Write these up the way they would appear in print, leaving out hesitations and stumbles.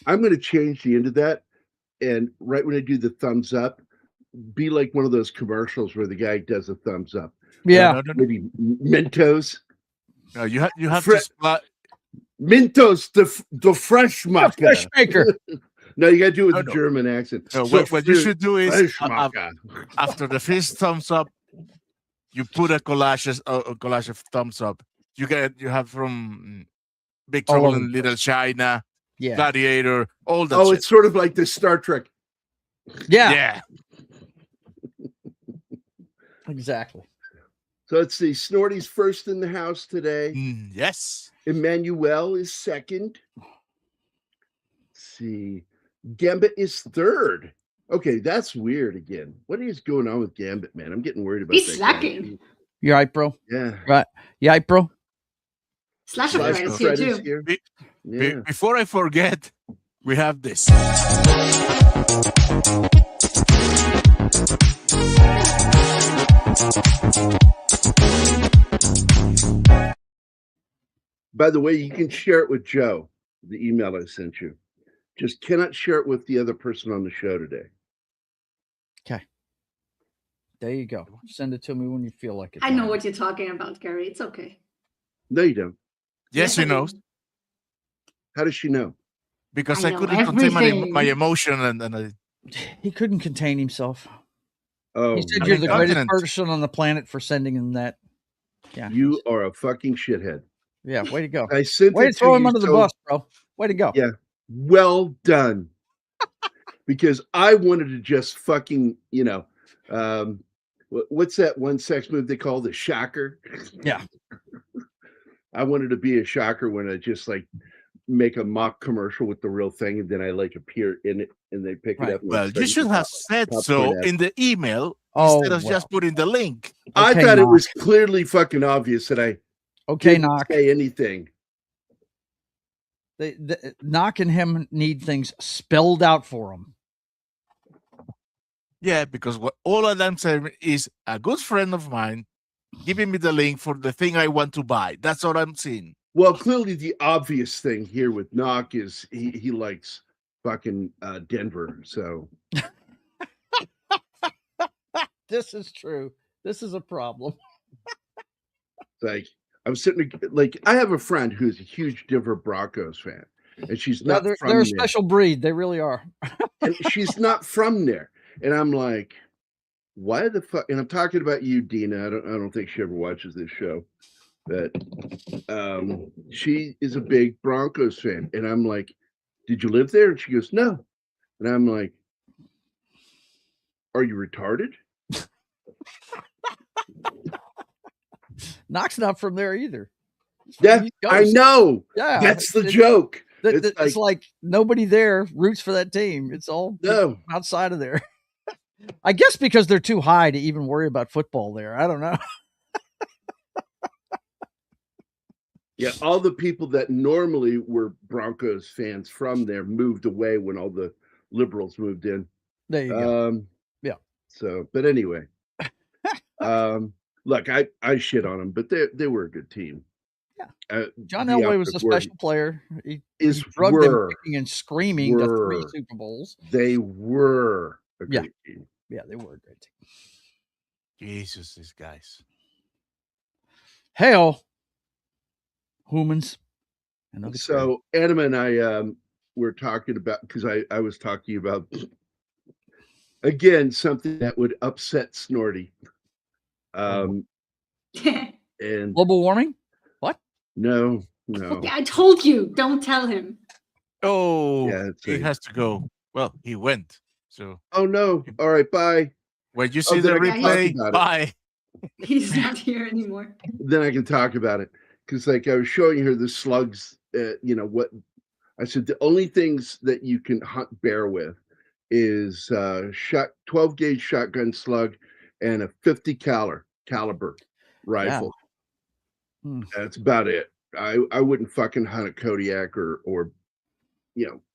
I'm going to change the end of that. And right when I do the thumbs up, be like one of those commercials where the guy does a thumbs up. Yeah. No. Maybe Mentos. No, you have Fre- to splat. Mentos, the fresh maker. Fresh maker. No, you got to do it with No, the no. German accent. No, So what you should do is fresh maker. after the first thumbs up, you put a collage of thumbs up. You have from Big All Trouble over in Little China, Yeah. Gladiator, all that. Oh, shit. it's sort of like the Star Trek. Yeah. Yeah. Exactly. So let's see. Snorty's first in the house today. Yes. Emmanuel is second. Let's see. Gambit is third. Okay, that's weird again. What is going on with Gambit, man? I'm getting worried about He's that. slacking. You right, bro? Yeah. Right. You right, bro? Slasher Slash Fred is here Fred is too. here. Be- Yeah. Before I forget, we have this. By the way, you can share it with Joe, the email I sent you. Just cannot share it with the other person on the show today. Okay. There you go. Send it to me when you feel like it. I know what you're talking about, Gary. It's okay. No, you don't. Yes, I you know, do. How does she know? because I I know couldn't contain everything. my emotion and I, He couldn't contain himself. Oh, He said I'm you're the greatest incontinent. person on the planet for sending him that. Yeah. you are a fucking shithead. Yeah. Way to go. I sent Way it to throw him you under the so- bus, bro. Way to go. Yeah. Well done. Because I wanted to just fucking, what's that one sex move they call the shocker? Yeah. I wanted to be a shocker when I just like make a mock commercial with the real thing and then I like appear in it and they pick Right. it up. and well, it's you like should have said popcorn so ad. in the email Oh, instead of just putting the link. I Okay, thought it Knock. was clearly fucking obvious that I Okay, didn't Knock. say anything. Knock and him need things spelled out for them. Yeah, because what all I'm saying is a good friend of mine giving me the link for the thing I want to buy. That's what I'm seeing. Well, clearly the obvious thing here with Knock is he likes fucking Denver. So This is true. This is a problem. like I was sitting like I have a friend who's a huge Denver Broncos fan, and she's Yeah, not they're from a there. special breed. They really are. And she's not from there. And I'm like, why the fuck? And I'm talking about you, Dina. I don't think she ever watches this show, but she is a big Broncos fan. And I'm like, did you live there? And she goes, no. And I'm like, are you retarded? Knock's not from there either. Yeah, He I goes. know. Yeah, That's the joke. It's like nobody there roots for that team. It's all No. outside of there. I guess because they're too high to even worry about football there. I don't know. Yeah, all the people that normally were Broncos fans from there moved away when all the liberals moved in. There you go. Yeah. So, but anyway, look, I shit on them, but they were a good team. Yeah. John the Elway was a opposite word special player. He is drugged them were. kicking and screaming to 3 Were. Super Bowls. They were a Yeah. great team. Yeah, they were a great team. Jesus, these guys. Hell, humans. So Anima and I were talking about because I was talking about again something that would upset Snorty. And global warming? What? No. Okay, I told you, don't tell him. Oh, Yeah, he has to go. Well, he went. So. Oh no! All right, bye. When you see then the I can talk replay, about it. bye. He's not here anymore. Then I can talk about it because, like, I was showing her the slugs. What I said. The only things that you can hunt bear with is 12 gauge shotgun slug and a 50 caliber rifle. Yeah. That's about it. I wouldn't fucking hunt a Kodiak or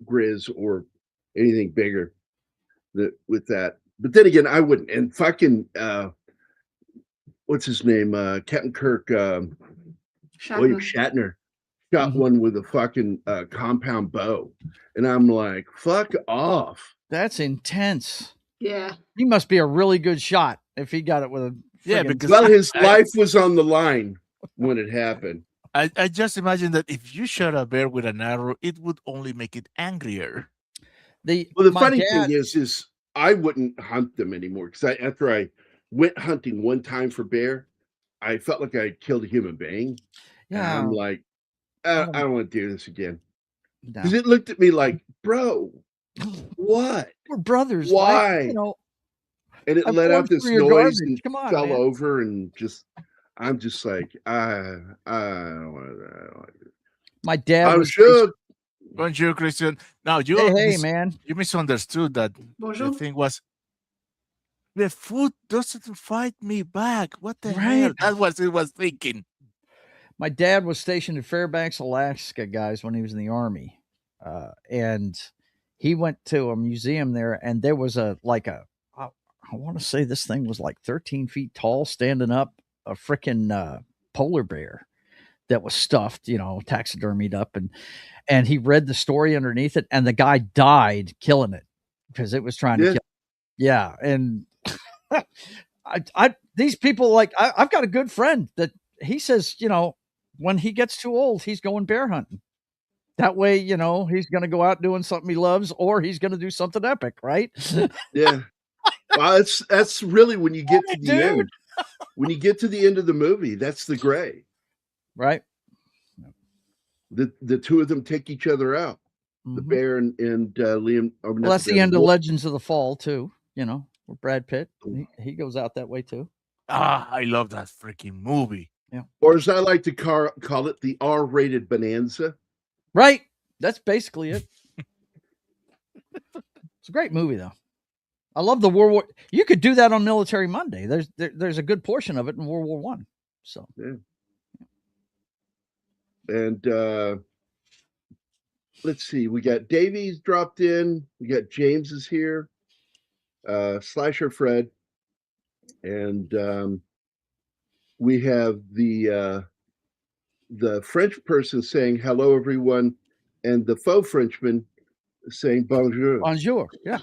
Grizz or anything bigger with that. But then again, I wouldn't. And fucking what's his name? Captain Kirk. William Shatner. shot Mhm. one with a fucking compound bow. And I'm like, fuck off. That's intense. Yeah. He must be a really good shot if he got it with a Yeah, friggin- because Well, his I- life was on the line when it happened. I just imagine that if you shot a bear with an arrow, it would only make it angrier. the Well, the my funny dad, thing is I wouldn't hunt them anymore because after I went hunting one time for bear, I felt like I killed a human being. And yeah, I'm like, I I don't want to do this again. no. Because it looked at me like, bro, what? We're brothers. Why? You know, And it I've let gone out this through your noise garbage. and Come on, fell man. over and I'm just like, I don't want to. My dad I'm was sure. Bonjour, Christian. Now Hey, man. you misunderstood that Bonjour. the thing was the food doesn't fight me back. What the hell? Right. That's what it was thinking. My dad was stationed in Fairbanks, Alaska, guys, when he was in the Army. And he went to a museum there, and there was I want to say this thing was like 13 feet tall, standing up, a freaking polar bear that was stuffed, taxidermied up. And he read the story underneath it, and the guy died killing it because it was trying to Yeah. kill. Yeah. And these people, I've got a good friend that he says, when he gets too old, he's going bear hunting. That way, he's going to go out doing something he loves, or he's going to do something epic, right? Yeah. Well, that's really when you get to the Dude. end. When you get to the end of the movie, that's the gray. Right. The two of them take each other out. The Mhm. bear and Liam. Well, that's the end of Legends of the Fall too. With Brad Pitt, he goes out that way too. I love that freaking movie. Or as I like to call it, the R-rated bonanza. Right. That's basically it. It's a great movie, though. I love the World War. You could do that on Military Monday. There's a good portion of it in World War One. So yeah. And let's see, we got Davies dropped in. We got James is here. Slasher Fred, and we have the French person saying hello, everyone, and the faux Frenchman saying bonjour. Bonjour. Yeah.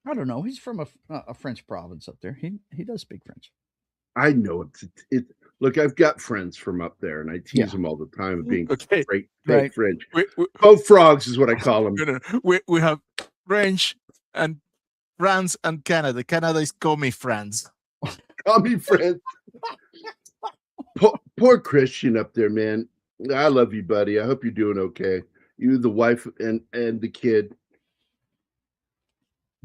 I don't know. He's from a French province up there. He does speak French. I know it. Look, I've got friends from up there, and I tease them all the time of being Okay. great Right. French. We Both frogs is what I call them. we have French and France and Canada. Canada is call me France. Call me friends. Poor Christian up there, man. I love you, buddy. I hope you're doing okay. You, the wife, and the kid.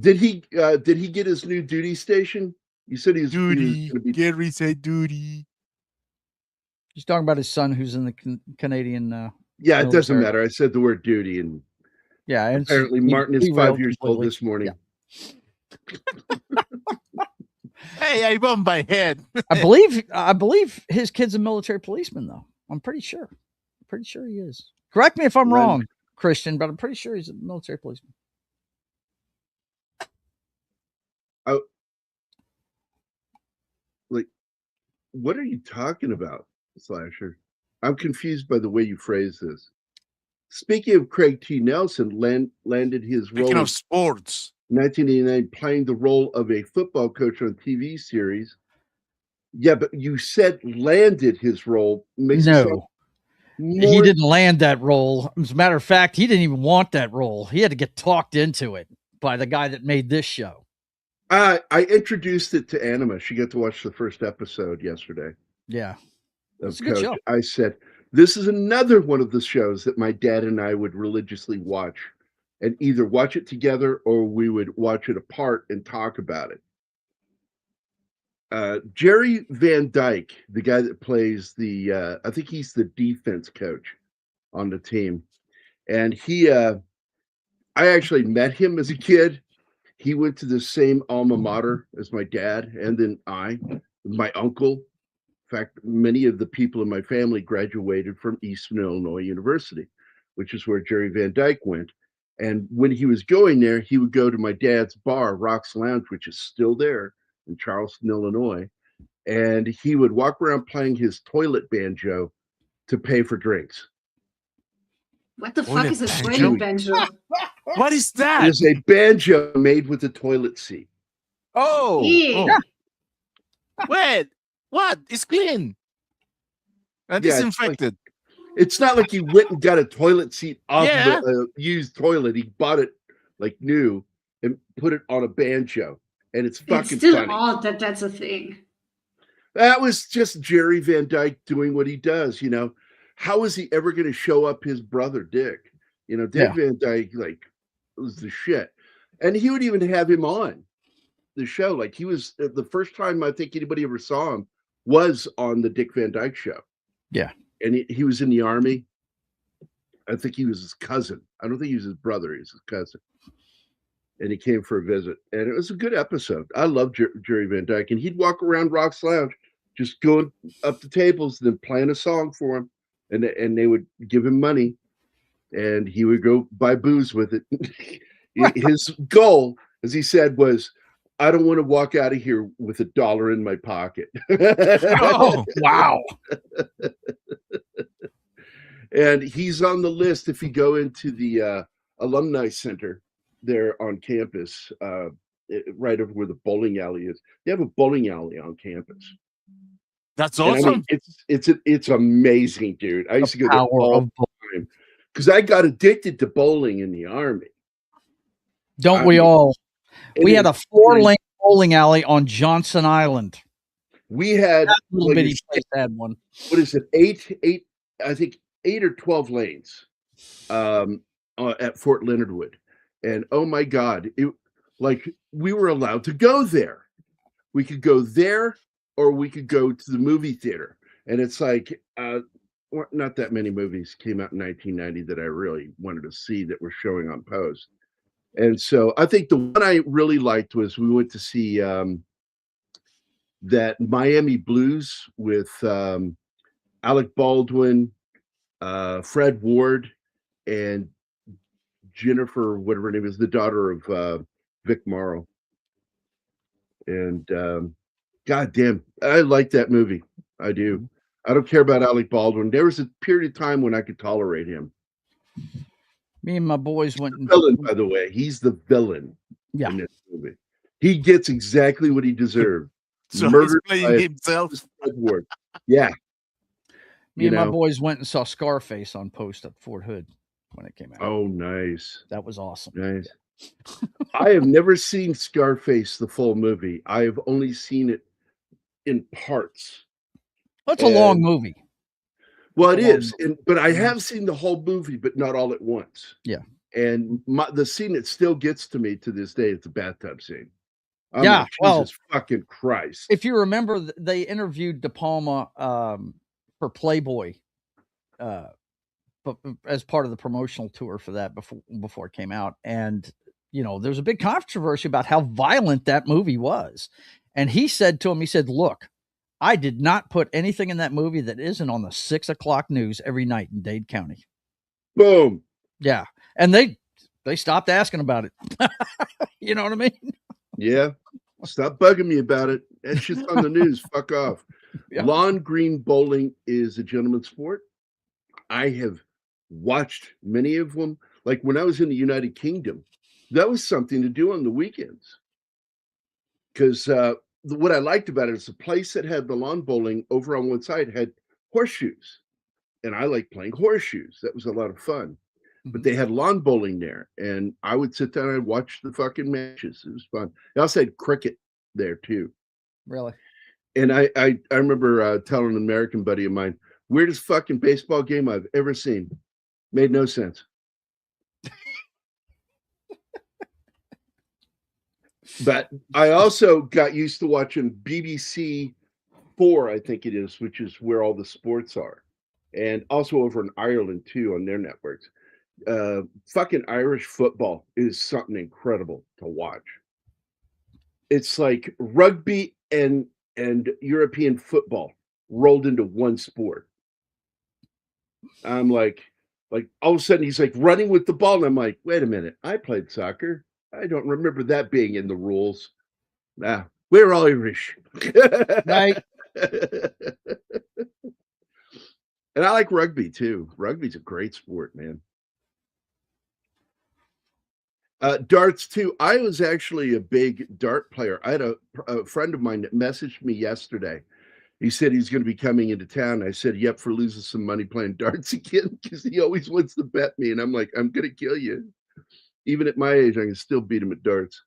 Did he get his new duty station? You said he was Duty. going to be. Gary said duty. He's talking about his son, who's in the Canadian. Yeah, it doesn't military. matter. I said the word duty, and Yeah, and apparently Martin is 5 years old this morning. Hey, I bumped my head. I believe his kid's a military policeman, though. I'm pretty sure. Pretty sure he is. Correct me if I'm Right. wrong, Christian, but I'm pretty sure he's a military policeman. What are you talking about, Slasher? I'm confused by the way you phrase this. Speaking of Craig T. Nelson, landed his role Speaking in of sports, 1989, playing the role of a football coach on a TV series. Yeah, but you said landed his role. Makes it sound He more. didn't land that role. As a matter of fact, he didn't even want that role. He had to get talked into it by the guy that made this show. I introduced it to Anima. She got to watch the first episode yesterday. Yeah. Of It's a good Coach. show. I said, this is another one of the shows that my dad and I would religiously watch, and either watch it together or we would watch it apart and talk about it. Jerry Van Dyke, the guy that plays I think he's the defense coach on the team. And I actually met him as a kid. He went to the same alma mater as my dad, and then my uncle. In fact, many of the people in my family graduated from Eastern Illinois University, which is where Jerry Van Dyke went. And when he was going there, he would go to my dad's bar, Rock's Lounge, which is still there in Charleston, Illinois. and he would walk around playing his toilet banjo to pay for drinks. What the Toilet fuck is a banjo? toilet banjo? What is It that? is a banjo made with a toilet seat. Oh, Yeah. wait, what? It's clean and Yeah, disinfected. It's not like he went and got a toilet seat off Yeah. of a used toilet. He bought it like new and put it on a banjo, and it's It's fucking still funny. odd that that's a thing. That was just Jerry Van Dyke doing what he does. How is he ever going to show up his brother Dick? Dick Van Dyke was the shit, and he would even have him on the show. Like he was the first time I think anybody ever saw him was on the Dick Van Dyke Show. Yeah. And he was in the Army. I think he was his cousin. I don't think he was his brother. He was his cousin. And he came for a visit. And it was a good episode. I love Jerry Van Dyke. And he'd walk around Rock's Lounge, just going up the tables, then playing a song for him. And they would give him money. And he would go buy booze with it. His goal, as he said, was, I don't want to walk out of here with $1 in my pocket. Oh, wow. And he's on the list if you go into the alumni center there on campus, right over where the bowling alley is. They have a bowling alley on campus. That's And awesome. it's amazing, dude. I used to go there all the time because I got addicted to bowling in the Army. Don't we all? We had a 4-lane bowling alley on Johnson Island. We had little bitty place had one. What is it? Eight, I think 8 or 12 lanes at Fort Leonard Wood. And oh my God, we were allowed to go there. We could go there or we could go to the movie theater. And it's like, not that many movies came out in 1990 that I really wanted to see that were showing on post. And so I think the one I really liked was we went to see that Miami Blues with Alec Baldwin, Fred Ward, and Jennifer, whatever her name is, the daughter of Vic Morrow. And goddamn, I like that movie. I do. I don't care about Alec Baldwin. There was a period of time when I could tolerate him. Me and my boys went. Villain, by the way, he's the villain in this movie. He gets exactly what he deserved. So Murdered he's playing himself. Yeah. Me and my boys went and saw Scarface on post at Fort Hood when it came out. Oh, nice. That was awesome. Nice. I have never seen Scarface, the full movie. I have only seen it in parts. That's a long movie. Well, it is. But I have seen the whole movie, but not all at once. Yeah. And the scene that still gets to me to this day is the bathtub scene. I'm yeah. like, Jesus fucking Christ. If you remember, they interviewed De Palma for Playboy but as part of the promotional tour for that before it came out. And, there's a big controversy about how violent that movie was. And he said to him, look, I did not put anything in that movie that isn't on the 6 o'clock news every night in Dade County. Boom. Yeah. And they stopped asking about it. You know what I mean? Yeah. Stop bugging me about it. That shit's on the news. Fuck off. Yeah. Lawn green bowling is a gentleman's sport. I have watched many of them. Like when I was in the United Kingdom, that was something to do on the weekends. Because what I liked about it is the place that had the lawn bowling over on one side had horseshoes. And I like playing horseshoes. That was a lot of fun. But they had lawn bowling there. And I would sit down and watch the fucking matches. It was fun. They also had cricket there too. Really? And I remember telling an American buddy of mine, weirdest fucking baseball game I've ever seen. Made no sense. But I also got used to watching BBC 4, I think it is, which is where all the sports are. And also over in Ireland too on their networks. Fucking Irish football is something incredible to watch. It's like rugby and European football rolled into one sport. I'm like all of a sudden he's like running with the ball, and I'm like, wait a minute, I played soccer. I don't remember that being in the rules. We're Irish. Right. And I like rugby too. Rugby's a great sport, man. Darts too. I was actually a big dart player. I had a friend of mine that messaged me yesterday. He said he's going to be coming into town. I said, "Yep, for losing some money playing darts again," because he always wants to bet me, and I'm like, "I'm going to kill you." Even at my age, I can still beat him at darts.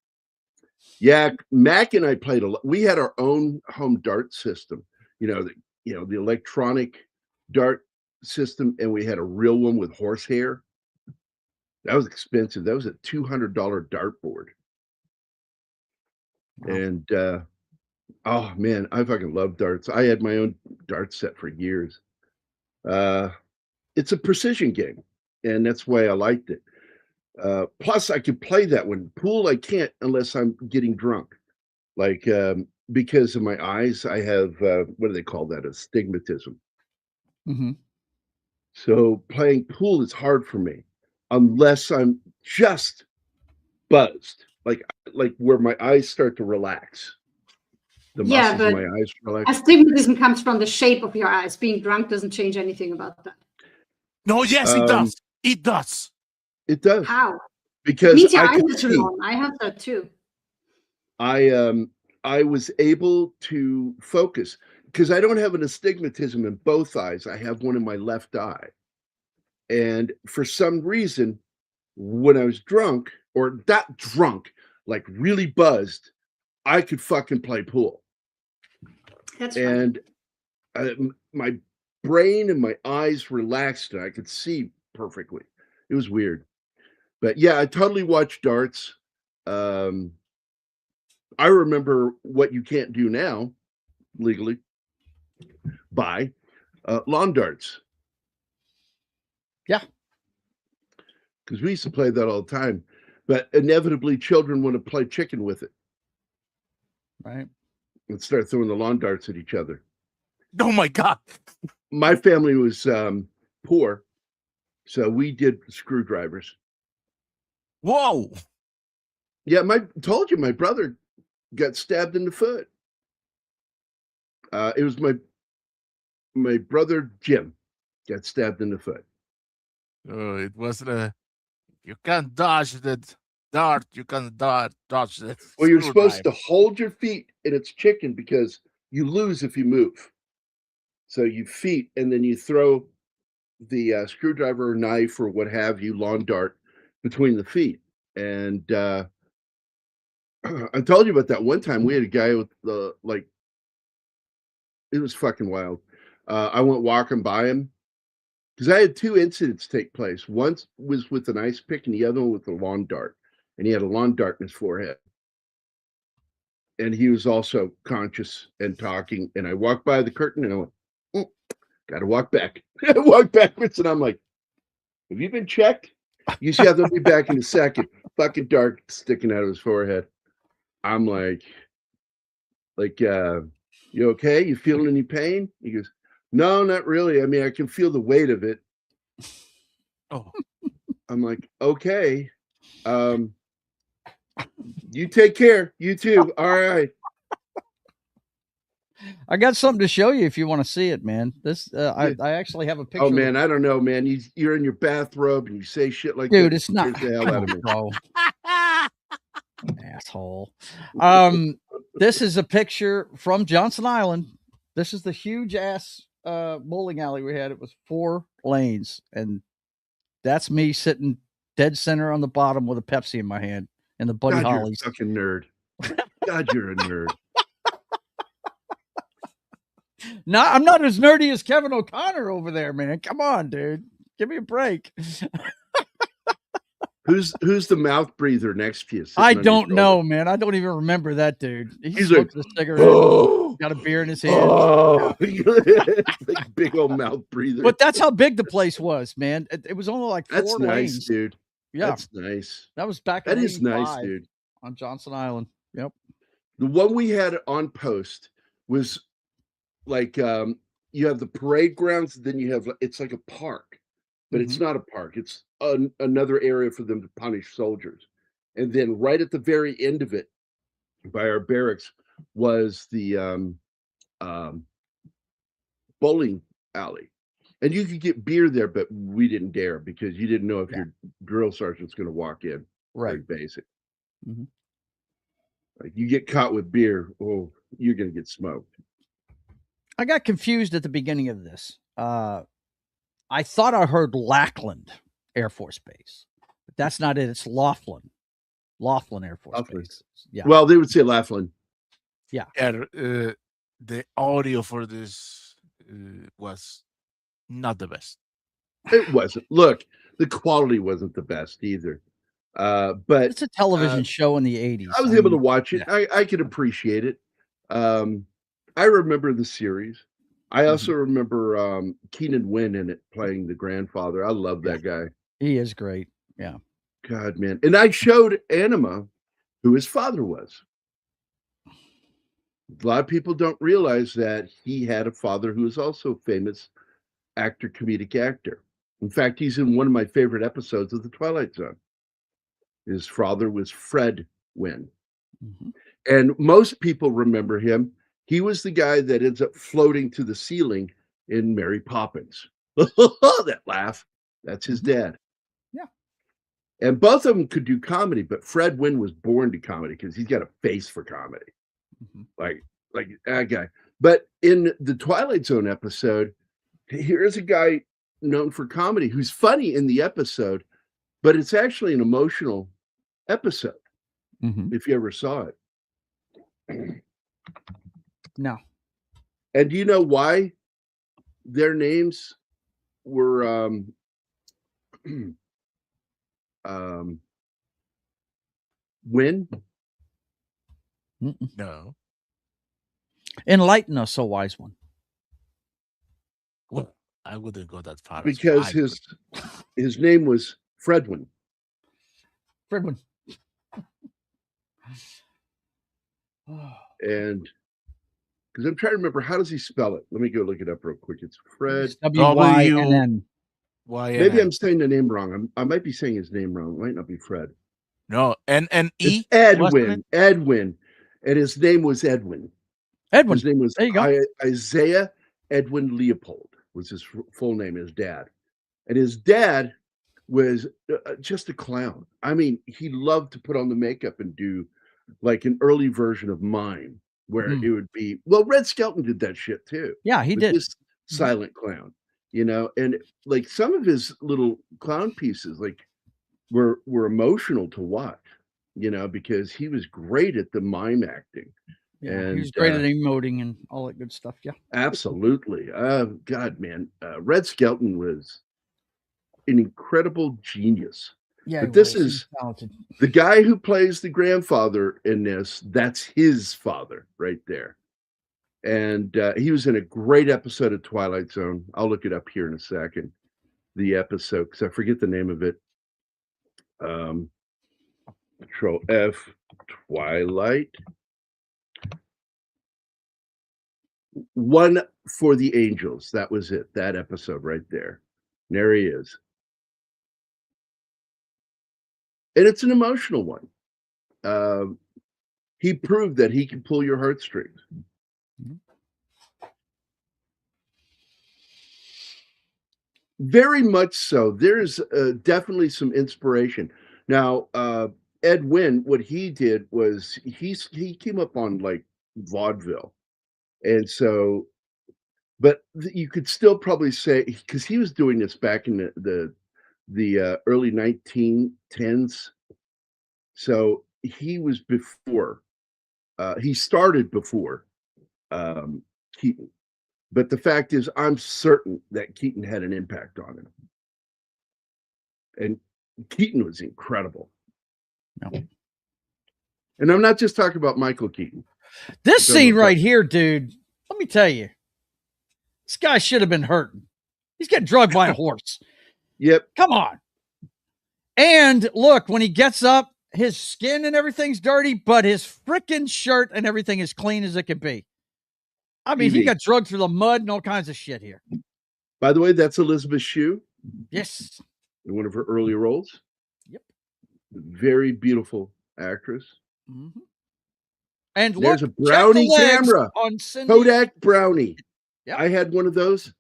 Yeah, Mac and I played a lot. We had our own home dart system. The electronic dart system, and we had a real one with horsehair. That was expensive. That was a $200 dartboard. Wow. And oh man, I fucking love darts. I had my own dart set for years. It's a precision game, and that's why I liked it. Plus, I could play that one. Pool, I can't unless I'm getting drunk. Like because of my eyes, I have what do they call that? Astigmatism. Mhm. So playing pool is hard for me unless I'm just buzzed, like where my eyes start to relax. The Yeah, muscles in but my eyes relax. astigmatism comes from the shape of your eyes. Being drunk doesn't change anything about that. No, yes, it does. It does. It does How? It because means your I eyes could are too see. long. I have that too. I was able to focus because I don't have an astigmatism in both eyes. I have one in my left eye. And for some reason, when I was drunk or not drunk, like really buzzed, I could fucking play pool. That's fine. And my brain and my eyes relaxed and I could see perfectly. It was weird. But yeah, I totally watched darts. I remember what you can't do now legally buy lawn darts. Yeah. Because we used to play that all the time. But inevitably, children want to play chicken with it Right. and start throwing the lawn darts at each other. Oh my God. My family was poor, so we did screwdrivers. Whoa. Yeah, told you my brother got stabbed in the foot. It was my brother Jim got stabbed in the foot. It was you can't dodge that dart. You can't dodge that. Well, you're supposed screwdriver. to hold your feet and it's chicken because you lose if you move. So you feet and then you throw the screwdriver or knife or what have you, lawn dart between the feet. And I told you about that one time. We had a guy with it was fucking wild. I went walking by him because I had two incidents take place. One was with an ice pick and the other one with a lawn dart. And he had a lawn dart in his forehead. And he was also conscious and talking. And I walked by the curtain and I went, gotta walk back. I walked backwards and I'm like, have you been checked? You see how they'll be back in a second. Fucking dart sticking out of his forehead. I'm like, you okay? You feeling any pain? He goes, no, not really. I mean, I can feel the weight of it. Oh. I'm like, okay. You take care. You too. All right. I got something to show you if you want to see it, man. This I actually have a picture. Oh man, I don't know, man. You're in your bathrobe and you say shit like dude, that. it's not. Scares the hell out of me. Bro. Asshole. This is a picture from Johnson Island. This is the huge ass bowling alley we had. It was 4 lanes, and that's me sitting dead center on the bottom with a Pepsi in my hand and the Buddy God, you're Hollies. a fucking nerd. God, you're a nerd. No, I'm not as nerdy as Kevin O'Connor over there, man. Come on, dude. Give me a break. Who's the mouth breather next to you? I don't know, man. I don't even remember that dude. He's like, smoking a cigarette, oh, got a beer in his hand. oh. Like big old mouth breather. But that's how big the place was, man. It was only like 4 That's nice, lanes. dude. Yeah, That's nice. that was back That in is nice, 85 dude. on Johnson Island. Yep. The one we had on post was like you have the parade grounds, then you have it's like a park, but it's not a park. It's another area for them to punish soldiers. And then right at the very end of it, by our barracks, was the bowling alley. And you could get beer there, but we didn't dare because you didn't know if your drill sergeant's going to walk in. Very Right. basic. Mhm. Like you get caught with beer, oh, you're going to get smoked. I got confused at the beginning of this. I thought I heard Lackland Air Force Base, but that's not it. It's Laughlin Air Force Laughlin. Base. Yeah. Well, they would say Laughlin. Yeah, the audio for this was not the best. It wasn't. Look, the quality wasn't the best either. But It's a television show in the 80s. I was able to watch it. I could appreciate it. I remember the series. I also remember Keenan Wynn in it playing the grandfather. I love that guy. He is great. Yeah. God, man. And I showed Anima who his father was. A lot of people don't realize that he had a father who was also a famous actor, comedic actor. In fact, he's in one of my favorite episodes of The Twilight Zone. His father was Fred Wynn. And most people remember him. He was the guy that ends up floating to the ceiling in Mary Poppins. That laugh. That's his dad. Yeah. And both of them could do comedy, but Fred Wynn was born to comedy because he's got a face for comedy. Like that guy. But in the Twilight Zone episode, here's a guy known for comedy who's funny in the episode, but it's actually an emotional episode. If you ever saw it. No. And do you know why their names were Wynn? No. Enlighten us, O wise one. Well, I wouldn't go that far. Because his name was Fredwin. Fredwin. And because I'm trying to remember, how does he spell it? Let me go look it up real quick. It's Fred. W-Y-N-N. Maybe I'm saying the name wrong. I might be saying his name wrong. It might not be Fred. No, N-N-E? It's Edwin. Edwin. And his name was Edwin. Edwin. His name was there you go. Isaiah Edwin Leopold was his full name, his dad. And his dad was just a clown. I mean, he loved to put on the makeup and do like an early version of mime where it would be, well, Red Skelton did that shit too. Yeah, he did. This silent clown, you know, and like some of his little clown pieces like were emotional to watch, you know, because he was great at the mime acting. Yeah, and he was great at emoting and all that good stuff. Yeah, absolutely. God, man, Red Skelton was an incredible genius. Yeah, but this is the guy who plays the grandfather in this. That's his father right there. And he was in a great episode of Twilight Zone. I'll look it up here in a second. The episode, because I forget the name of it. Control F, Twilight. One for the Angels. That was it. That episode right there. There he is. And it's an emotional one. He proved that he can pull your heartstrings. Very much so. There's definitely some inspiration. Now, Ed Wynn, what he did was he came up on like vaudeville. And so, but you could still probably say, because he was doing this back in the early 1910s. So he was before, he started before Keaton. But the fact is, I'm certain that Keaton had an impact on him. And Keaton was incredible. No. And I'm not just talking about Michael Keaton. This scene right here, dude, let me tell you, this guy should have been hurting. He's getting drugged by a horse. Yep. Come on. And look, when he gets up, his skin and everything's dirty, but his freaking shirt and everything is clean as it can be. I mean, he got drugged through the mud and all kinds of shit here. By the way, that's Elisabeth Shue. Yes. In one of her early roles. Yep. Very beautiful actress. And There's look, a Brownie check the legs camera. on Cindy. Kodak Brownie. Yep. I had one of those.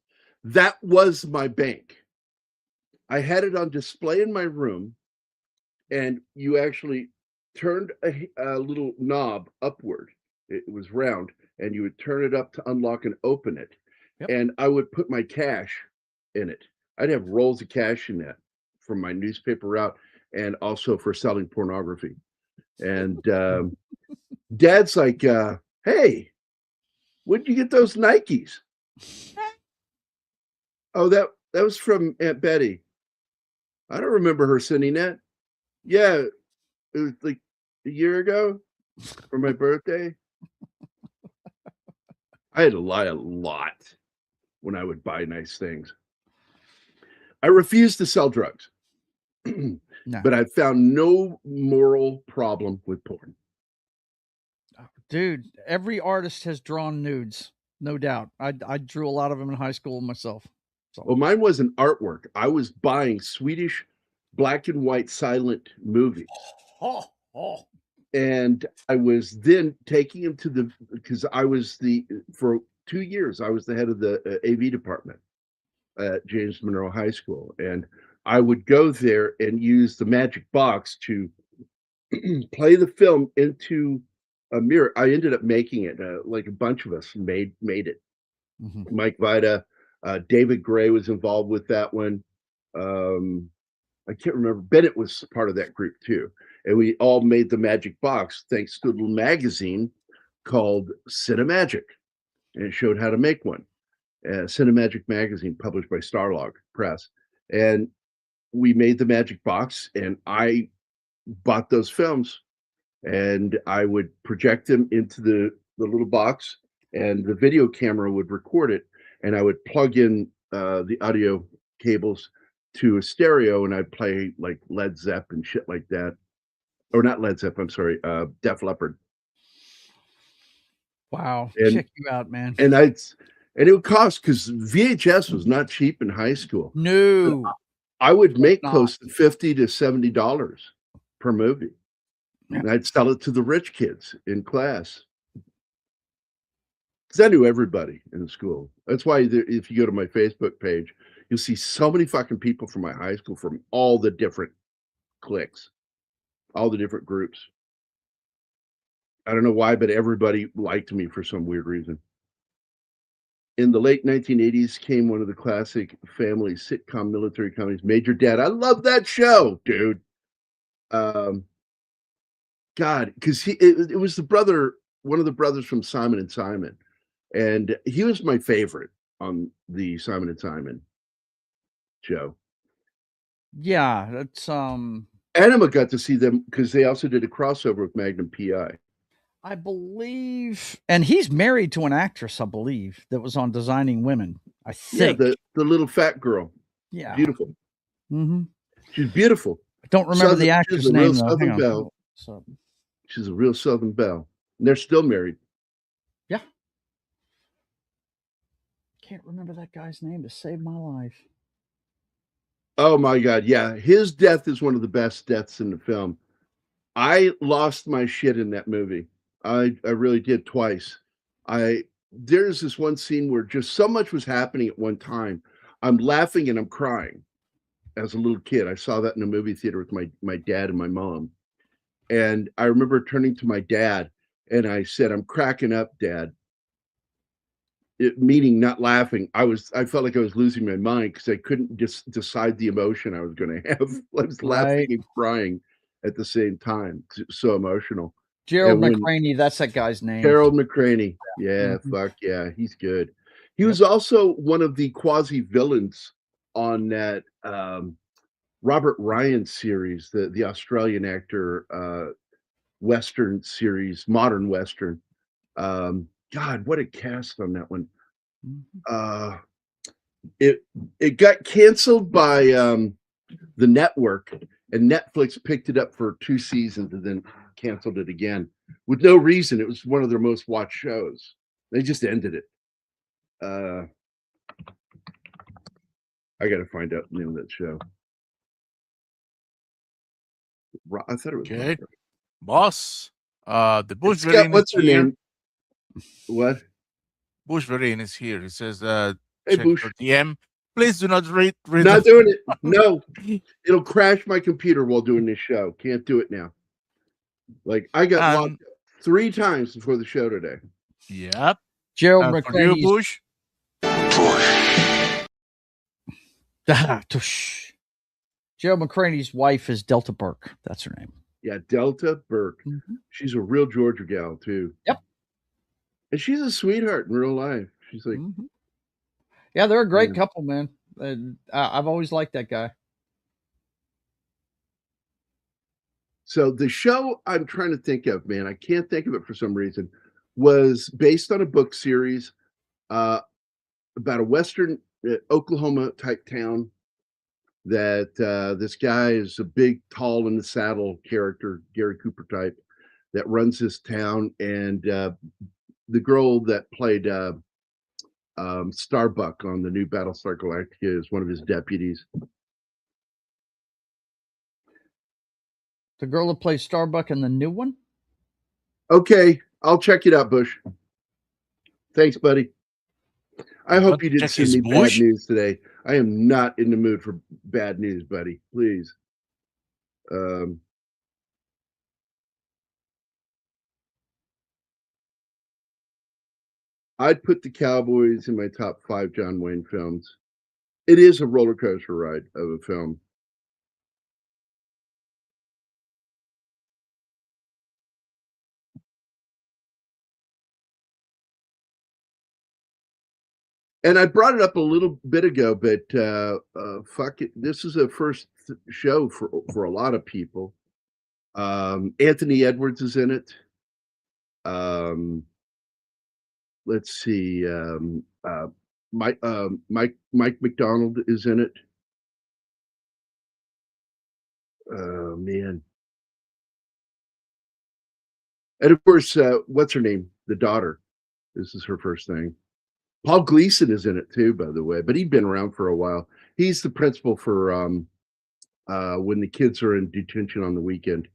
That was my bank. I had it on display in my room, and you actually turned a little knob upward. It was round, and you would turn it up to unlock and open it. Yep. And I would put my cash in it. I'd have rolls of cash in that from my newspaper route and also for selling pornography. And Dad's like, hey, where'd you get those Nikes? Oh, that was from Aunt Betty. I don't remember her sending that. Yeah, it was like a year ago for my birthday. I had to lie a lot when I would buy nice things. I refused to sell drugs, No. but I found no moral problem with porn. Dude, every artist has drawn nudes, no doubt. I drew a lot of them in high school myself. So. Well, mine wasn't artwork. I was buying Swedish black and white silent movies. Oh. And I was then taking him to because I was for 2 years, I was the head of the AV department at James Monroe High School. And I would go there and use the magic box to play the film into a mirror. I ended up making it, like a bunch of us made it. Mm-hmm. Mike Vida, David Gray was involved with that one. I can't remember. Bennett was part of that group too. And we all made the magic box thanks to a little magazine called Cinemagic. And it showed how to make one. Cinemagic magazine published by Starlog Press. And we made the magic box, and I bought those films, and I would project them into the little box, and the video camera would record it, and I would plug in the audio cables to a stereo, and I'd play like Led Zepp and shit like that. Or not Led Zepp, I'm sorry, Def Leppard. Wow. And, check you out, man. And it would cost, because VHS was not cheap in high school. No. I would make close to $50 to $70 per movie. Yep. And I'd sell it to the rich kids in class. Because I knew everybody in school. That's why if you go to my Facebook page, you'll see so many fucking people from my high school from all the different cliques, all the different groups. I don't know why, but everybody liked me for some weird reason. In the late 1980s came one of the classic family sitcom military comedies, Major Dad. I love that show, dude. God, because it was one of the brothers from Simon and Simon, and he was my favorite on the Simon and Simon show. Yeah, that's Anima got to see them because they also did a crossover with Magnum PI. I believe, and he's married to an actress, I believe, that was on Designing Women. I think. Yeah, the little fat girl. Yeah, beautiful. Mm-hmm. She's beautiful. I don't remember the actress name though. Southern belle. So. She's a real Southern belle, and they're still married. Yeah, can't remember that guy's name to save my life. Oh my God, yeah, his death is one of the best deaths in the film. I lost my shit in that movie. I really did twice. There's this one scene where just so much was happening at one time. I'm laughing and I'm crying as a little kid. I saw that in a movie theater with my dad and my mom. And I remember turning to my dad and I said, "I'm cracking up, Dad." Meaning not laughing. I felt like I was losing my mind because I couldn't just decide the emotion I was going to have. I was laughing and crying at the same time. It was so emotional. Gerald McCraney, that's that guy's name. Harold McCraney. Yeah, fuck yeah, he's good. He was also one of the quasi-villains on that Robert Ryan series, the Australian actor Western series, modern Western. God, what a cast on that one. It got canceled by the network, and Netflix picked it up for 2 seasons and then canceled it again with no reason. It was one of their most watched shows. They just ended it. I gotta find out the name of that show. I thought it was okay. Boss. The Bush Scott, Vereen what's her is here. name? What? Bush Vereen is here. He says, Hey, check Bush. your DM. Please do not read Not the- doing it. No, it'll crash my computer while doing this show. Can't do it now. Like I got And- locked 3 times before the show today. Yep. Gerald And for you, McCraney's Bush, Tush. Gerald McCraney's wife is Delta Burke. That's her name. Yeah, Delta Burke. Mhm. She's a real Georgia gal too. Yep. And she's a sweetheart in real life. She's like, Mhm. Yeah, they're a great Yeah. couple, man. And I've always liked that guy. so the show I'm trying to think of, man, I can't think of it for some reason, was based on a book series about a Western Oklahoma type town that this guy is a big, tall in the saddle character, Gary Cooper type, that runs this town. And the girl that played Starbuck on the new Battlestar Galactica is one of his deputies. The girl that plays Starbuck in the new one? Okay, I'll check it out, Bush. Thanks, buddy. I hope want you to didn't check send his me bush? bad news today. I am not in the mood for bad news, buddy. Please. I'd put the Cowboys in my top 5 John Wayne films. It is a roller coaster ride of a film. And I brought it up a little bit ago, but fuck it. This is a first show for a lot of people. Anthony Edwards is in it. Let's see. Mike McDonald is in it. Oh man. And of course, what's her name? The daughter. This is her first thing. Paul Gleason is in it too, by the way, but he'd been around for a while. He's the principal for when the kids are in detention on the weekend.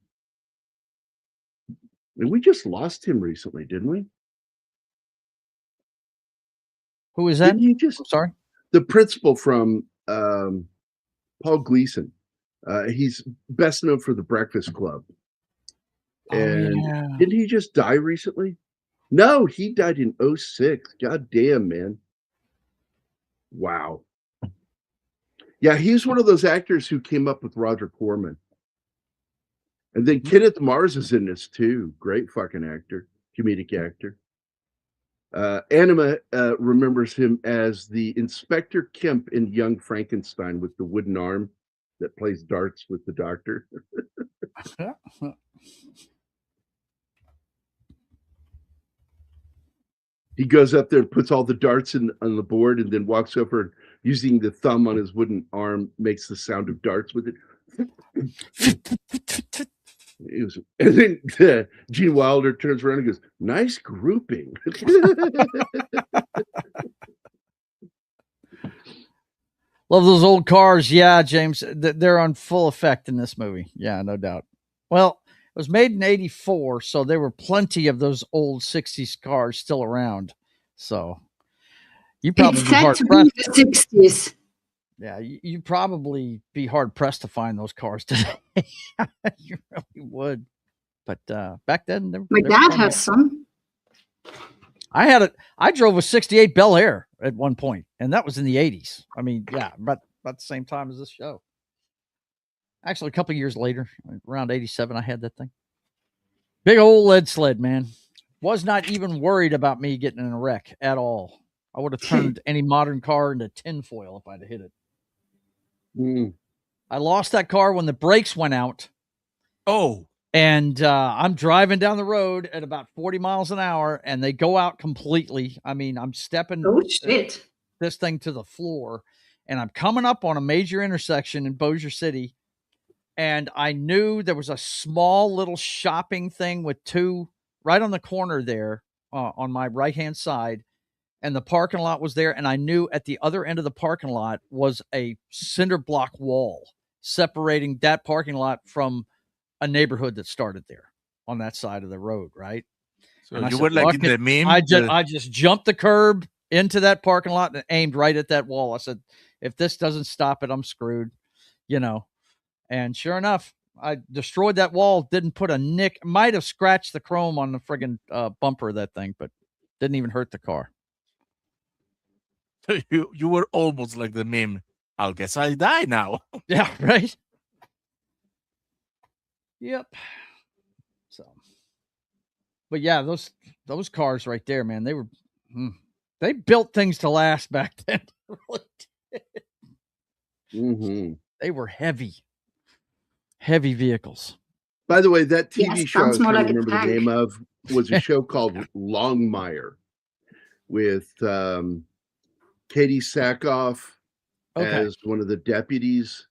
And we just lost him recently, didn't we? Who is that? Didn't you just I'm sorry. the principal from Paul Gleason? He's best known for The Breakfast Club. And yeah. didn't he just die recently? No, he died in 06. God damn, man. Wow. Yeah, he's one of those actors who came up with Roger Corman. And then Kenneth Mars is in this too. Great fucking actor, comedic actor. Anima remembers him as the Inspector Kemp in Young Frankenstein with the wooden arm that plays darts with the doctor. He goes up there and puts all the darts on the board and then walks over and using the thumb on his wooden arm makes the sound of darts with it. And then Gene Wilder turns around and goes, "Nice grouping." Love those old cars. Yeah, James. They're on full effect in this movie. Yeah, no doubt. Well, it was made in 84, so there were plenty of those old 60s cars still around. So you probably It's be set hard to be pressed. the 60s. Yeah, you'd probably be hard pressed to find those cars today. You really would. But back then, My dad has some. I drove a 68 Bel Air at one point, and that was in the 80s. I mean, yeah, about the same time as this show. Actually, a couple of years later, around 87, I had that thing. Big old lead sled, man. Was not even worried about me getting in a wreck at all. I would have turned any modern car into tinfoil if I'd have hit it. I lost that car when the brakes went out. Oh. And I'm driving down the road at about 40 miles an hour, and they go out completely. I mean, I'm stepping this thing to the floor, and I'm coming up on a major intersection in Bossier City, and I knew there was a small little shopping thing with two right on the corner there on my right-hand side, and the parking lot was there, and I knew at the other end of the parking lot was a cinder block wall separating that parking lot from a neighborhood that started there. on that side of the road, right? So And I you said, were like "Fuck in it." the meme. I just jumped the curb into that parking lot and aimed right at that wall. I said, if this doesn't stop it, I'm screwed, you know. And sure enough, I destroyed that wall. Didn't put a nick. Might have scratched the chrome on the friggin' bumper of that thing, but didn't even hurt the car. You were almost like the meme. I guess I die now. Yeah, right. Yep. So, but yeah, those cars right there, man, they built things to last back then. Mm-hmm. They were heavy vehicles. By the way, that TV Yes, show I sounds was more trying to like a remember the tank. name of was a show called Longmire with Katie Sackhoff Okay. as one of the deputies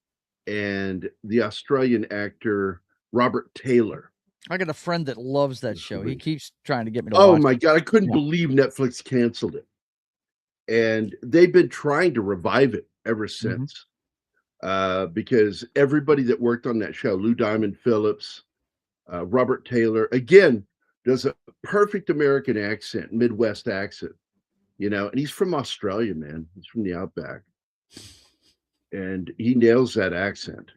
and the Australian actor Robert Taylor. I got a friend that loves that show. He keeps trying to get me to Oh watch my it. God, I couldn't Yeah. believe Netflix canceled it. And they've been trying to revive it ever since. Because everybody that worked on that show, Lou Diamond Phillips, Robert Taylor, again, does a perfect American accent, Midwest accent, you know, and he's from Australia, man. He's from the outback. And he nails that accent.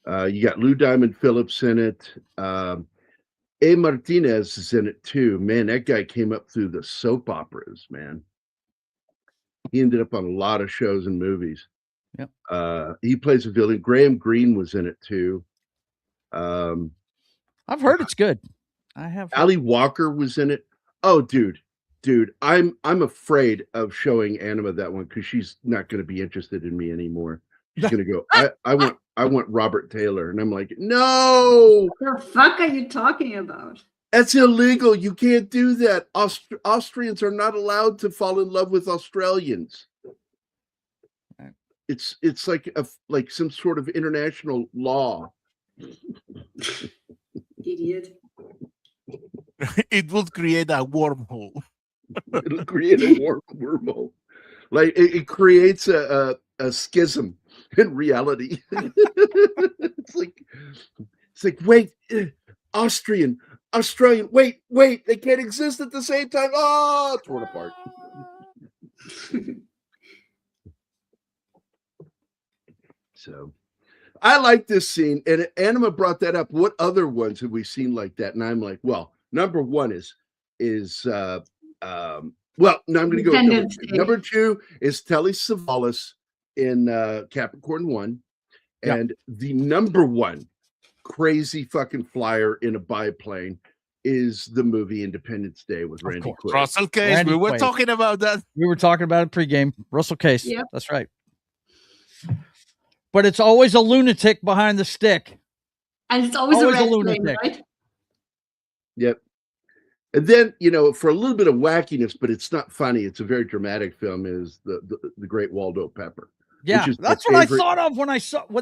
You got Lou Diamond Phillips in it. A. Martinez is in it too. Man, that guy came up through the soap operas, man. He ended up on a lot of shows and movies. Yep. He plays a villain. Graham Greene was in it too. I've heard it's good. I have. Ali Walker was in it. Oh, dude, I'm afraid of showing Anima that one because she's not going to be interested in me anymore. She's going to go. I want Robert Taylor, and I'm like, no, What the fuck are you talking about? that's illegal. You can't do that. Austrians are not allowed to fall in love with Australians. It's like some sort of international law. Idiot. It would create a wormhole. It'll create a wormhole. Like it creates a schism in reality. It's like wait, Australian, wait, they can't exist at the same time. Oh, torn apart. So I like this scene, and Anima brought that up. What other ones have we seen like that? And I'm like, well, number one is well, no, I'm going to go with Independence Day. number two is Telly Savalas in Capricorn 1, and the number one crazy fucking flyer in a biplane is the movie Independence Day with Randy Quaid. Russell Case. Randy We were Quaid. talking about that. We were talking about it pregame. Russell Case. Yep. That's right. But it's always a lunatic behind the stick. And it's always Always a a red flame, lunatic. right? Yep. And then, you know, for a little bit of wackiness, but it's not funny, it's a very dramatic film, is the Great Waldo Pepper. Yeah, which is that's my what I favorite. thought of when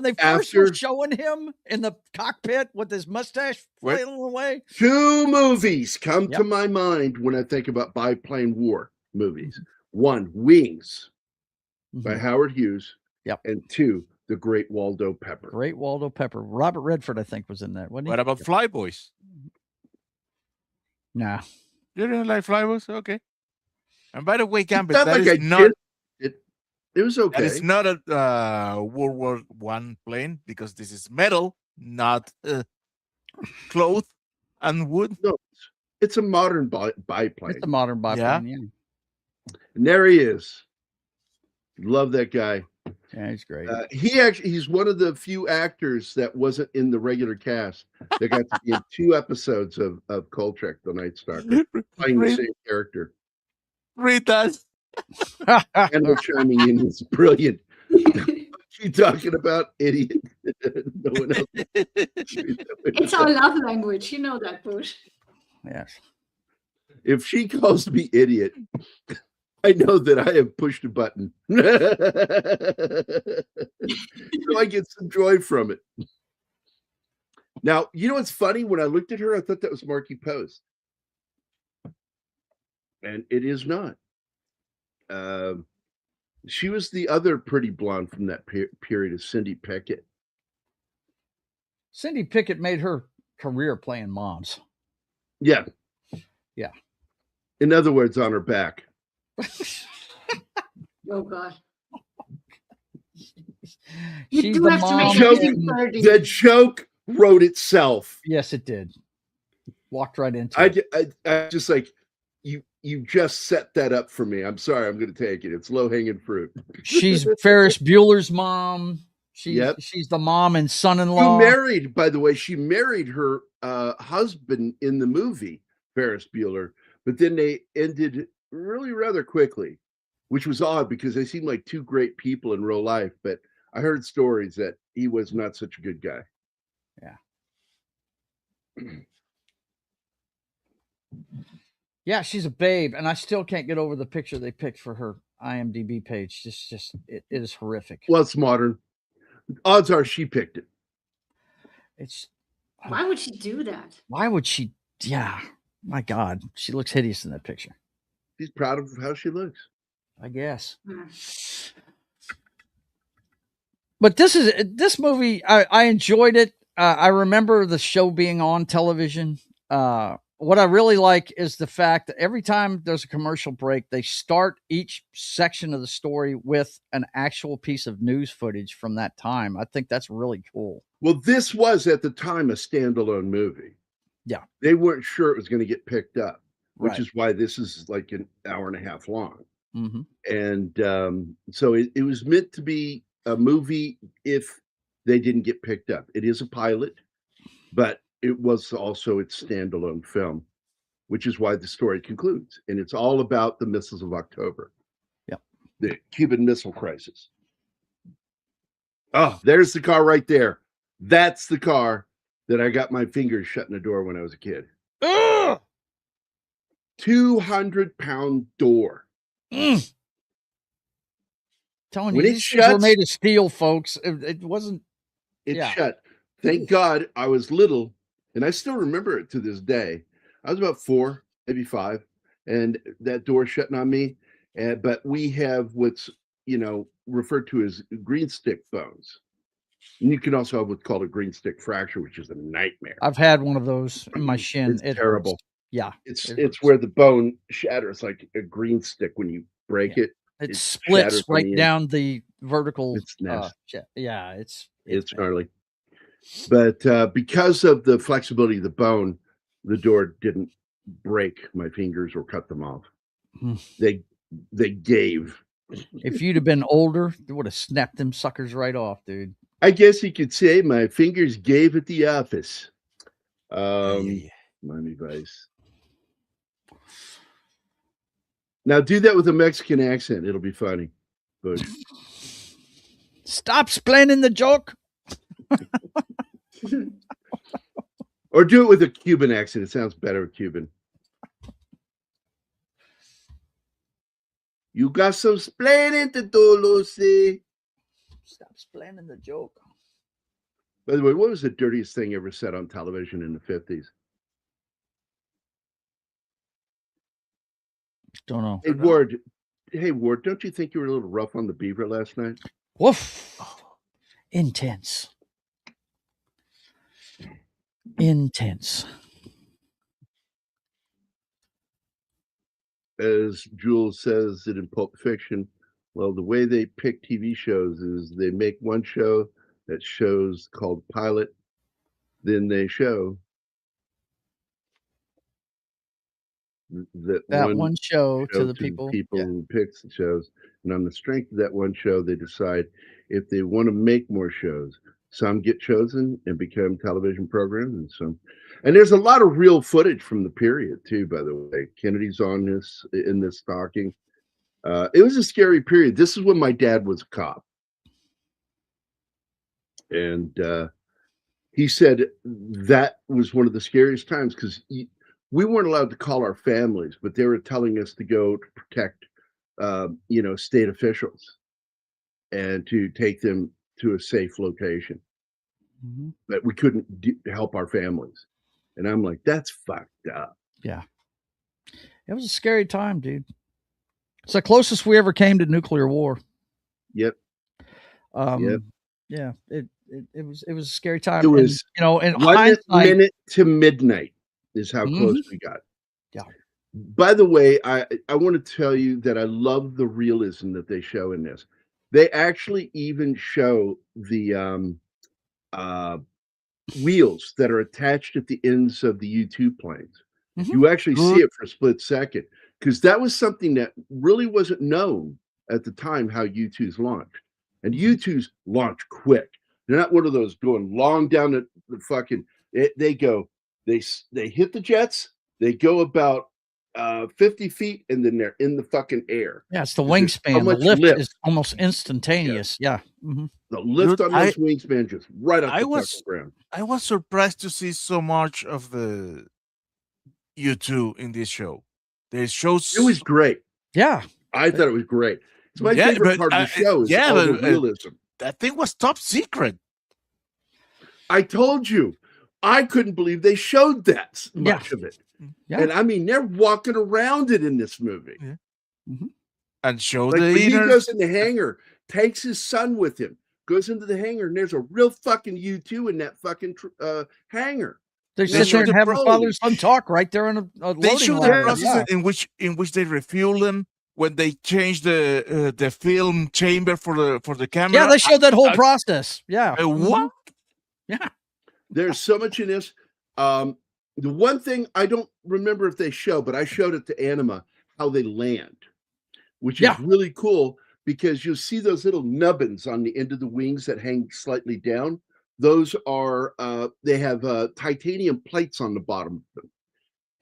they first were After- showing him in the cockpit with his mustache Wait. flailing away. Two movies come Yep. to my mind when I think about biplane war movies. One, Wings by Mhm. Howard Hughes. Yep. And two, The Great Waldo Pepper. Great Waldo Pepper. Robert Redford, I think, was in that, wasn't he? What about Flyboys? Nah. You didn't like Flyboys? Okay. And by the way, It's Gambit, not that like is I not did. It was that okay. is not a World War I plane because this is metal, not cloth and wood. No, it's a modern biplane. It's a modern biplane. Yeah. And there he is. Love that guy. Yeah, he's great. He's one of the few actors that wasn't in the regular cast that got to be in 2 episodes of Kolchak, the Night Stalker, playing the Read, same character. read that. And we're chiming in. It's brilliant. She talking about idiot. No one else. It's our love language. You know that, Bush. Yes. If she calls me idiot, I know that I have pushed a button. So I get some joy from it. Now, you know what's funny? When I looked at her, I thought that was Marky Post. And it is not. She was the other pretty blonde from that period of Cindy Pickett. Cindy Pickett made her career playing moms. Yeah. Yeah. In other words, on her back. Oh God. You She's do the have to mom. make it Joke- PG-13. The joke wrote itself. Yes, it did. Walked right into it. I just like you just set that up for me. I'm sorry, I'm going to take it. It's low hanging fruit. She's Ferris Bueller's mom. Yep. She's the mom and Who son-in-law. married, by the way, she married her husband in the movie, Ferris Bueller, but then they ended really rather quickly, which was odd because they seemed like two great people in real life. But I heard stories that he was not such a good guy. Yeah, she's a babe, and I still can't get over the picture they picked for her IMDb page. It is horrific. Well, it's modern. Odds are she picked it. It's Why would she do that? why would she? Yeah, my God, she looks hideous in that picture. She's proud of how she looks. I guess. Hmm. But this movie. I enjoyed it. I remember the show being on television. What I really like is the fact that every time there's a commercial break, they start each section of the story with an actual piece of news footage from that time. I think that's really cool. Well, this was at the time a standalone movie. Yeah. They weren't sure it was going to get picked up, which Right. is why this is like an hour and a half long. Mm-hmm. And so it was meant to be a movie if they didn't get picked up. It is a pilot, but it was also its standalone film, which is why the story concludes. And it's all about the missiles of October. Yep. The Cuban Missile Crisis. Oh, there's the car right there. That's the car that I got my fingers shutting the door when I was a kid. Ugh! 200-pound door. Mm. Telling When you, it these things were shuts- made of steel, folks. It wasn't. It Yeah. shut. Thank God I was little, and I still remember it to this day. I was about 4, maybe 5, and that door shutting on me. But we have what's referred to as green stick bones. And you can also have what's called a green stick fracture, which is a nightmare. I've had one of those in my shin. It's It terrible. hurts. Yeah, It's it it's hurts. where the bone shatters like a green stick when you break Yeah. it. It It splits shatters on right the end. down the vertical. It's nasty. Yeah, It's bad. gnarly. But because of the flexibility of the bone, the door didn't break my fingers or cut them off. Hmm. They gave. If you'd have been older, they would have snapped them suckers right off, dude. I guess you could say my fingers gave at the office. Yeah. Miami Vice. Now do that with a Mexican accent. It'll be funny. But Stop splaining the joke. or do it with a Cuban accent. It sounds better with Cuban. You got some splaining to do, Lucy. Stop splaining the joke. By the way, what was the dirtiest thing ever said on television in the 50s? Don't know. Hey, Ward, don't you think you were a little rough on the beaver last night? Woof. Intense. Intense. As Jules says it in Pulp Fiction, well, the way they pick TV shows is they make one show that shows called pilot, then they show that one show to the people. Yeah. who picks the shows, and on the strength of that one show, they decide if they want to make more shows. Some get chosen and become television programs, and there's a lot of real footage from the period too. By the way, Kennedy's in this talking. It was a scary period. This is when my dad was a cop, and he said that was one of the scariest times because we weren't allowed to call our families, but they were telling us to go to protect, state officials and to take them to a safe location. Mhm. But we couldn't help our families. And I'm like, that's fucked up. Yeah. It was a scary time, dude. It's the closest we ever came to nuclear war. Yep. Yep. Yeah. It was a scary time. It was in 1 hindsight, minute to midnight is how Mhm. close we got. Yeah. By the way, I want to tell you that I love the realism that they show in this. They actually even show the uh, wheels that are attached at the ends of the U2 planes. Mhm. You actually see Good. it for a split second because that was something that really wasn't known at the time how U2s launched. And Mhm. U2s launch quick. They're not one of those going long down the fucking. They go. They hit the jets. They go about 50 feet, and then they're in the fucking air. Yeah, it's the 'Cause there's so wingspan. The much lift lift. is almost Yeah. instantaneous. Yeah. Mhm. The lift Dude, on those wingspan just right off I the was fucking ground. I was surprised to see so much of the U2 in this show. They shows It was great. Yeah. I thought it was great. It's my Yeah, favorite but part of the show is all the but realism. that thing was top secret. I told you, I couldn't believe they showed that Yeah. much of it. Yeah. And I mean, they're walking around it in this movie. Yeah. Mhm. And show Like the when he inner. goes in the hangar, takes his son with him, goes into the hangar, and there's a real fucking U2 in that fucking hangar. They They sit show there and the have a pro- father and son talk right there in a They loading show the ladder. process Yeah. in which they refuel them when they change the film chamber for the camera. Yeah, they showed that whole I- process. Yeah. What? Yeah. There's so much in this. The one thing I don't remember if they show, but I showed it to Anima how they land, which Yeah. is really cool because you'll see those little nubbins on the end of the wings that hang slightly down. Those are they have titanium plates on the bottom of them.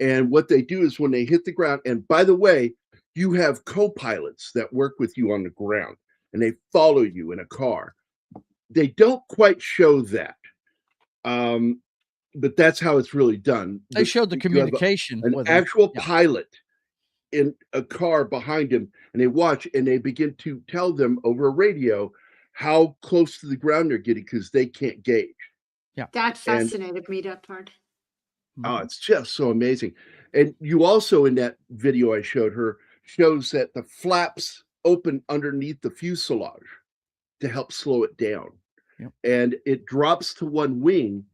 And what they do is when they hit the ground, and by the way, you have co-pilots that work with you on the ground and they follow you in a car. They don't quite show that. But that's how it's really done. They showed the You have communication an with them. actual Yeah. pilot in a car behind him, and they watch and they begin to tell them over a radio how close to the ground they're getting because they can't gauge. That fascinated me, that part. Oh, it's just so amazing. And you also in that video I showed her shows that the flaps open underneath the fuselage to help slow it down. Yep. And it drops to one wing,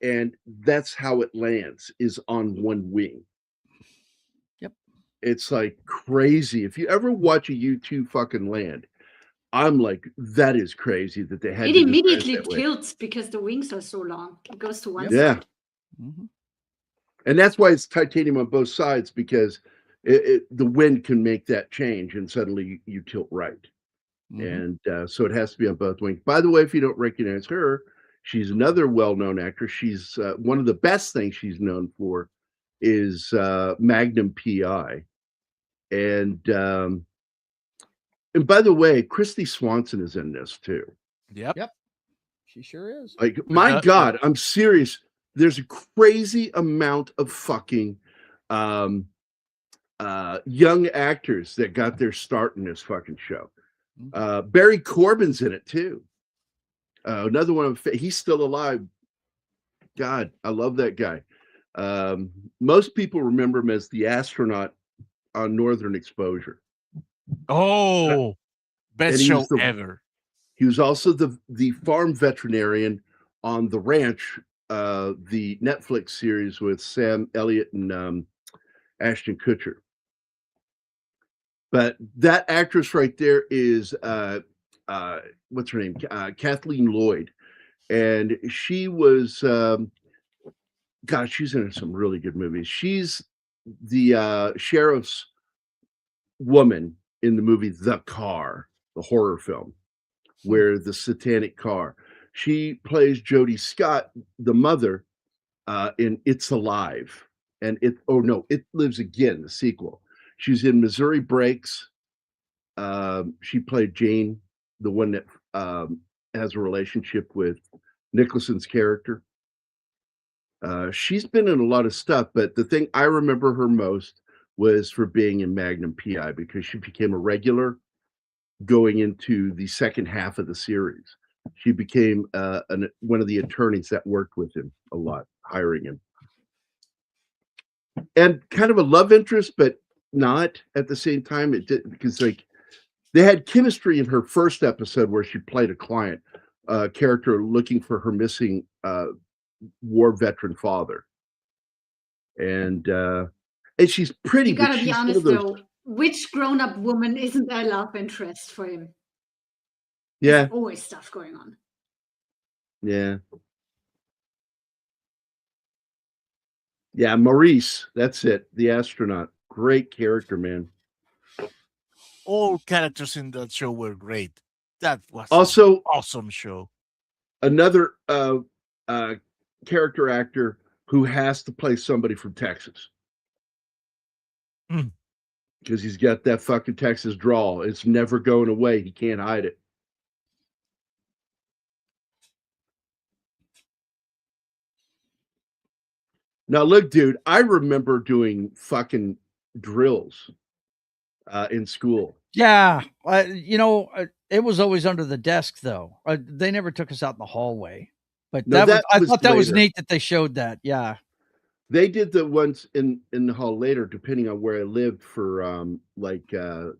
and that's how it lands is on one wing. Yep. It's like crazy. If you ever watch a U2 fucking land, I'm like, that is crazy that they had It to design immediately that way. tilts because the wings are so long. It goes to one Yep. Yeah. side. Mhm. And that's why it's titanium on both sides because the wind can make that change and suddenly you tilt right. Mhm. And so it has to be on both wings. By the way, if you don't recognize her, she's another well-known actress. She's one of the best things she's known for is Magnum PI. And by the way, Christy Swanson is in this too. Yep. Yep. She sure is. Like, my that- God, I'm serious. There's a crazy amount of fucking young actors that got their start in this fucking show. Barry Corbin's in it too. Another one of he's still alive. God, I love that guy. Most people remember him as the astronaut on Northern Exposure. Oh, best And he show was the- ever. He was also the farm veterinarian on The Ranch, the Netflix series with Sam Elliott and Ashton Kutcher. But that actress right there is what's her name? Kathleen Lloyd, and she was she's in some really good movies. She's the sheriff's woman in the movie The Car, the horror film, where the satanic car. She plays Jodie Scott, the mother, in It's Alive, and It Lives Again, the sequel. She's in Missouri Breaks. She played Jane, the one that has a relationship with Nicholson's character. She's been in a lot of stuff, but the thing I remember her most was for being in Magnum PI because she became a regular going into the second half of the series. She became one of the attorneys that worked with him a lot, hiring him. And kind of a love interest, but not at the same time. It did because like they had chemistry in her first episode where she played a client character looking for her missing war veteran father. and she's pretty. You But gotta be she's one honest of those. though. Which grown-up woman isn't a love interest for him? Yeah, There's always stuff going on. yeah, yeah. Maurice, that's it. The astronaut, great character, man. All characters in that show were great. That was Also, an awesome show. Another character actor who has to play somebody from Texas. Mm. Because he's got that fucking Texas drawl. It's never going away. He can't hide it. Now, look, dude, I remember doing fucking drills in school. Yeah, it was always under the desk though. They never took us out in the hallway, but No, I thought that was later. neat that they showed that. Yeah, They did the ones in the hall later, depending on where I lived, for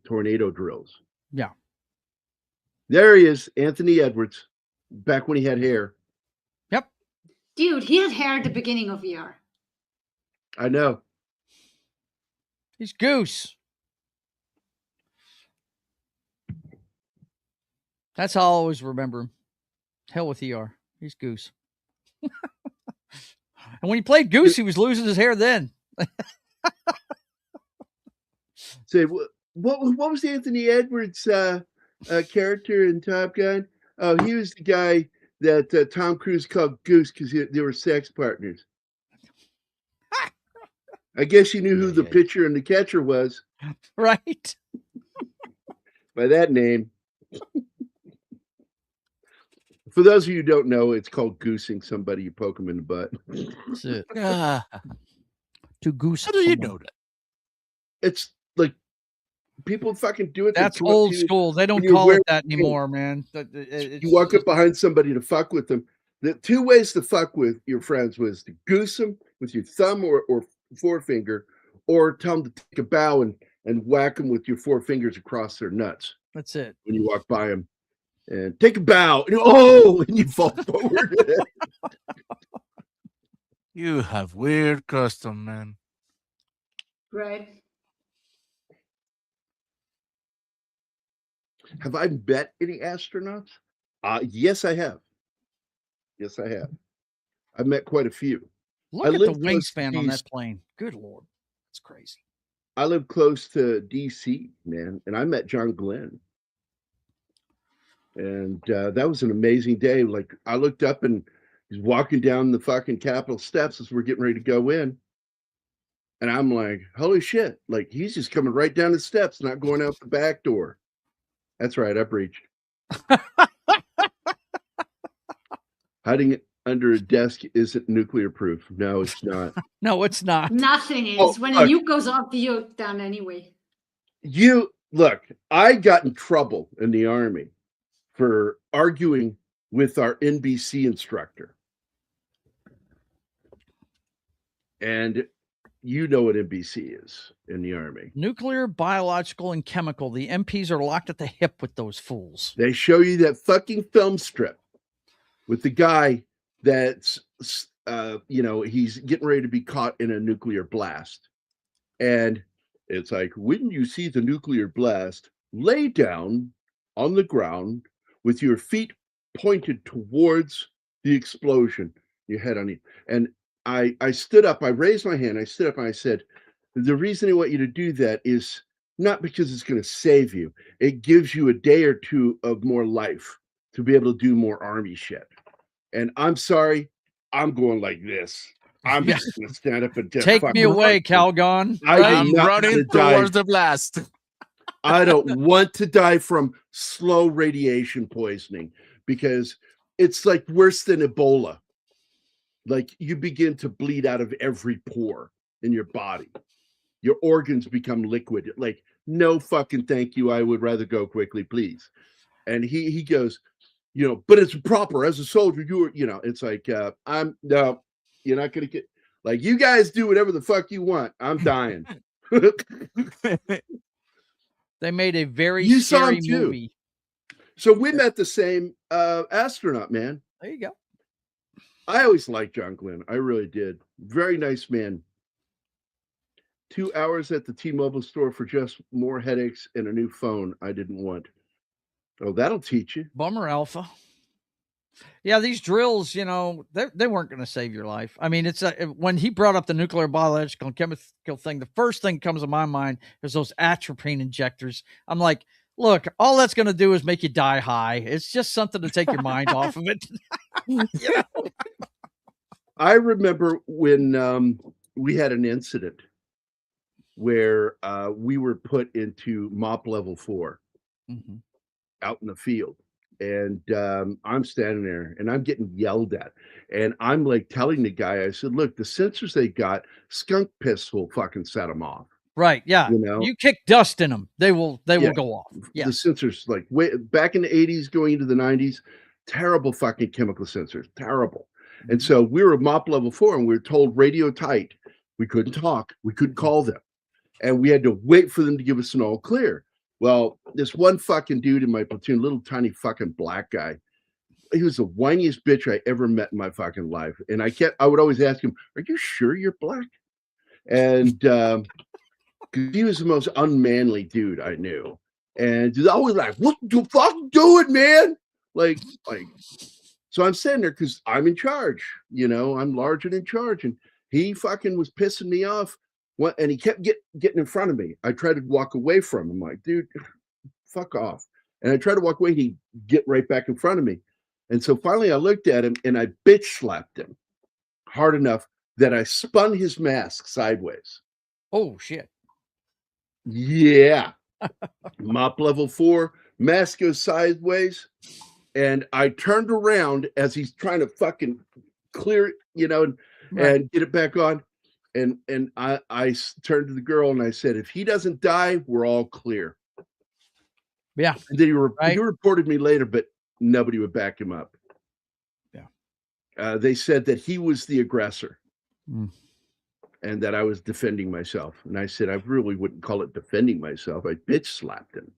tornado drills. yeah. There he is, Anthony Edwards, back when he had hair. Yep. Dude, he had hair at the beginning of ER. I know. He's Goose. That's how I'll always remember him. Hell with ER. He's Goose. And when he played Goose, he was losing his hair then. Say, what was Anthony Edwards' character in Top Gun? Oh, he was the guy that Tom Cruise called Goose because they were sex partners. I guess you knew who the pitcher and the catcher was. Right. By that name. For those of you who don't know, it's called goosing somebody. You poke them in the butt. That's it. Ah, To goose. how do you someone. know that? It's like people fucking do it. That's to old you. school. They don't when you're call it wearing- that anymore, man. You walk up behind somebody to fuck with them. The two ways to fuck with your friends was to goose them with your thumb or forefinger, or tell them to take a bow and whack them with your four fingers across their nuts That's it. when you walk by them. And take a bow. And you fall forward. You have weird custom, man. Right. Have I met any astronauts? Yes, I have. Yes, I have. I've met quite a few. Look I at the lived close to wingspan on that these- plane. Good Lord. It's crazy. I live close to DC, man, and I met John Glenn. And that was an amazing day. Like, I looked up and he's walking down the fucking Capitol steps as we're getting ready to go in. And I'm like, holy shit. Like, he's just coming right down the steps, not going out the back door. That's right. I breached. Hiding it under a desk isn't nuclear proof. No, it's not. No, it's not. Nothing is. Oh, When look. a nuke goes off, you're done anyway. Look, I got in trouble in the Army for arguing with our NBC instructor. And you know what NBC is in the Army. Nuclear, biological, and chemical. The MPs are locked at the hip with those fools. They show you that fucking film strip with the guy that's, he's getting ready to be caught in a nuclear blast. And it's like, when you see the nuclear blast, lay down on the ground with your feet pointed towards the explosion, your head on it. And I stood up, I raised my hand, I stood up and I said, the reason I want you to do that is not because it's going to save you. It gives you a day or two of more life to be able to do more Army shit. And I'm sorry, I'm going like this. I'm Yeah. just going to stand up and just Take fucking me away, run. Calgon. I do I'm not running wanna die. towards the blast. I don't want to die from slow radiation poisoning because it's like worse than Ebola. Like, you begin to bleed out of every pore in your body. Your organs become liquid. Like, no fucking thank you. I would rather go quickly, please. And he goes, but it's proper as a soldier. It's like, no, you're not going to get, like, you guys do whatever the fuck you want. I'm dying. They made a very You saw scary him too. movie. So we met the same astronaut, man. There you go. I always liked John Glenn. I really did. Very nice man. 2 hours at the T-Mobile store for just more headaches and a new phone I didn't want. Oh, that'll teach you. Bummer, Alpha. Yeah, these drills, they weren't going to save your life. I mean, it's when he brought up the nuclear, biological, and chemical thing, the first thing that comes to my mind is those atropine injectors. I'm like, look, all that's going to do is make you die high. It's just something to take your mind off of it. I remember when we had an incident where we were put into MOP level 4 out in the field. And I'm standing there and I'm getting yelled at. And I'm like telling the guy, I said, look, the sensors they got, skunk piss will fucking set them off. Right. Yeah. You kick dust in them, they will go off. Yeah. The sensors, like way back in the 80s, going into the 90s, terrible fucking chemical sensors, terrible. And so we were MOP level 4 and we were told radio tight. We couldn't talk. We couldn't call them. And we had to wait for them to give us an all clear. Well, this one fucking dude in my platoon, little tiny fucking black guy, he was the whiniest bitch I ever met in my fucking life. And I would always ask him, are you sure you're black? And he was the most unmanly dude I knew. And he's always like, what the fuck doing, man? Like, so I'm sitting there because I'm in charge, I'm large and in charge. And he fucking was pissing me off. And he kept getting in front of me. I tried to walk away from him. I'm like, dude, fuck off. And I tried to walk away. He'd get right back in front of me. And so finally I looked at him and I bitch slapped him hard enough that I spun his mask sideways. Oh, shit. Yeah. MOP level 4, mask goes sideways. And I turned around as he's trying to fucking clear it, and get it back on. And I turned to the girl and I said, if he doesn't die, we're all clear. Yeah. And then he reported me later, but nobody would back him up. Yeah. They said that he was the aggressor and that I was defending myself. And I said, I really wouldn't call it defending myself. I bitch slapped him,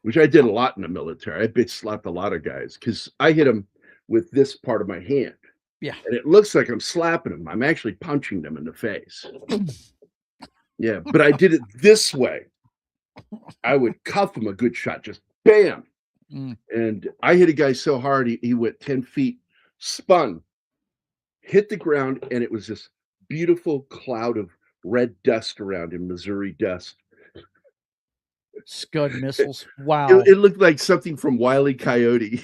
which I did a lot in the military. I bitch slapped a lot of guys because I hit him with this part of my hand. Yeah. And it looks like I'm slapping them. I'm actually punching them in the face. Yeah. But I did it this way. I would cuff him a good shot, just bam. And I hit a guy so hard, he went 10 feet, spun, hit the ground, and it was this beautiful cloud of red dust around him, Missouri dust. Scud missiles. Wow. It looked like something from Wile E. Coyote,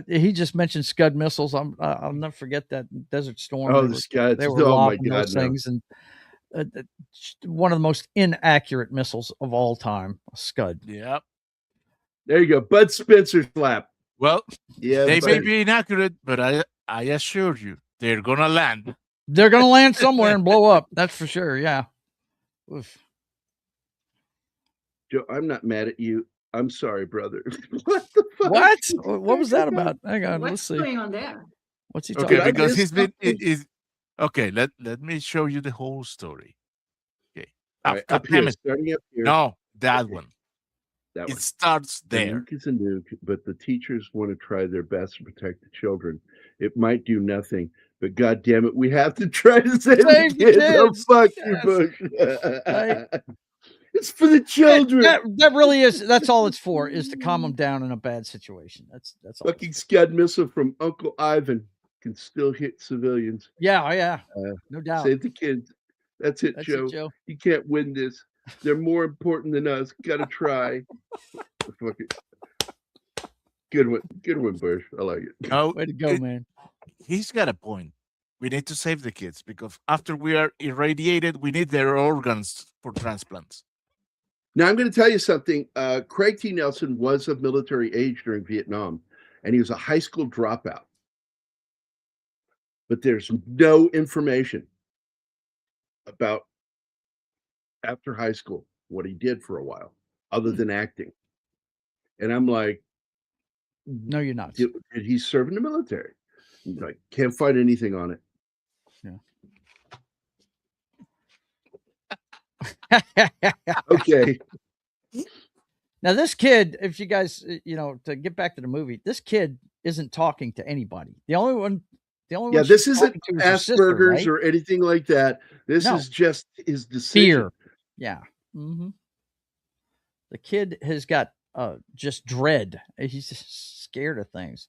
He just mentioned Scud missiles. I'll never forget that Desert Storm. Oh, the Scuds! They were lobbing those things, and one of the most inaccurate missiles of all time. Scud. Yep. There you go, Bud Spencer slap. Well, they may be inaccurate, but I assure you, they're gonna land. They're gonna land somewhere and blow up. That's for sure. Yeah. Oof. Joe, I'm not mad at you. I'm sorry, brother. What the fuck? What was that about? Hang on, let's see. What's going on there? What's he talking about? Because he's been okay. Let me show you the whole story. Okay, right, starting up here. No, that one. That it starts there. The nuke is a nuke, but the teachers want to try their best to protect the children. It might do nothing, but God damn it, we have to try to save the kids. Oh, fuck you, Bush. Right. It's for the children. That really is. That's all it's for, is to calm them down in a bad situation. That's all. Fucking Scud missile from Uncle Ivan can still hit civilians. Yeah. No doubt. Save the kids. That's it, Joe. You can't win this. They're more important than us. Gotta try. Fuck it. Good one, Bush. I like it. Oh, way to go, man. He's got a point. We need to save the kids because after we are irradiated, we need their organs for transplants. Now, I'm going to tell you something. Craig T. Nelson was of military age during Vietnam, and he was a high school dropout. But there's no information about after high school, what he did for a while, other than acting. And I'm like, no, you're not. Did he serve in the military? Like, can't find anything on it. Yeah. Okay. Now, this kid, if you guys, to get back to the movie, this kid isn't talking to anybody. The only one Yeah, she's this isn't talking to is her sister, Asperger's right? or anything like that. This No. is just his decision. Fear. Yeah. Mm-hmm. The kid has got just dread. He's just scared of things.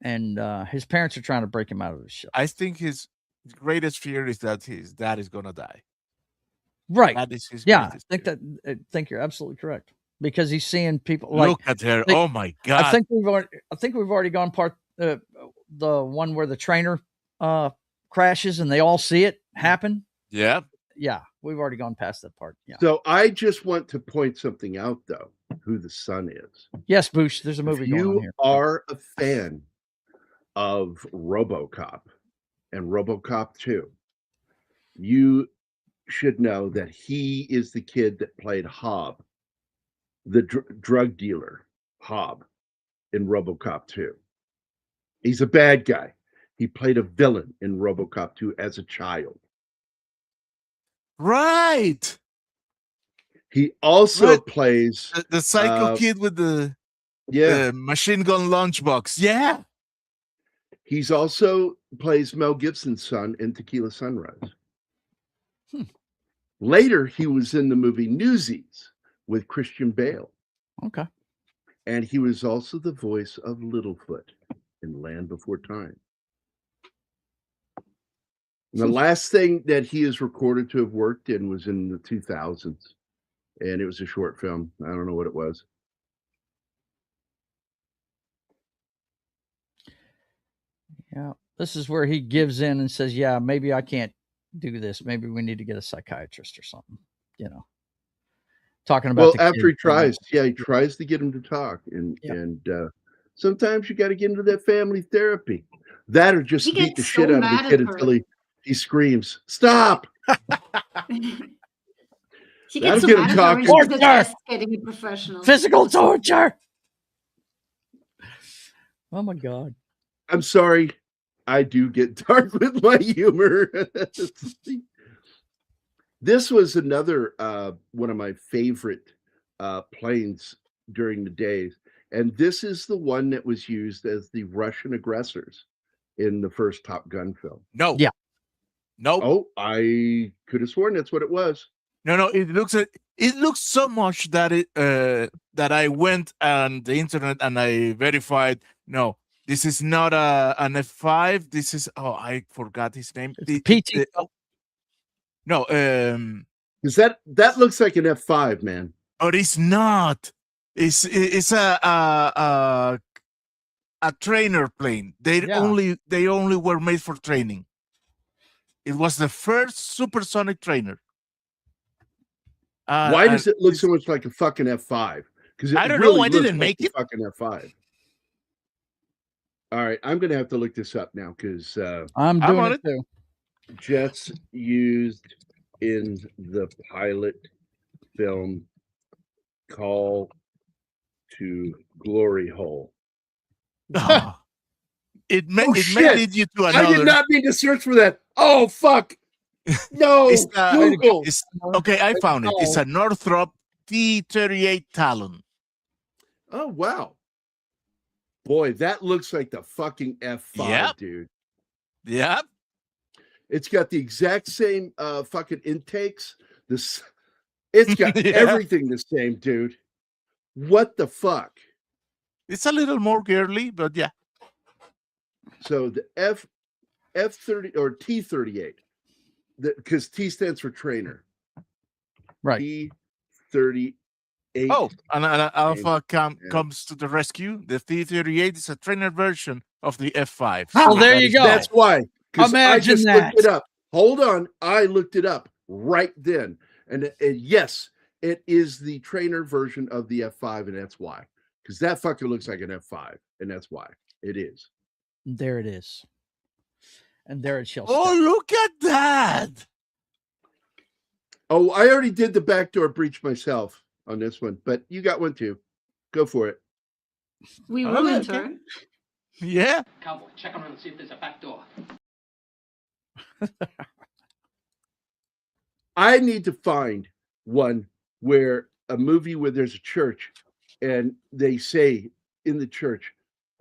And his parents are trying to break him out of the show. I think his greatest fear is that his dad is gonna die. Right. That is his Yeah. greatest I think you're absolutely correct, because he's seeing people fear. like. Look at her. Oh my God. I think we've already gone part the one where the trainer crashes and they all see it happen. Yeah. Yeah, we've already gone past that part. Yeah. So I just want to point something out, though, who the son is. Yes, Boosh, there's a movie If going on you here. are a fan of RoboCop and RoboCop 2, you should know that he is the kid that played Hobb, the drug dealer, Hobb, in RoboCop 2. He's a bad guy. He played a villain in RoboCop 2 as a child. Right. He also Right. plays The psycho kid with the machine gun lunchbox. Yeah. He's also plays Mel Gibson's son in Tequila Sunrise. Later, he was in the movie Newsies with Christian Bale. Okay. And he was also the voice of Littlefoot in Land Before Time. And the last thing that he is recorded to have worked in was in the 2000s. And it was a short film. I don't know what it was. Yeah. This is where he gives in and says, yeah, maybe I can't do this. Maybe we need to get a psychiatrist or something, Talking about after he tries, he tries to get him to talk. And sometimes you got to get into that family therapy. That or just beat the shit out of the kid until he screams, stop. He gets so mad at her when she's just getting professional. Physical torture. Oh my God. I'm sorry. I do get dark with my humor. This was another one of my favorite planes during the days. And this is the one that was used as the Russian aggressors in the first Top Gun film. No. Yeah. No. Oh, I could have sworn that's what it was. No. It looks so much that that I went on the internet and I verified. No, this is not an F5. This is I forgot his name. PT. No, because that looks like an F5, man. But it's not. It's a trainer plane. They only were made for training. It was the first supersonic trainer. Why does it look so much like a fucking F5? Because I don't know. I didn't make it. Fucking F5. All right, I'm gonna have to look this up now because I'm doing it too. Jets used in the pilot film Call to Glory Hole. It may lead you to another. I did not mean to search for that. Oh fuck! No, Google. Okay, I found it. It's a Northrop T-38 Talon. Oh wow, boy, that looks like the fucking F5, dude. Yep. It's got the exact same fucking intakes. It's got everything the same, dude. What the fuck? It's a little more girly, but yeah. So the F30 or T38, because T stands for trainer. Right. T38. Oh, and Alpha comes to the rescue. The T-38 is a trainer version of the F5. Oh, there you go. That's why. Imagine I just that. looked it up. Hold on. I looked it up right then. And yes, it is the trainer version of the F5, and that's why. Because that fucker looks like an F5, and that's why it is. There it is. And there it shall stay. Look at that. Oh, I already did the backdoor breach myself on this one, but you got one too. Go for it. We ruined her. Yeah. Cowboy, check around and see if there's a back door. I need to find one where a movie where there's a church and they say in the church,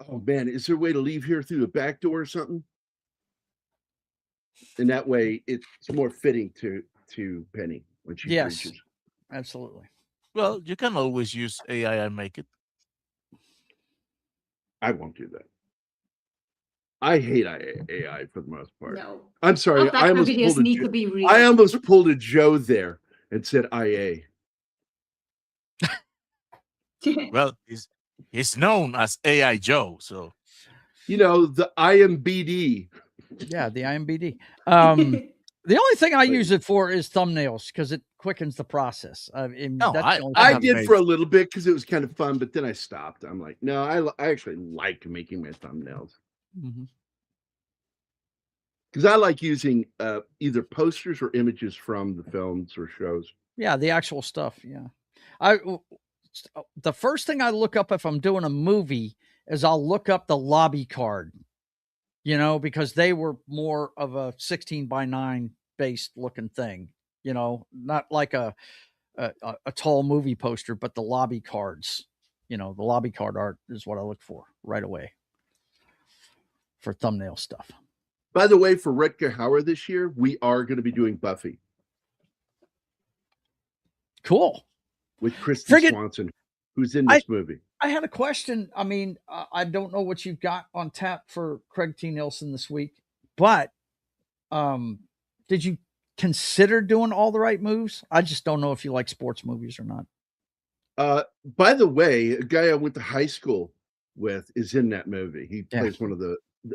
"Oh man, is there a way to leave here through the back door or something?" And that way it's more fitting to Penny when she Yes, preaches. absolutely. Well, you can always use AI and make it. I won't do that. I hate AI for the most part. No. I'm sorry. All background videos need to be real. I almost pulled a Joe there and said IA. Well, he's known as AI Joe, so You know, the IMBD. Yeah, the IMBD. The only thing I use it for is thumbnails because it quickens the process. I did for a little bit because it was kind of fun, but then I stopped. I'm like, no, I actually like making my thumbnails because I like using either posters or images from the films or shows. Yeah, the actual stuff. Yeah, the first thing I look up if I'm doing a movie is I'll look up the lobby card. You know, because they were more of a 16:9 based looking thing. You know, not like a tall movie poster, but the lobby cards. You know, the lobby card art is what I look for right away for thumbnail stuff. By the way, for Rutger Hauer this year, we are going to be doing Buffy. Cool. With Kristen Swanson, who's in this movie. I had a question. I mean, I don't know what you've got on tap for Craig T. Nelson this week, but did you consider doing All the Right Moves? I just don't know if you like sports movies or not. By the way, a guy I went to high school with is in that movie. He plays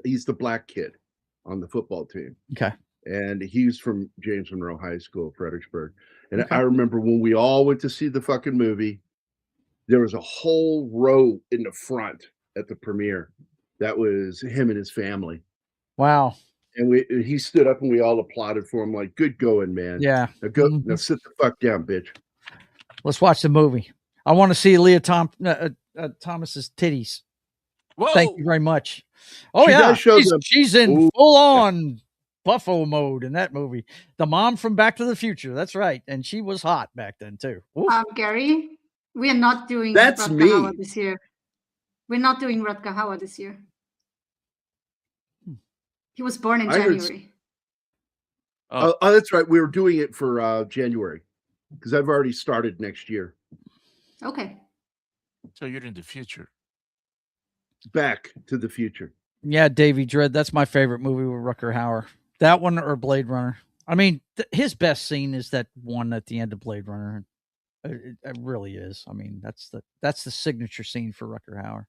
he's the black kid on the football team. Okay. And he's from James Monroe High School, Fredericksburg. And I remember when we all went to see the fucking movie, there was a whole row in the front at the premiere. That was him and his family. Wow. And he stood up and we all applauded for him, like, good going, man. Yeah. Now sit the fuck down, bitch. Let's watch the movie. I want to see Leah Thomas's titties. Whoa. Thank you very much. Oh, she's in full-on buffo mode in that movie. The mom from Back to the Future. That's right. And she was hot back then, too. Gary, we are not doing That's Rutger me. Hauer this year. We're not doing Rutger Hauer this year. He was born in January. Oh, that's right. We were doing it for January because I've already started next year. Okay. So you're in the future. Back to the Future. Yeah, Davy Dread. That's my favorite movie with Rutger Hauer. That one or Blade Runner. I mean, his best scene is that one at the end of Blade Runner. It really is. I mean, that's the signature scene for Rutger Hauer.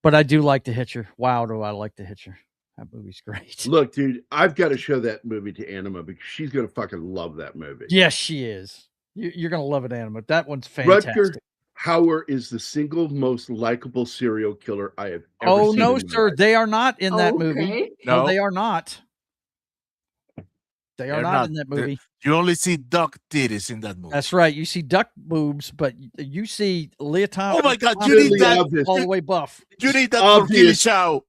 But I do like The Hitcher. Wow, do I like The Hitcher. That movie's great. Look, dude, I've got to show that movie to Anima because she's going to fucking love that movie. Yes, she is. You're going to love it, Anima. That one's fantastic. Rutger Hauer is the single most likable serial killer I have ever seen. Oh, no, sir. They are not in that movie. No, they are not. They're not in that movie. You only see duck titties in that movie. That's right. You see duck boobs, but you see Leah Thomas. Oh my God! You need that all the way buff. You need that for Killy Chow.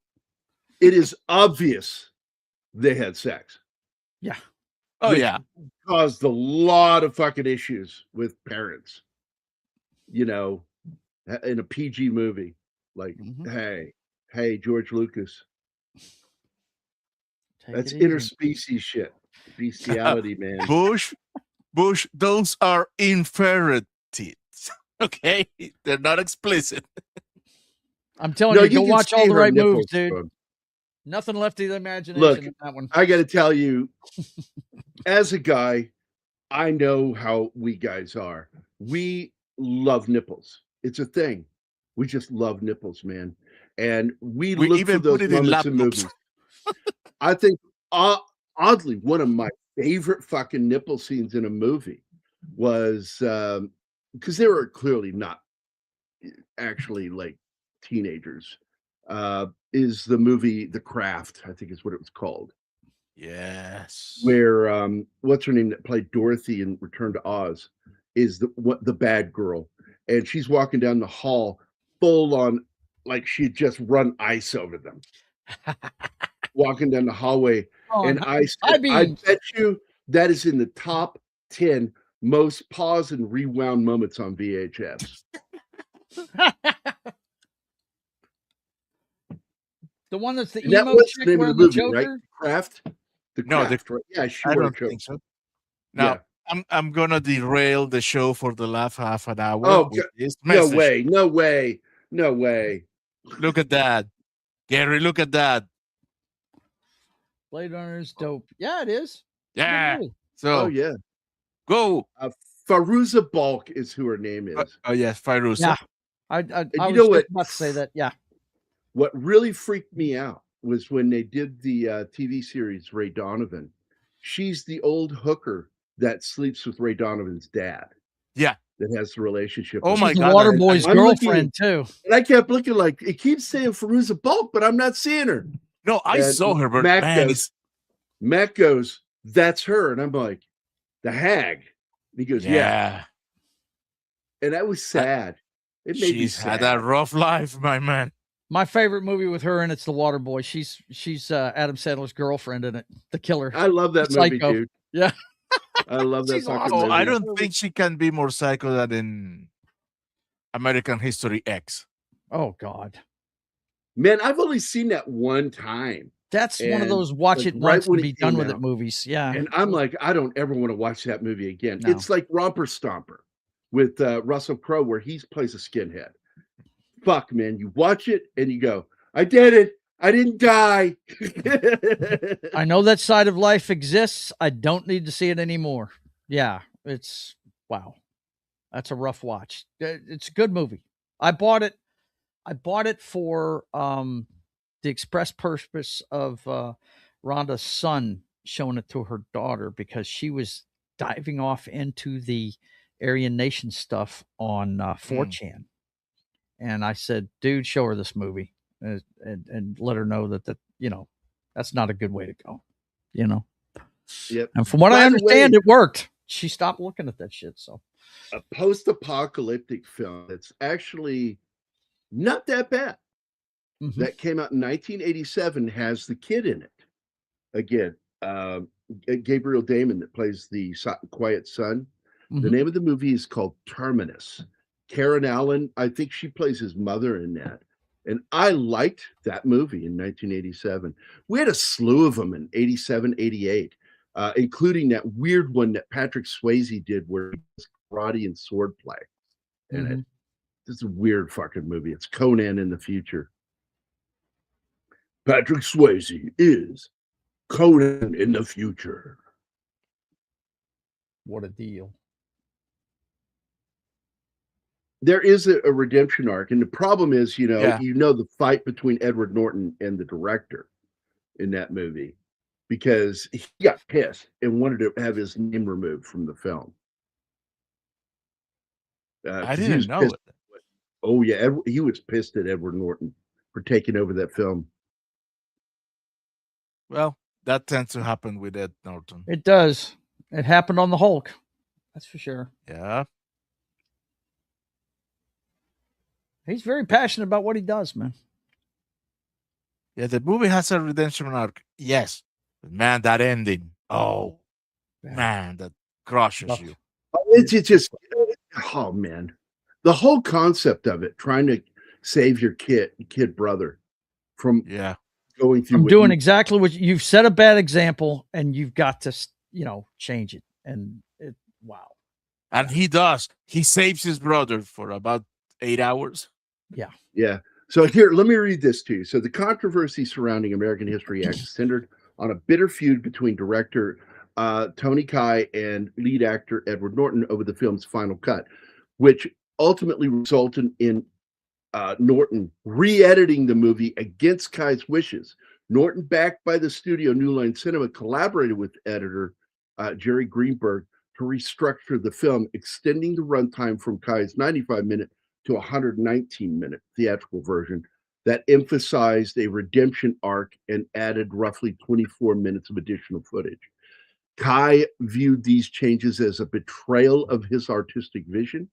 It is obvious they had sex. Yeah. Oh yeah. Caused a lot of fucking issues with parents. You know, in a PG movie, like, hey, George Lucas. That's interspecies shit. Bestiality, man. Bush, those are infrared tits. Okay? They're not explicit. I'm telling you, go watch All the Right Moves, dude. Nothing left to the imagination in that one. I got to tell you, as a guy, I know how we guys are. We love nipples. It's a thing. We just love nipples, man. And we look even for those put it moments in movies. I think, oddly, one of my favorite fucking nipple scenes in a movie was because they were clearly not actually like teenagers. Is the movie The Craft? I think is what it was called. Yes. Where what's her name that played Dorothy in Return to Oz is the bad girl, and she's walking down the hall full on like she had just run ice over them. Walking down the hallway, and I bet you that is in the top 10 most pause and rewound moments on VHS. The one that's the And that emo was chick the name of wearing the the movie, right? choker? Craft? The No, Craft, right? Yeah, she I wore a don't choker. think so. Now, Yeah. I'm gonna derail the show for the last half an hour Oh, with this no message. way. No way. No way. Look at that. Gary, look at that. Blade Runner is dope. Yeah, it is. Yeah. Good movie. So Oh, yeah. go. Faruza Balk is who her name is. Oh yes, Firuza. Yeah. I you was know just what? about to say that. Yeah. What really freaked me out was when they did the TV series Ray Donovan. She's the old hooker that sleeps with Ray Donovan's dad. Yeah. That has the relationship. Oh with my She's the God, water I- boy's I'm looking- girlfriend too. And I kept looking like it keeps saying Faruza Balk, but I'm not seeing her. No, I And saw her, but Mac man, goes, Matt goes, that's her. And I'm like, the hag. And he goes, yeah. And that was sad. It made me she's sad. had a rough life, my man. My favorite movie with her, and it's The Water Boy. She's Adam Sandler's girlfriend in it, the killer. I love that movie, Psycho. dude. Yeah. I love that She's fucking awesome. Oh, movie. I don't think she can be more psycho than in American History X. Oh God, Man, I've only seen that one time. that's one of And those watch like it right once when and it be done came with it out. movies. Yeah. And I'm like, I don't ever want to watch that movie again. No. It's like Romper Stomper with Russell Crowe, where he plays a skinhead. Fuck, man. You watch it and you go, I did it. I didn't die. I know that side of life exists. I don't need to see it anymore. Yeah, it's wow. That's a rough watch. It's a good movie. I bought it for the express purpose of Rhonda's son showing it to her daughter because she was diving off into the Aryan Nation stuff on 4chan. And I said, dude, show her this movie and let her know that that's not a good way to go, Yep. And from what By I the understand, way- it worked. She stopped looking at that shit. So A post-apocalyptic film that's actually not that bad. Mhm. That came out in 1987 has the kid in it. Again, Gabriel Damon that plays the quiet son. The Mhm. name of the movie is called Terminus. Karen Allen, I think she plays his mother in that. And I liked that movie in 1987. We had a slew of them in 87, 88, including that weird one that Patrick Swayze did where he was karate and swordplay in it. It's a weird fucking movie. It's Conan in the future. Patrick Swayze is Conan in the future. What a deal. There is a redemption arc, and the problem is, Yeah. the fight between Edward Norton and the director in that movie, because he got pissed and wanted to have his name removed from the film. I 'Cause he didn't was know pissed. it. Oh yeah, he was pissed at Edward Norton for taking over that film. Well, that tends to happen with Ed Norton. It does. It happened on the Hulk. That's for sure. Yeah. He's very passionate about what he does, man. Yeah, the movie has a redemption arc. Yes. But man, that ending. Oh, Yeah. man, that crushes Rough. you. It's just, oh man, the whole concept of it, trying to save your kid brother from Yeah. going through. I'm what doing you- exactly what you've set a bad example, and you've got to, change it. And wow. And he does. He saves his brother for about 8 hours. Yeah. So here, let me read this to you. So the controversy surrounding American History X is centered on a bitter feud between director Tony Kai and lead actor Edward Norton over the film's final cut, which ultimately resulted in Norton re-editing the movie against Kai's wishes. Norton, backed by the studio New Line Cinema, collaborated with editor Jerry Greenberg to restructure the film, extending the runtime from Kai's 95-minute to 119-minute theatrical version that emphasized a redemption arc and added roughly 24 minutes of additional footage. Kai viewed these changes as a betrayal of his artistic vision,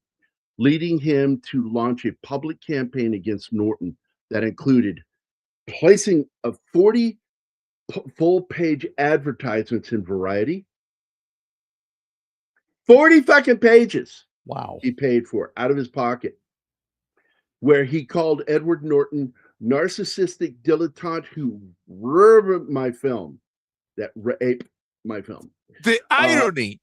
leading him to launch a public campaign against Norton that included placing 40 full-page advertisements in Variety, 40 fucking pages Wow. he paid for out of his pocket, where he called Edward Norton narcissistic dilettante who ruined my film, that raped my film. The irony.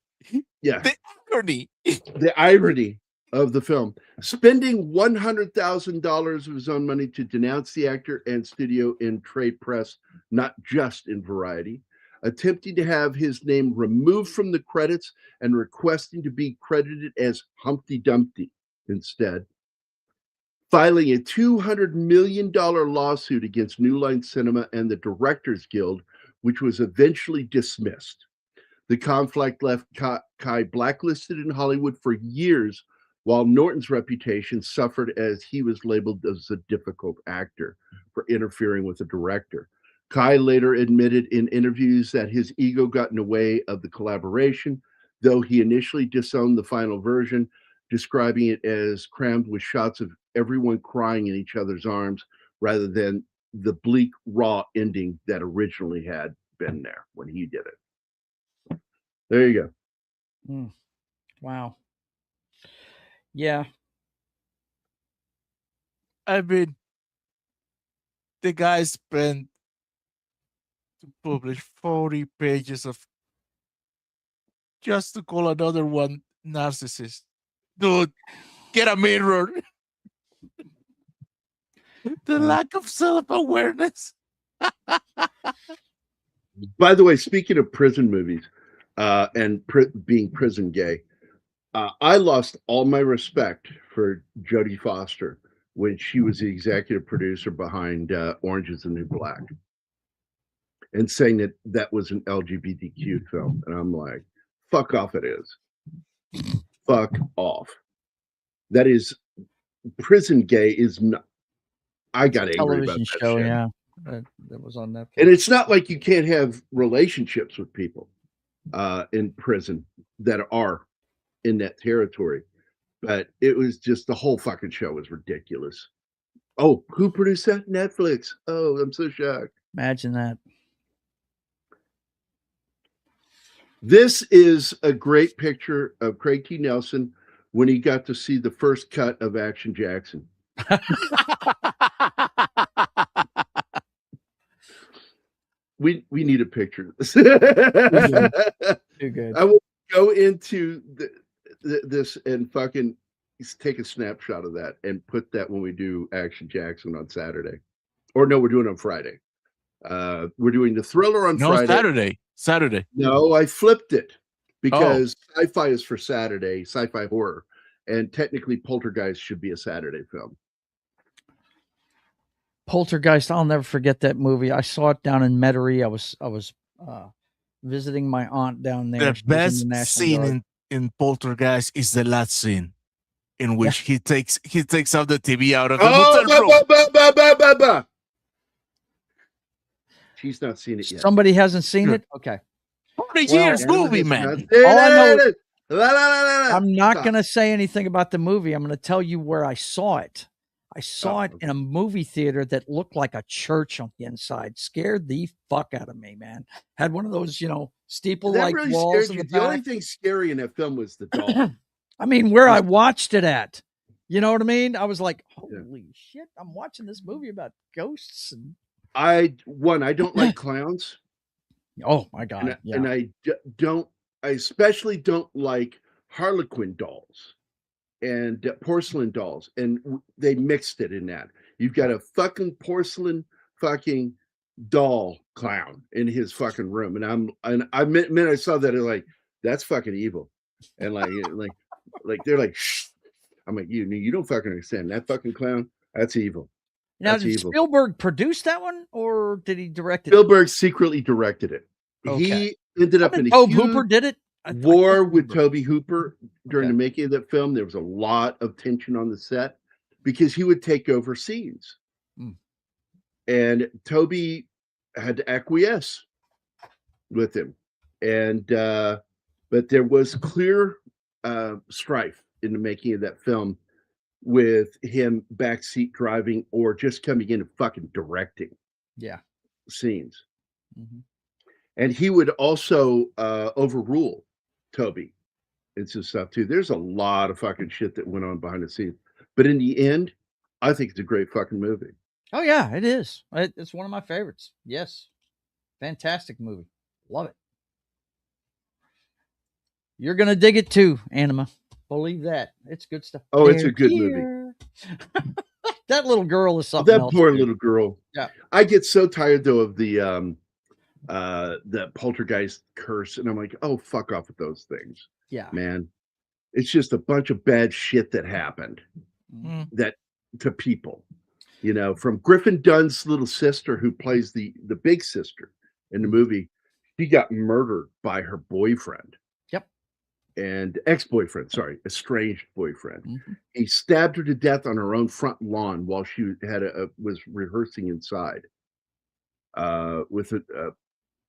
Yeah. The irony. The irony of the film. Spending $100,000 of his own money to denounce the actor and studio in trade press, not just in Variety. Attempting to have his name removed from the credits and requesting to be credited as Humpty Dumpty instead. Filing a $200 million lawsuit against New Line Cinema and the Directors Guild, which was eventually dismissed. The conflict left Kai blacklisted in Hollywood for years, while Norton's reputation suffered as he was labeled as a difficult actor for interfering with the director. Kai later admitted in interviews that his ego got in the way of the collaboration, though he initially disowned the final version, describing it as crammed with shots of everyone crying in each other's arms rather than the bleak, raw ending that originally had been there when he did it. There you go. Wow. Yeah. I mean, the guy spent to publish 40 pages of just to call another one narcissist. Dude, get a mirror. The lack of self-awareness. By the way, speaking of prison movies and being prison gay, I lost all my respect for Jodie Foster when she was the executive producer behind Orange is the New Black and saying that that was an LGBTQ film. And I'm like, fuck off, it is. Fuck off. That is, prison gay is not. I got angry about Television that show, shit. yeah. That was on Netflix. And it's not like you can't have relationships with people in prison that are in that territory. But it was just, the whole fucking show was ridiculous. Oh, who produced that? Netflix. Oh, I'm so shocked. Imagine that. This is a great picture of Craig T. Nelson when he got to see the first cut of Action Jackson. We need a picture of this. Too good. I will go into this and fucking take a snapshot of that and put that when we do Action Jackson on Saturday. Or no, we're doing it on Friday. We're doing the Thriller on Friday. Saturday. No, I flipped it because sci-fi is for Saturday, sci-fi horror, and technically Poltergeist should be a Saturday film. Poltergeist, I'll never forget that movie. I saw it down in Metairie. I was visiting my aunt down there. The best scene in Poltergeist is the last scene in which he takes out the TV out of the hotel room. She's not seen it yet. Somebody hasn't seen it? Okay. 40 years movie, man. All I know, I'm not going to say anything about the movie. I'm going to tell you where I saw it. I saw it in a movie theater that looked like a church on the inside. Scared the fuck out of me, man. Had one of those, steeple-like really walls in the The back. only thing scary in that film was the doll. I mean, where I watched it at. You know what I mean? I was like, holy shit, I'm watching this movie about ghosts. And I don't like clowns. Oh, my God. And I especially don't like Harlequin dolls and porcelain dolls, and they mixed it in that. You've got a fucking porcelain fucking doll clown in his fucking room, and I meant I saw that, like, that's fucking evil, and like they're like, shh. I'm like, you don't fucking understand that fucking clown. That's evil. Now, that's did evil. Spielberg produce that one, or did he direct it? Spielberg secretly directed it. Okay. He ended up in a Tobe huge Hooper did it. war with Tobe Hooper during the making of that film. There was a lot of tension on the set because he would take over scenes, and Tobe had to acquiesce with him. And but there was clear strife in the making of that film with him backseat driving or just coming in and fucking directing scenes. And he would also overrule Tobe and some stuff too. There's a lot of fucking shit that went on behind the scenes, but in the end, I think it's a great fucking movie. Oh yeah, it is. It's one of my favorites. Yes, fantastic movie. Love it. You're gonna dig it too, Anima. Believe that. It's good stuff. Oh, it's a good movie. That little girl is something else. That poor little girl. Yeah. I get so tired though of the poltergeist curse, and I'm like, oh, fuck off with those things. Yeah. Man. It's just a bunch of bad shit that happened that to people. You know, from Griffin Dunn's little sister who plays the big sister in the movie, she got murdered by her boyfriend. Yep. And ex-boyfriend, sorry, estranged boyfriend. He stabbed her to death on her own front lawn while she was rehearsing inside. With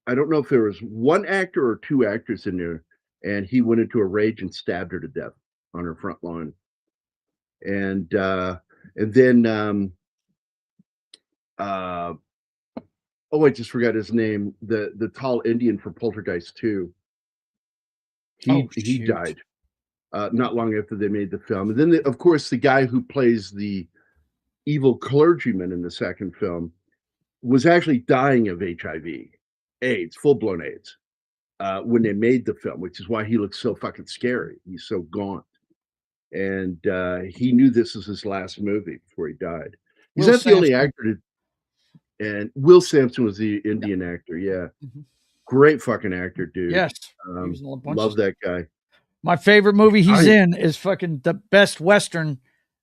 I don't know if there was one actor or two actors in there, and he went into a rage and stabbed her to death on her front lawn. And then oh, I just forgot his name. The tall Indian for Poltergeist 2. He died not long after they made the film. And then, of course, the guy who plays the evil clergyman in the second film was actually dying of HIV, AIDS, full-blown AIDS, when they made the film, which is why he looks so fucking scary. He's so gaunt. And he knew this was his last movie before he died. He's not the only actor and Will Sampson was the Indian actor. Yeah. Great fucking actor, dude. Yes. Love that guy. My favorite movie he's in is fucking the best Western,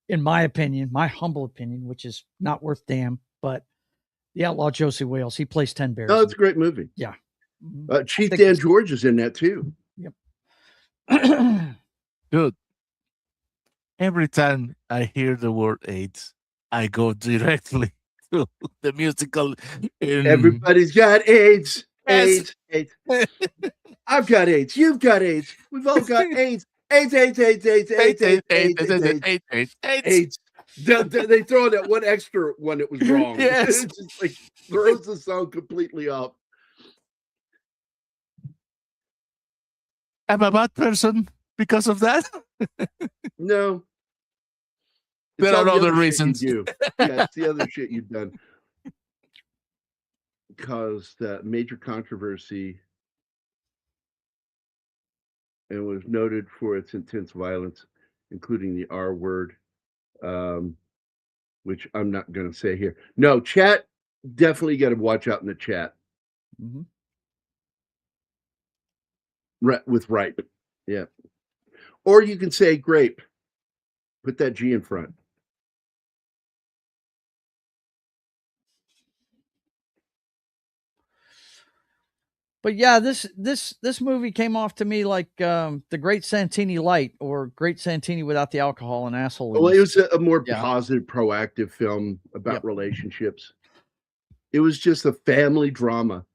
in my opinion, my humble opinion, which is not worth damn, but The Outlaw Josie Wales. He plays 10 Bears. Oh, it's a great movie. Yeah. Chief Dan George is in that too. Yep. Dude, every time I hear the word AIDS, I go directly to the musical. Everybody's got AIDS. AIDS. I've got AIDS. You've got AIDS. We've all got AIDS. AIDS. They throw that one extra one that was wrong. Yes. It just like throws the song completely off. I'm a bad person because of that. No. There are other reasons. Yeah, it's the other shit you've done. Caused major controversy and was noted for its intense violence, including the R word, which I'm not going to say here. No, chat, definitely got to watch out in the chat. With ripe. Yeah. Or you can say grape. Put that G in front. But yeah, this movie came off to me like the Great Santini Light or Great Santini without the alcohol and asshole. Well, it was a more positive, proactive film about relationships. It was just a family drama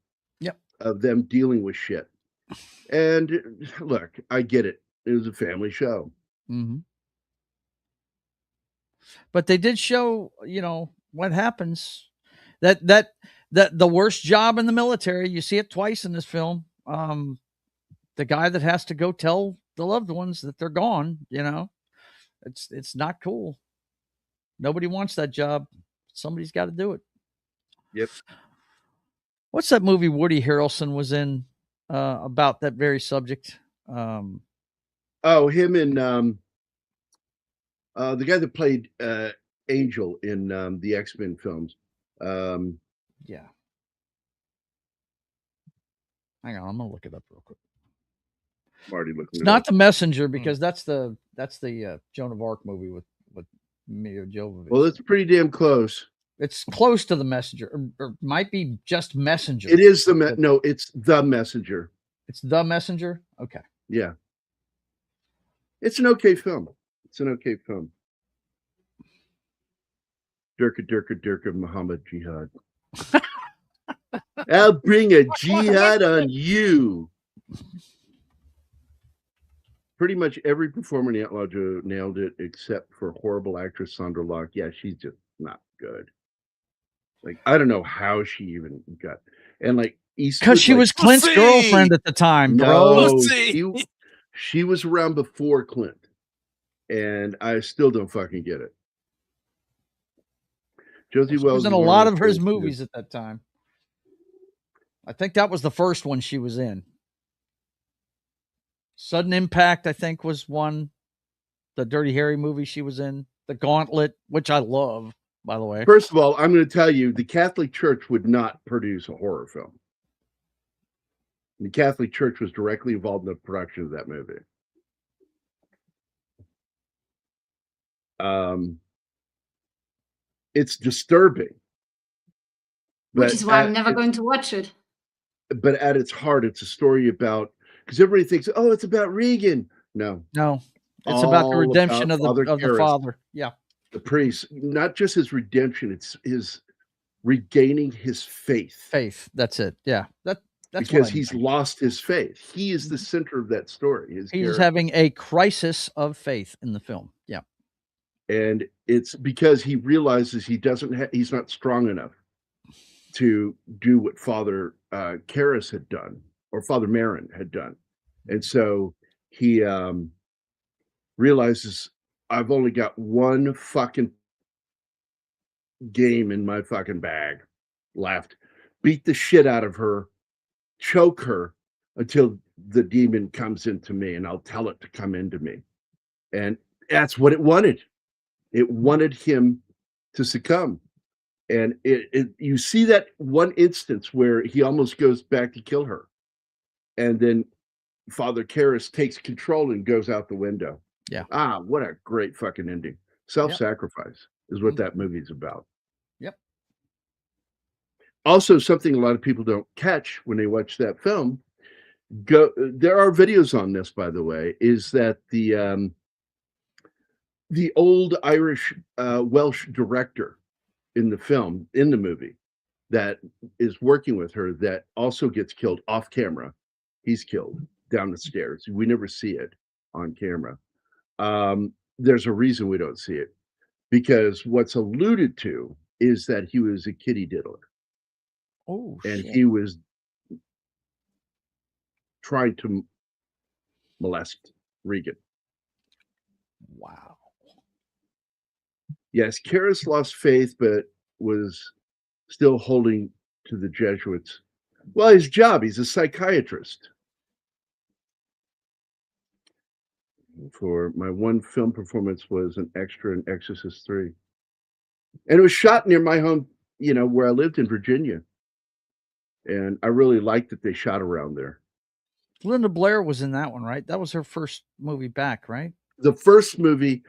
of them dealing with shit. And look, I get it. It was a family show. But they did show, what happens. That the worst job in the military, you see it twice in this film. The guy that has to go tell the loved ones that they're gone, it's not cool. Nobody wants that job. Somebody's got to do it. Yep. What's that movie Woody Harrelson was in about that very subject? Him and the guy that played Angel in the X-Men films. Yeah. Hang on, I'm gonna look it up real quick. I'm already looking. It's not The Messenger because that's the Joan of Arc movie with Mia Jovovich. Well, it's pretty damn close. It's close to The Messenger, or might be just Messenger. It is no, it's The Messenger. It's The Messenger. Okay. Yeah. It's an okay film. Durka, Muhammad Jihad. I'll bring a jihad on you. Pretty much every performer in the Outlaw Joe nailed it, except for horrible actress Sandra Locke. Yeah, she's just not good. Like, I don't know how she even got. And like, because she was Clint's girlfriend at the time, bro. She was around before Clint, and I still don't fucking get it. Josie She Wells was in is a one lot of of those his too. movies at that time. I think that was the first one she was in. Sudden Impact, I think, was one. The Dirty Harry movie she was in. The Gauntlet, which I love, by the way. First of all, I'm going to tell you, the Catholic Church would not produce a horror film. The Catholic Church was directly involved in the production of that movie. It's disturbing. Which is why I'm never going to watch it. But at its heart, it's a story about, because everybody thinks, oh, it's about Regan. No. No. It's about the redemption about of the father. Yeah. The priest. Not just his redemption, it's his regaining his faith. Faith. That's it. Yeah. That's because he's lost his faith. He is the center of that story. He's having a crisis of faith in the film. Yeah. And it's because he realizes he's not strong enough to do what Father Karras had done, or Father Marin had done. And so he realizes, I've only got one fucking game in my fucking bag left. Beat the shit out of her, choke her until the demon comes into me, and I'll tell it to come into me. And that's what it wanted. It wanted him to succumb. And you see that one instance where he almost goes back to kill her. And then Father Karras takes control and goes out the window. Yeah. What a great fucking ending. Self-sacrifice is what that movie's about. Yep. Also, something a lot of people don't catch when they watch that film, there are videos on this, by the way, is that the old Irish Welsh director in the movie that is working with her, that also gets killed off camera. He's killed down the stairs. We never see it on camera. There's a reason we don't see it, because what's alluded to is that he was a kitty diddler. Oh, and shit. He was trying to molest Regan. Wow. Yes, Karras lost faith, but was still holding to the Jesuits. Well, his job, he's a psychiatrist. For my one film performance was an extra in Exorcist 3. And it was shot near my home, where I lived in Virginia. And I really liked that they shot around there. Linda Blair was in that one, right? That was her first movie back, right? The first movie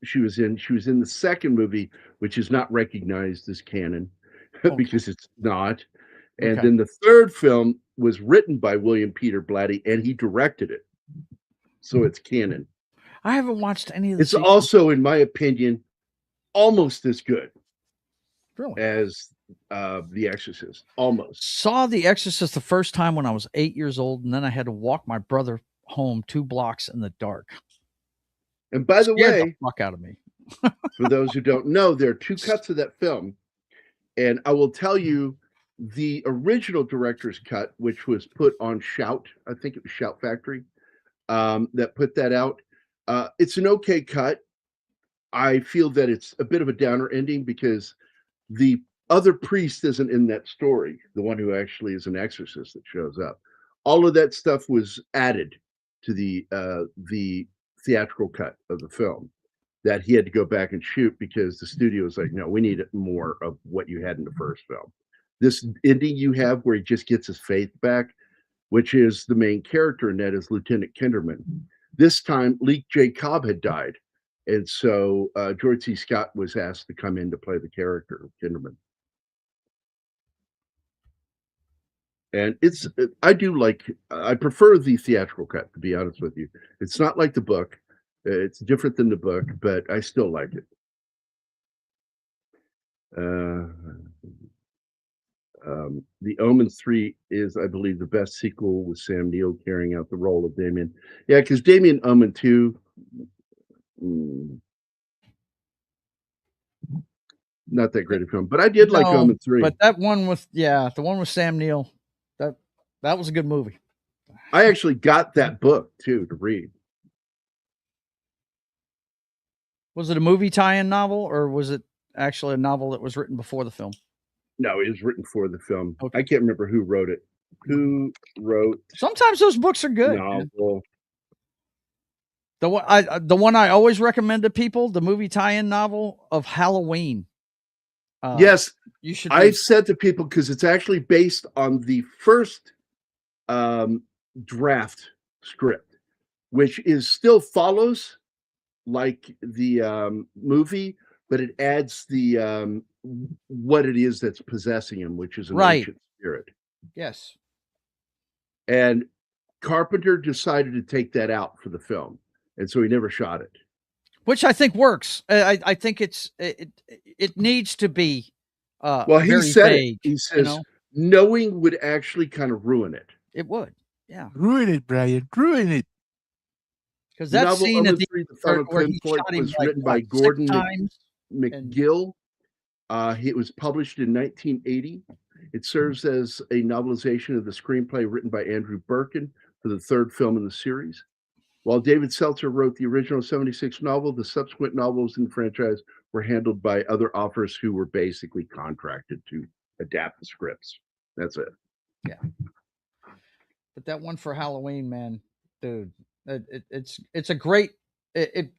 she was in the second movie, which is not recognized as canon because it's not. And then the third film was written by William Peter Blatty, and he directed it. So it's canon. I haven't watched any of the It's also, in my opinion, almost as good as The Exorcist. Almost. Saw The Exorcist the first time when I was 8 years old, and then I had to walk my brother home 2 blocks in the dark. And by the way, the fuck out of me. For those who don't know, there are 2 cuts of that film. And I will tell you, the original director's cut, which was put on Shout, I think it was Shout Factory, that put that out. It's an okay cut. I feel that it's a bit of a downer ending because the other priest isn't in that story, the one who actually is an exorcist that shows up. All of that stuff was added to the theatrical cut of the film that he had to go back and shoot because the studio was like, no, we need more of what you had in the first film. This ending you have where he just gets his faith back, which is the main character, and that is Lieutenant Kinderman. This time, Leek J. Cobb had died. And so George C. Scott was asked to come in to play the character of Kinderman. And I prefer the theatrical cut, to be honest with you. It's not like the book. It's different than the book, but I still like it. The Omen 3 is, I believe, the best sequel with Sam Neill carrying out the role of Damien. Yeah, because Damien Omen 2, not that great a film, but I did like Omen 3. But that one with the one with Sam Neill, that was a good movie. I actually got that book too to read. Was it a movie tie-in novel, or was it actually a novel that was written before the film? No, it was written for the film. Okay. I can't remember who wrote it. Who wrote Sometimes those books are good. Man. novel? The one I always recommend to people, the movie tie-in novel of Halloween. Yes, you should. I've said to people, because it's actually based on the first draft script, which is still follows like the movie, but it adds the what it is that's possessing him, which is an ancient spirit. Yes. And Carpenter decided to take that out for the film, and so he never shot it. Which I think works. I think it needs to be well, he very said vague, it. He says knowing would actually kind of ruin it. It would. Yeah. Ruin it, Brian. Ruin it. Because that novel scene at the final where he pinpoint shot him was like, written by 6 Gordon times. McGill. It was published in 1980. It serves as a novelization of the screenplay written by Andrew Birkin for the third film in the series. While David Seltzer wrote the original 76 novel, the subsequent novels in the franchise were handled by other authors who were basically contracted to adapt the scripts. That's it. Yeah. But that one for Halloween, man, dude, it's a great.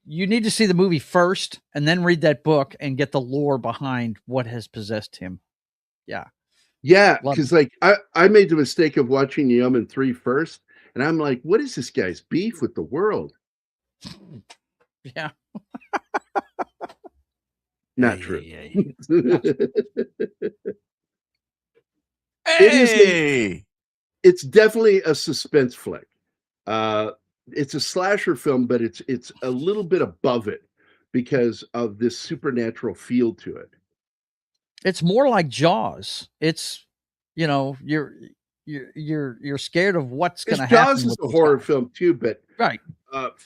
You need to see the movie first and then read that book and get the lore behind what has possessed him. Yeah. Yeah, because like I made the mistake of watching The Omen 3 first, and I'm like, what is this guy's beef with the world? Yeah. Not true. Hey! It's definitely a suspense flick. It's a slasher film, but it's a little bit above it because of this supernatural feel to it. It's more like Jaws. It's you're scared of what's going to happen. Jaws is a horror film too, but right.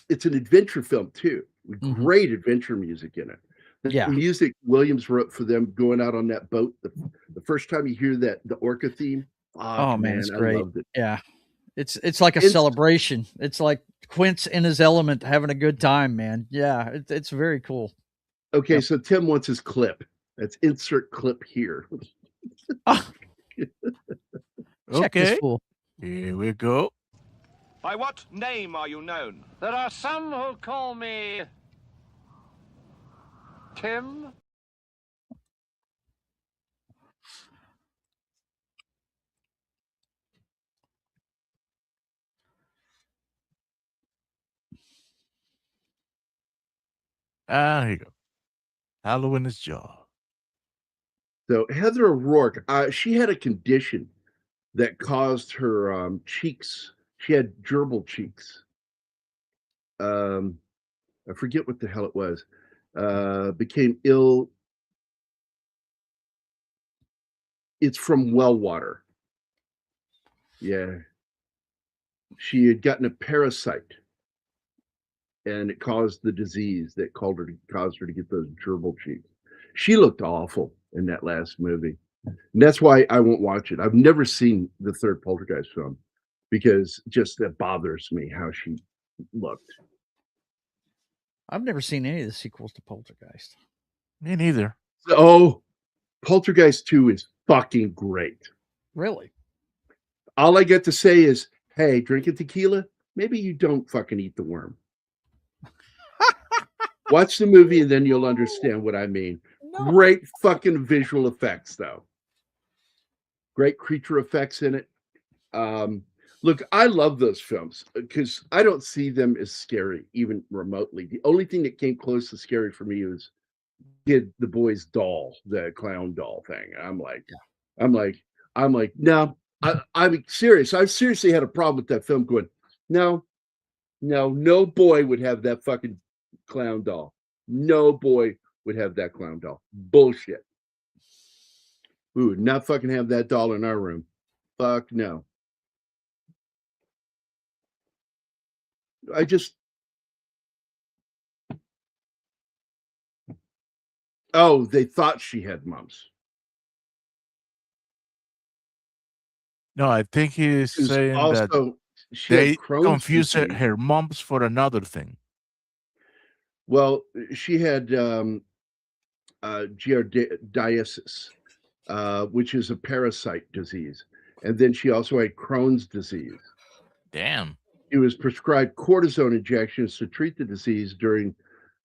It's an adventure film too, with great adventure music in it. The music Williams wrote for them going out on that boat. The first time you hear that the orca theme, oh man, it's great. I loved it. Yeah, it's like a celebration. It's like Quint's in his element, having a good time, man. Yeah, it's very cool. Okay, so Tim wants his clip. Let's insert clip here. Okay, here we go. By what name are you known? There are some who call me Tim. Here you go. Halloween is Jaws. So Heather O'Rourke, she had a condition that caused her cheeks. She had gerbil cheeks. I forget what the hell it was. Became ill. It's from well water. Yeah. She had gotten a parasite, and it caused the disease that caused her to get those gerbil cheeks. She looked awful in that last movie. And that's why I won't watch it. I've never seen the third Poltergeist film because just that bothers me how she looked. I've never seen any of the sequels to Poltergeist. Me neither. Oh, Poltergeist 2 is fucking great. Really? All I get to say is, hey, drinking tequila, maybe you don't fucking eat the worm. Watch the movie and then you'll understand what I mean. No. Great fucking visual effects, though. Great creature effects in it. Look, I love those films because I don't see them as scary, even remotely. The only thing that came close to scary for me was the boy's doll, the clown doll thing. I'm like, no, I'm serious. I seriously had a problem with that film going, no boy would have that fucking clown doll. No boy would have that clown doll. Bullshit. We would not fucking have that doll in our room. Fuck no. They thought she had mumps. No, I think he's saying also, that she had They Crohn's confused disease. her mumps for another thing. Well, she had giardiasis, which is a parasite disease, and then she also had Crohn's disease. Damn. She was prescribed cortisone injections to treat the disease during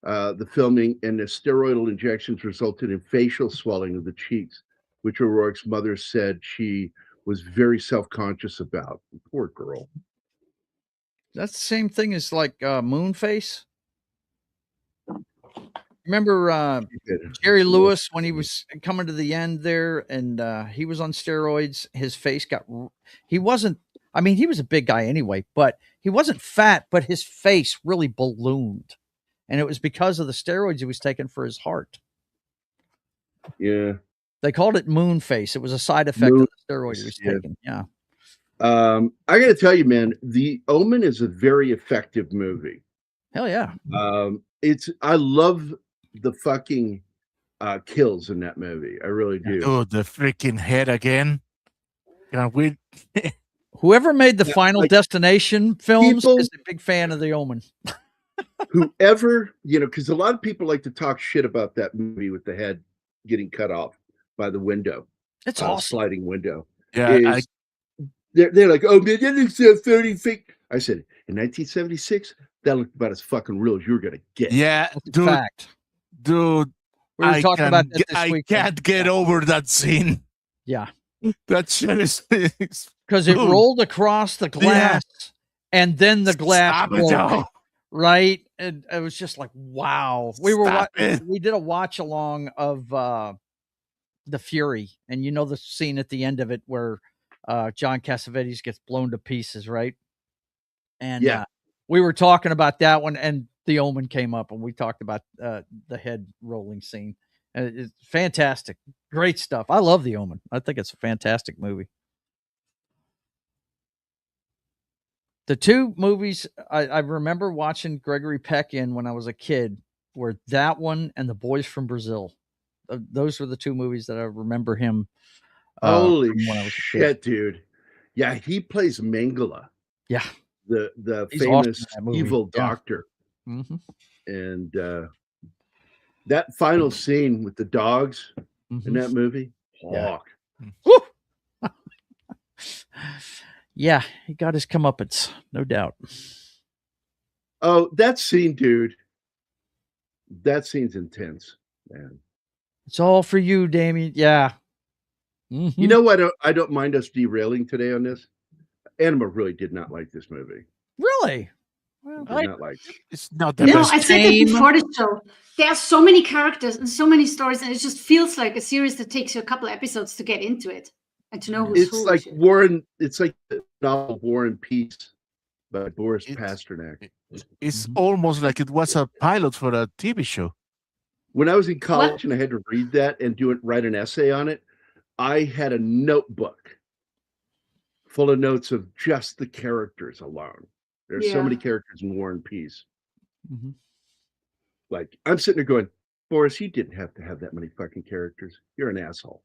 the filming, and the steroidal injections resulted in facial swelling of the cheeks, which O'Rourke's mother said she was very self-conscious about. Poor girl. That's the same thing as like Moonface. Remember Jerry Lewis when he was coming to the end there, and he was on steroids. His face got. He wasn't. I mean, he was a big guy anyway, but he wasn't fat. But his face really ballooned, and it was because of the steroids he was taking for his heart. Yeah. They called it moon face. It was a side effect of the steroid he was taking. Yeah. I got to tell you, man, The Omen is a very effective movie. Hell yeah. I love the fucking kills in that movie. I really do. Oh, the freaking head again. Can we? Whoever made the Final Destination films is a big fan of The Omen. Whoever, because a lot of people like to talk shit about that movie with the head getting cut off by the window. It's awesome. Sliding window. Yeah. They're like, oh, man, that looks so 30 feet. I said, in 1976, that looked about as fucking real as you were going to get. Yeah, dude. We were talking about that this I week. can't get over that scene. Yeah. That shit is because it rolled across the glass and then the glass broke, right? And it was just like, wow. We did a watch along of The Fury, and the scene at the end of it where John Cassavetes gets blown to pieces, right? And we were talking about that one, and The Omen came up, and we talked about the head rolling scene. It's fantastic. Great stuff. I love The Omen. I think it's a fantastic movie. The two movies I remember watching Gregory Peck in when I was a kid were that one and The Boys from Brazil. Those were the two movies that I remember him. Holy shit, dude. Yeah, he plays Mengele. Yeah. The He's famous awesome evil doctor. Mm-hmm. And that final scene with the dogs in that movie, yeah, he got his comeuppance, no doubt. Oh, that scene, dude. That scene's intense, man. It's all for you, Damien. Yeah. Mm-hmm. You know what? I don't mind us derailing today on this. Anima really did not like this movie. Really? Well, not like it. It's not the No, best. I said that before the show. There are so many characters and so many stories, and it just feels like a series that takes you a couple of episodes to get into it and to know who's who. It's like the novel War and Peace by Boris Pasternak. It's almost like it was a pilot for a TV show. When I was in college and I had to read that and write an essay on it, I had a notebook full of notes of just the characters alone. There's so many characters in War and Peace. Mm-hmm. Like, I'm sitting there going, Boris, you didn't have to have that many fucking characters. You're an asshole.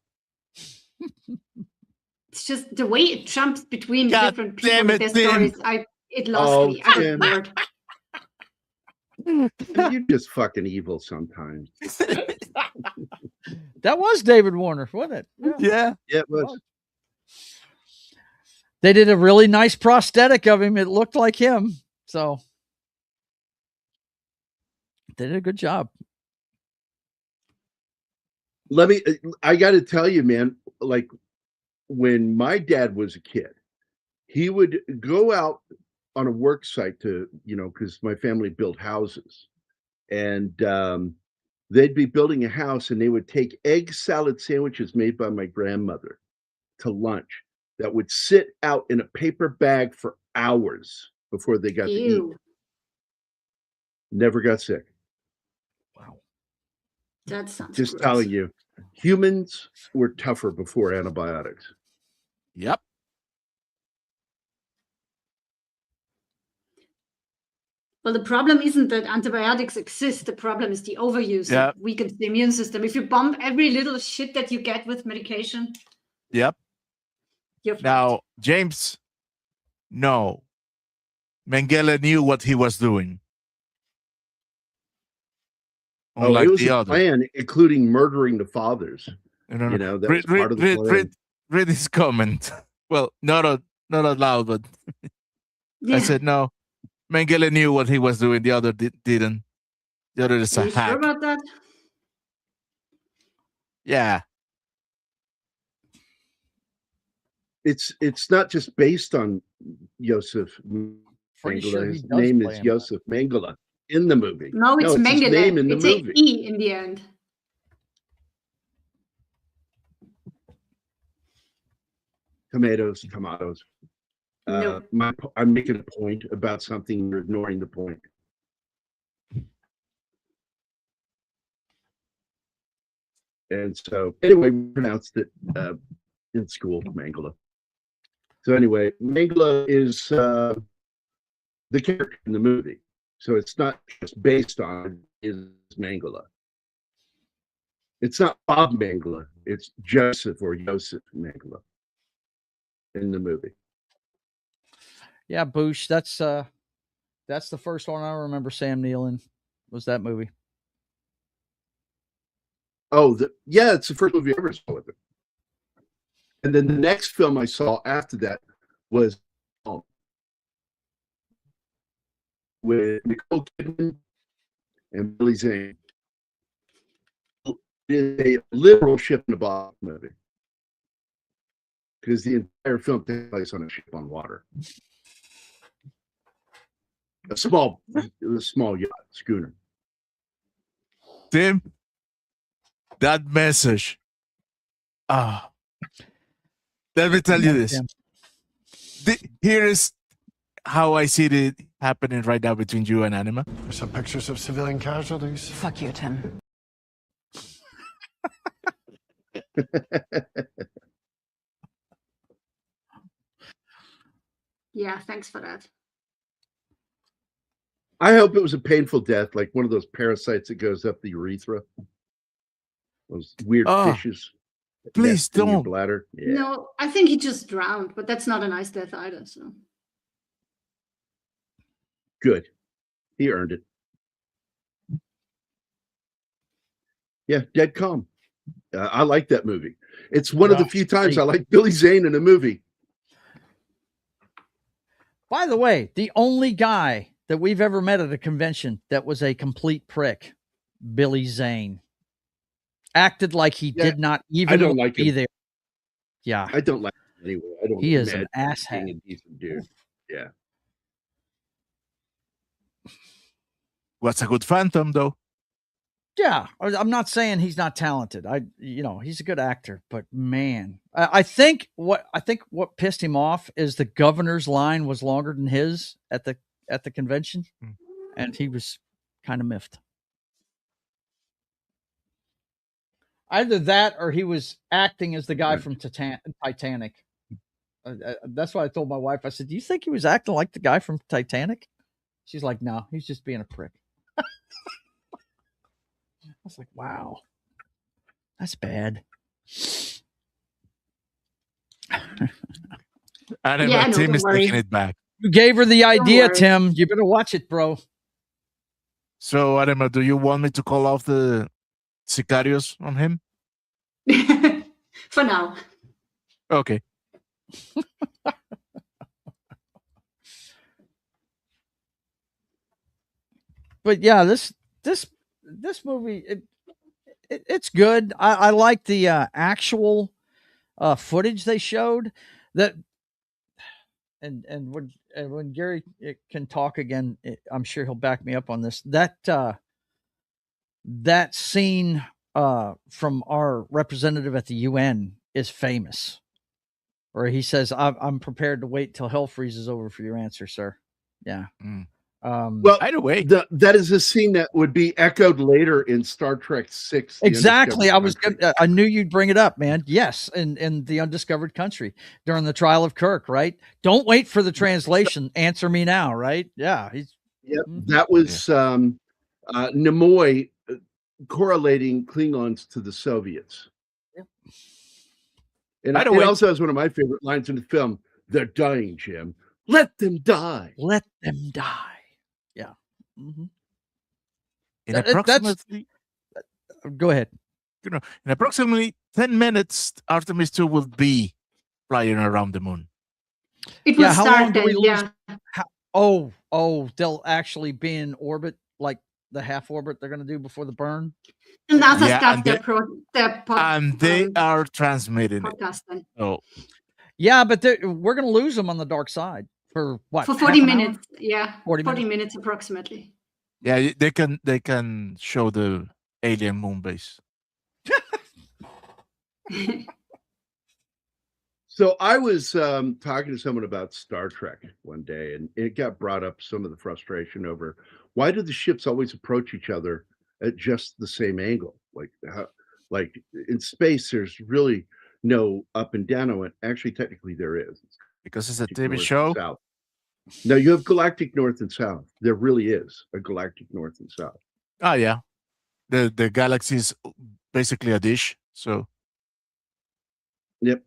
It's just the way it jumps between different people with their stories. It lost me. I was bored. You're just fucking evil sometimes. That was David Warner, wasn't it? Yeah, it was. They did a really nice prosthetic of him. It looked like him. So they did a good job. I got to tell you, man, like when my dad was a kid, he would go out on a work site to, because my family built houses, and they'd be building a house, and they would take egg salad sandwiches made by my grandmother to lunch that would sit out in a paper bag for hours before they got to eat. Never got sick. Wow. That sounds just gross. telling you, humans were tougher before antibiotics. Yep. Well, the problem isn't that antibiotics exist. The problem is the overuse that weakens the immune system. If you bump every little shit that you get with medication. Yep. You're now, James, no. Mengele knew what he was doing. It was a plan, including murdering the fathers. No. That was part of the plan. Read his comment. Well, not out loud, but I said no. Mengele knew what he was doing. The other didn't. The other is a hack. Sure about that? Yeah. It's not just based on Josef Mengele. Sure his name is Josef Mengele in the movie. No, it's Mengele. His name in the movie. It's an E in the end. Tomatoes. No. I'm making a point about something. You're ignoring the point. And so, anyway, we pronounced it in school, Mengele. So anyway, Mengele is the character in the movie. So it's not just based on is Mengele. It's not Bob Mengele. It's Josef Mengele in the movie. Yeah, Boosh. That's the first one I remember Sam Neill in. Was that movie? Oh, it's the first movie I ever saw with him. And then the next film I saw after that was with Nicole Kidman and Billy Zane. It is a literal ship in a bottle movie because the entire film takes place on a ship on water. A small yacht, schooner. Tim, that message. Let me tell you this. Here is how I see it happening right now between you and Anima. There's some pictures of civilian casualties. Fuck you, Tim. Yeah, thanks for that. I hope it was a painful death, like one of those parasites that goes up the urethra. Those weird fishes. Please don't. Bladder. Yeah. No, I think he just drowned, but that's not a nice death either. So good. He earned it. Yeah, Dead Calm. I like that movie. It's one of the few times I like Billy Zane in a movie. By the way, the only guy that we've ever met at a convention that was a complete prick, Billy Zane. Acted like he did not even be there. Yeah. I don't like him anyway. He is an asshat. A decent dude. Yeah. What's a good Phantom, though? Yeah. I'm not saying he's not talented. He's a good actor, but man, I think what pissed him off is the governor's line was longer than his at the convention, and he was kind of miffed. Either that or he was acting as the guy from Titanic. That's why I told my wife, I said, do you think he was acting like the guy from Titanic? She's like, no, he's just being a prick. I was like, wow, that's bad. Tim is taking it back. You gave her the idea, Tim. You better watch it, bro. So, Adema, do you want me to call off the Sicarios on him? For now. Okay. But yeah, this movie it's good. I like the actual footage they showed. That and when Gary can talk again, I'm sure he'll back me up on this. That scene from our representative at the UN is famous, where he says, "I'm prepared to wait till hell freezes over for your answer, sir." Yeah. Well, either way, that is a scene that would be echoed later in Star Trek VI. Exactly. I knew you'd bring it up, man. Yes, in the Undiscovered Country during the trial of Kirk, right? Don't wait for the translation. Answer me now, right? Yeah. That was Nimoy correlating Klingons to the Soviets. Yep. And it also has one of my favorite lines in the film. They're dying, Jim. Let them die. Let them die. Yeah. Mm-hmm. In approximately, go ahead. In approximately 10 minutes, Artemis 2 will be flying around the moon. It will how start long do we then, lose? yeah. They'll actually be in orbit, like the half orbit they're going to do before the burn. NASA Yeah, starts they are transmitting podcast then. it. Oh, yeah, but we're going to lose them on the dark side for what? For 40 half an minutes. hour? Yeah. 40 minutes approximately. yeah, they can show the alien moon base. So I was talking to someone about Star Trek one day, and it got brought up some of the frustration over why do the ships always approach each other at just the same angle? Like in space, there's really no up and down. Actually, technically, there is. Because it's a TV North and show. south. No, you have galactic north and south. There really is a galactic north and south. Oh yeah, the galaxy is basically a dish. So. Yep.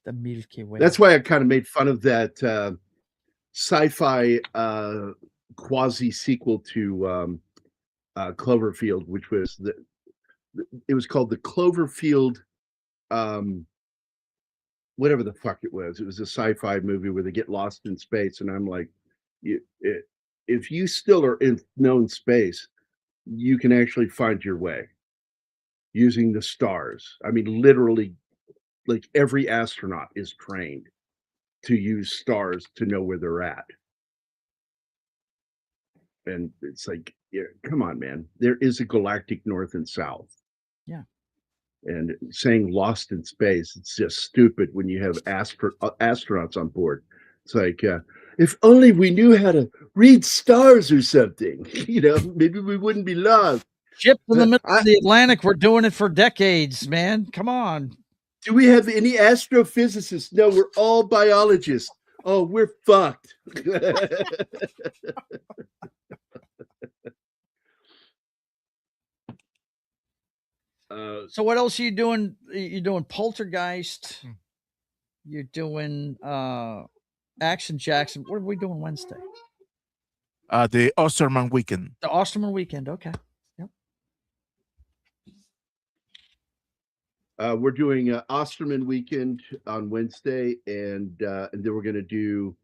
The Milky Way. That's why I kind of made fun of that sci-fi quasi sequel to Cloverfield, which was it was called the Cloverfield, whatever the fuck it was. It was a sci-fi movie where they get lost in space, and I'm like, if you still are in known space, you can actually find your way using the stars. I mean, literally, like every astronaut is trained to use stars to know where they're at. And it's like, yeah, come on, man. There is a galactic north and south. Yeah. And saying lost in space, it's just stupid when you have astronauts on board. It's like, if only we knew how to read stars or something, maybe we wouldn't be lost. Ships in the middle of the Atlantic, we're doing it for decades, man. Come on. Do we have any astrophysicists? No, we're all biologists. Oh, we're fucked. So what else are you doing? You're doing Poltergeist. You're doing Action Jackson. What are we doing Wednesday? The Osterman weekend. The Osterman weekend. Okay. Yep. We're doing Osterman weekend on Wednesday, and then we're going to do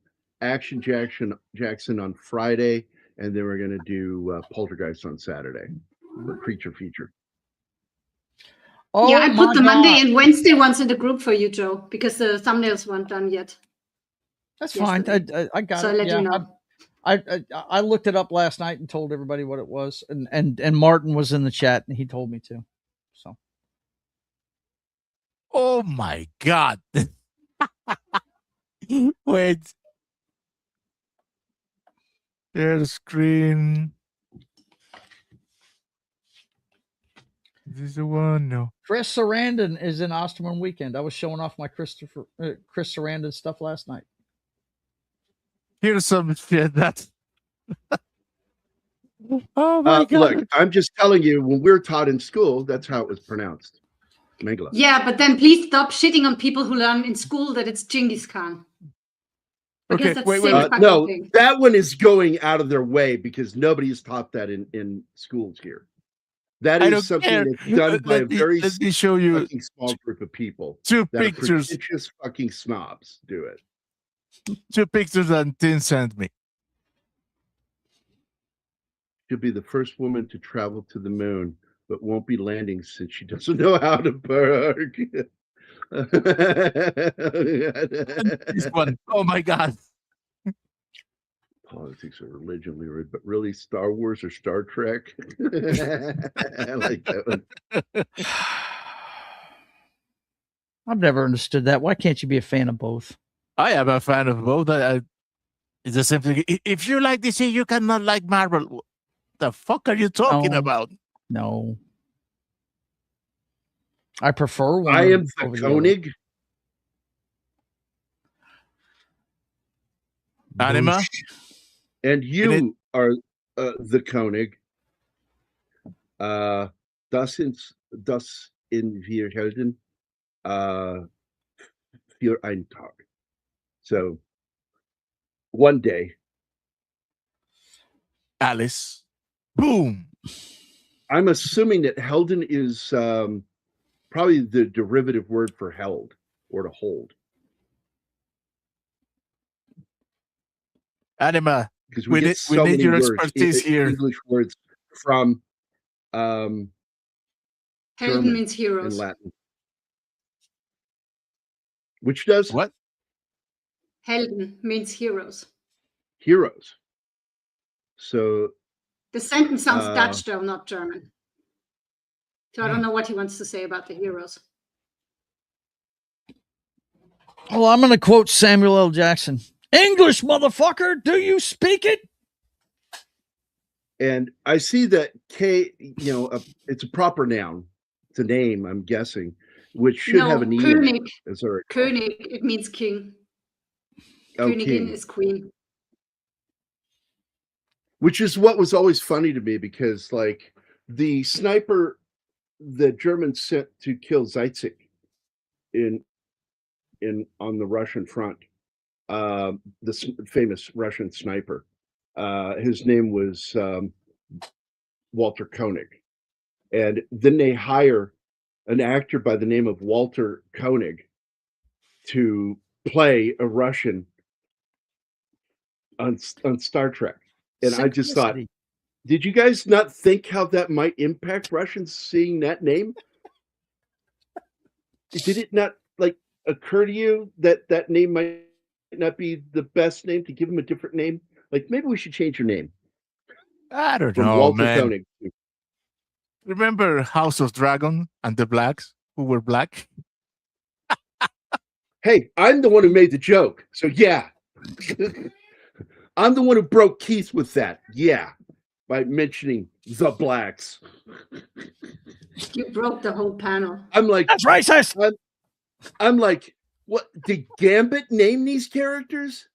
Action Jackson on Friday, and then we're going to do Poltergeist on Saturday for Creature Feature. Oh, yeah, I put the Monday and Wednesday ones in the group for you, Joe, because the thumbnails weren't done yet. That's fine. I got it. So I let you know. I looked it up last night and told everybody what it was, and Martin was in the chat and he told me to. So. Oh my God! Wait. Share the screen. Is this the one? No. Chris Sarandon is in Osterman weekend. I was showing off my Chris Sarandon stuff last night. Here's some shit that. Oh my God! Look, I'm just telling you, when we're taught in school, that's how it was pronounced. Mengele. Yeah, but then please stop shitting on people who learn in school that it's Genghis Khan. Okay, wait. No, that one is going out of their way because nobody's taught that in schools here. That is something that's done by a very small group of people. Two that pictures. Pretentious fucking snobs do it. 2 pictures that Tim sent me. She'll be the first woman to travel to the moon, but won't be landing since she doesn't know how to park. This one. Oh my God. Politics or religion, but really Star Wars or Star Trek? I like that one. I've never understood that. Why can't you be a fan of both? I am a fan of both. It's the same thing. If you like DC, you cannot like Marvel. What the fuck are you talking about? No. I prefer one. I am the Koenig. Anima. And you are the Koenig. Das in wir Helden für einen Tag. So one day, Alice, boom. I'm assuming that Helden is probably the derivative word for held or to hold. Anima, Because we get need so many your words, expertise here. English words from Helden German means and heroes. Latin. Which does? What? Helden means heroes. Heroes. So The sentence sounds Dutch, though, not German. So I don't know what he wants to say about the heroes. Well, I'm going to quote Samuel L. Jackson. English, motherfucker, do you speak it? and I see that K, it's a proper noun. It's a name, I'm guessing, which should have an E in König. it. Sorry. König, it means king. Oh, Königin king. is queen. Which is what was always funny to me, because like the sniper the Germans sent to kill Zeitzig on the Russian front, the famous Russian sniper, his name was Walter Koenig, and then they hire an actor by the name of Walter Koenig to play a Russian on Star Trek. And I just thought, did you guys not think how that might impact Russians seeing that name? Did it not occur to you that that name might not be the best name, to give him a different name? Like, maybe we should change your name. I don't From know, Walter man. Koenig. Remember House of Dragon and the Blacks who were black? Hey, I'm the one who made the joke. So yeah. I'm the one who broke Keith with that. Yeah. By mentioning the blacks. You broke the whole panel. I'm like, that's racist. I'm like, what? Did Gambit name these characters?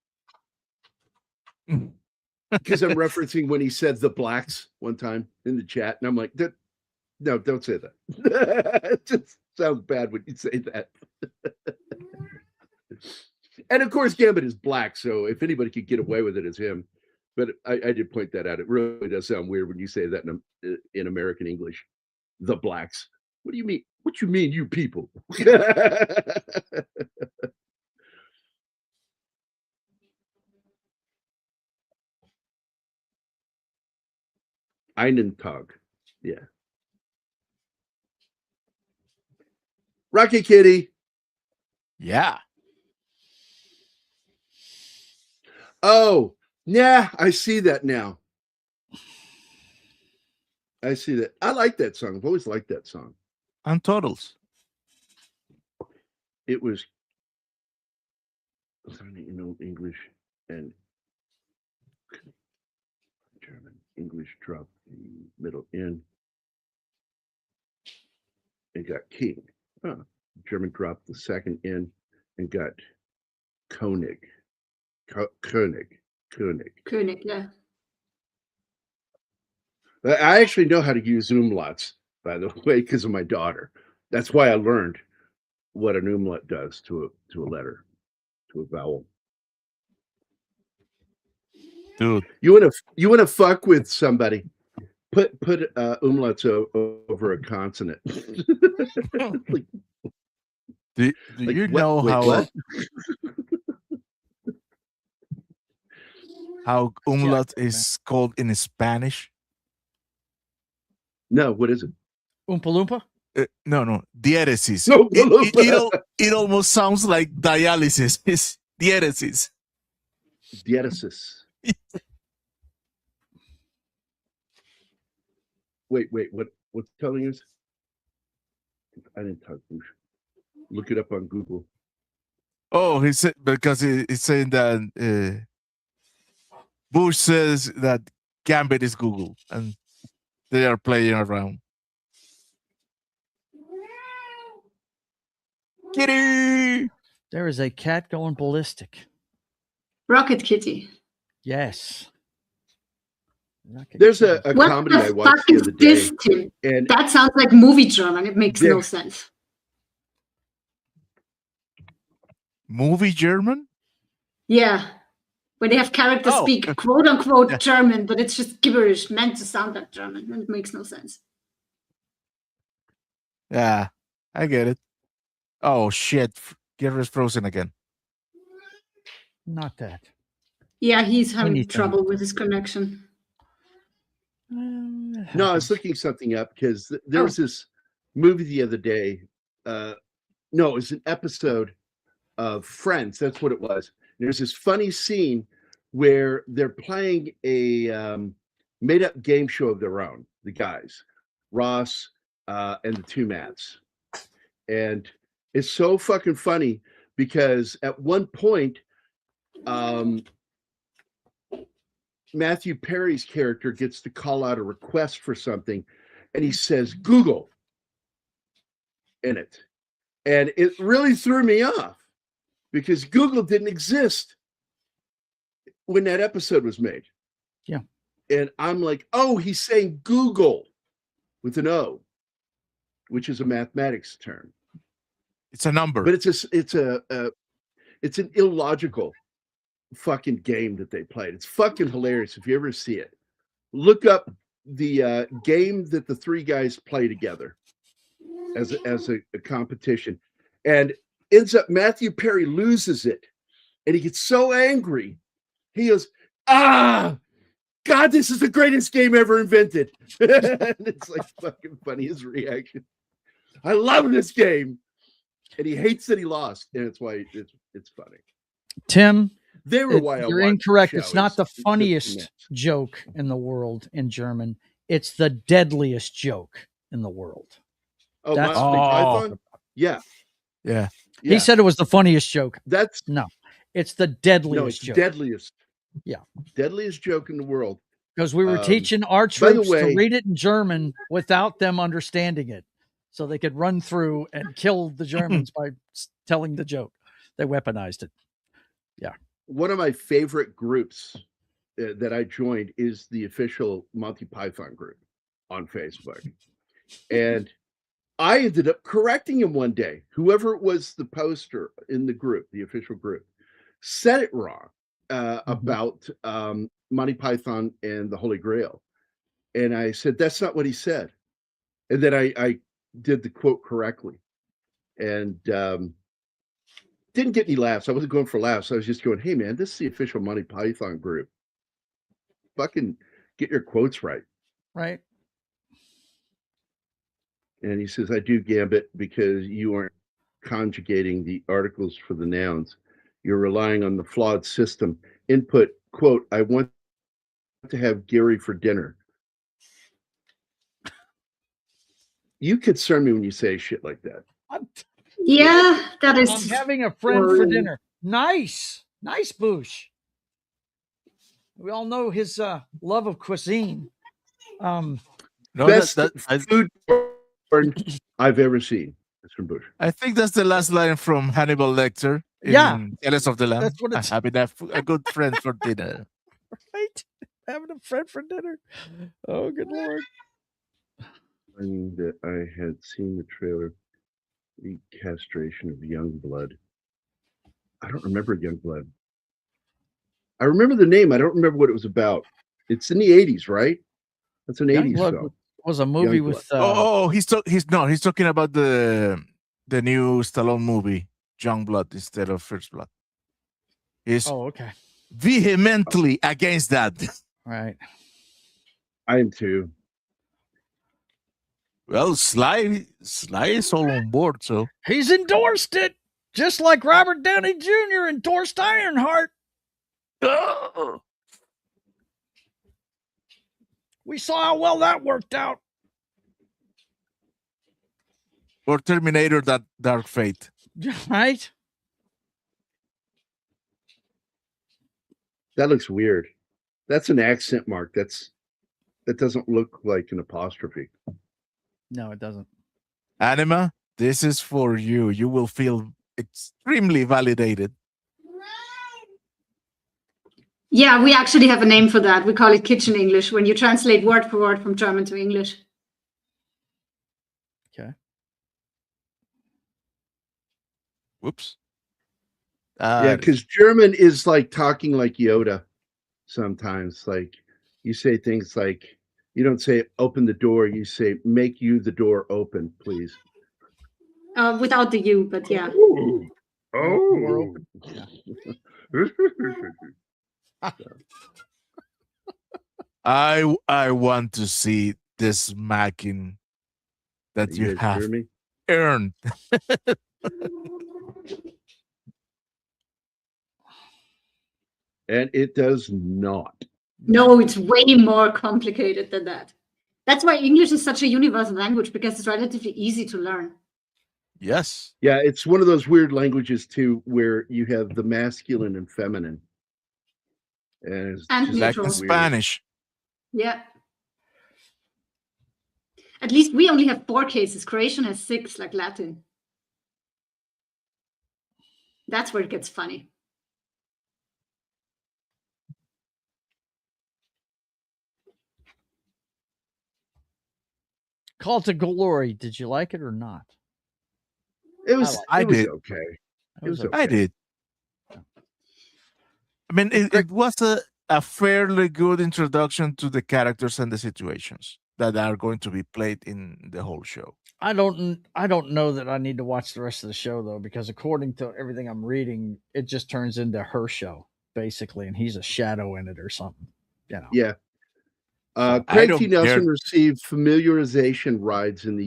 Because I'm referencing when he said the blacks one time in the chat, and I'm like, no, don't say that. It just sounds bad when you say that. And of course, Gambit is black, so if anybody could get away with it, it's him. But I did point that out. It really does sound weird when you say that in American English. The blacks. What do you mean? What you mean, you people? Einentag. Yeah. Rocky Kitty. Yeah. Oh, yeah, I see that now. I see that. I like that song. I've always liked that song. And Totals. It was, English and German. English dropped the middle N. It got king. Huh. German dropped the second N and got Koenig. Koenig, yeah. I actually know how to use umlauts, by the way, because of my daughter. That's why I learned what an umlaut does to a letter, to a vowel. Dude, you wanna fuck with somebody? Put umlauts over a consonant. do you know what? How umlaut is called in Spanish? No, what is it? Oompa Loompa? No, diéresis. No, it almost sounds like dialysis. It's diéresis. Diéresis. Wait, what's telling us? I didn't talk Bush. Look it up on Google. Oh, he said, because it's saying that Bush says that Gambit is Google, and they are playing around. Kitty! There is a cat going ballistic. Rocket Kitty. Yes. There's a comedy I watched the other day. And that sounds like movie German. It makes no sense. Movie German? Yeah. Where they have characters speak quote unquote German, but it's just gibberish meant to sound like German, and it makes no sense. Yeah, I get it. Oh shit, Gilra's frozen again. Not that. Yeah, he's having Anything. trouble with his connection. No, I was looking something up because there was this movie the other day. No, it was an episode of Friends. That's what it was. There's this funny scene where they're playing a made-up game show of their own. The guys, Ross and the two Matts, and it's so fucking funny because at one point, Matthew Perry's character gets to call out a request for something, and he says Google in it. And it really threw me off because Google didn't exist when that episode was made. Yeah. And I'm like, oh, he's saying Google with an O, which is a mathematics term. It's a number. But it's an illogical fucking game that they played. It's fucking hilarious if you ever see it. Look up the game that the three guys play together as a competition, and ends up Matthew Perry loses it, and he gets so angry. He goes, God, this is the greatest game ever invented. And it's like fucking funny, his reaction. I love this game. And he hates that he lost, and it's why it's funny. Tim, you're incorrect. It's not the funniest joke in the world in German. It's the deadliest joke in the world. Oh, that's Python? Yeah. He said it was the funniest joke. No, it's the deadliest joke. Deadliest. Yeah. Deadliest joke in the world. Because we were teaching our troops to read it in German without them understanding it. So they could run through and kill the Germans by telling the joke. They weaponized it. Yeah. One of my favorite groups that I joined is the official Monty Python group on Facebook. And I ended up correcting him one day. Whoever it was, the poster in the group, the official group, said it wrong about Monty Python and the Holy Grail. And I said, that's not what he said. And then I did the quote correctly, and didn't get any laughs. I wasn't going for laughs. I was just going, hey man, this is the official Monty Python group. Fucking get your quotes right. Right. And he says, I do, Gambit, because you aren't conjugating the articles for the nouns. You're relying on the flawed system. Input, quote, I want to have Gary for dinner. You concern me when you say shit like that. Yeah, that is. I'm having a friend for dinner. Nice. Nice, Boosh. We all know his love of cuisine. Best food porn I've ever seen. It's from Bush. I think that's the last line from Hannibal Lecter in Ellis of the Lamb. That's what it's having a good friend for dinner. Right? Having a friend for dinner. Oh, good Lord. That I had seen the trailer, the castration of Youngblood. I don't remember Youngblood. I remember the name. I don't remember what it was about. It's in the 80s, right? That's an 80s film. Was a movie with he's talking about the new Stallone movie, Youngblood, instead of First Blood. He's okay. Vehemently against that. Right. I am too. Well, Sly is all on board, so he's endorsed it, just like Robert Downey Jr. endorsed Ironheart. We saw how well that worked out. Or Terminator, that Dark Fate. Right? That looks weird. That's an accent mark. That doesn't look like an apostrophe. No, it doesn't. Anima, this is for you. You will feel extremely validated. Yeah, we actually have a name for that. We call it kitchen English, when you translate word for word from German to English. Okay. Whoops. Yeah, because German is like talking like Yoda sometimes. Like you say things like, you don't say open the door, you say make you the door open, please. Without the U, but yeah. Oh. I want to see this smacking that you have earned. And it does not. No, it's way more complicated than that. That's why English is such a universal language, because it's relatively easy to learn. Yes. Yeah, it's one of those weird languages too, where you have the masculine and feminine. And it's And just like in neutral. Spanish. Yeah. At least we only have 4 cases. Croatian has 6, like Latin. That's where it gets funny. Call to Glory. Did you like it or not? It was. I it was did. okay. It was okay. I did. I mean, it was a fairly good introduction to the characters and the situations that are going to be played in the whole show. I don't know that I need to watch the rest of the show though, because according to everything I'm reading, it just turns into her show basically, and he's a shadow in it or something. You know. Yeah. So, Craig T. Nelson received familiarization rides in the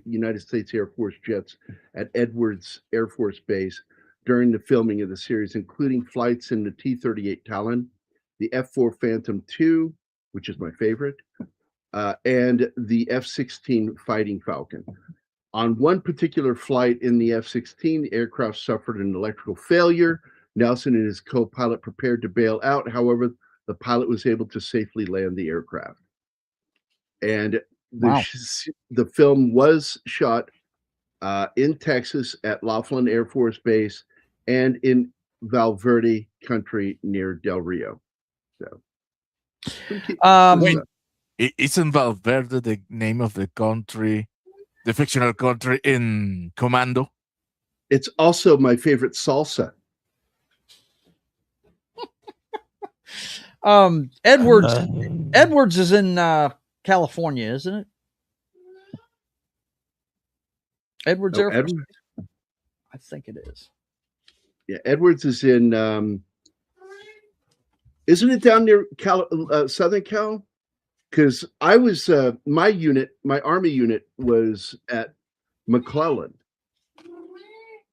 United States Air Force jets at Edwards Air Force Base during the filming of the series, including flights in the T-38 Talon, the F-4 Phantom II, which is my favorite, and the F-16 Fighting Falcon. On one particular flight in the F-16, the aircraft suffered an electrical failure. Nelson and his co-pilot prepared to bail out. However, the pilot was able to safely land the aircraft. And the film was shot in Texas at Laughlin Air Force Base and in Valverde Country near Del Rio. So, isn't Valverde the name of the country, the fictional country in Commando? It's also my favorite salsa. Edwards is in California, isn't it? Edwards Air Force. I think it is. Yeah, Edwards is in. Isn't it down near Southern Cal? Because I was my Army unit was at McClellan,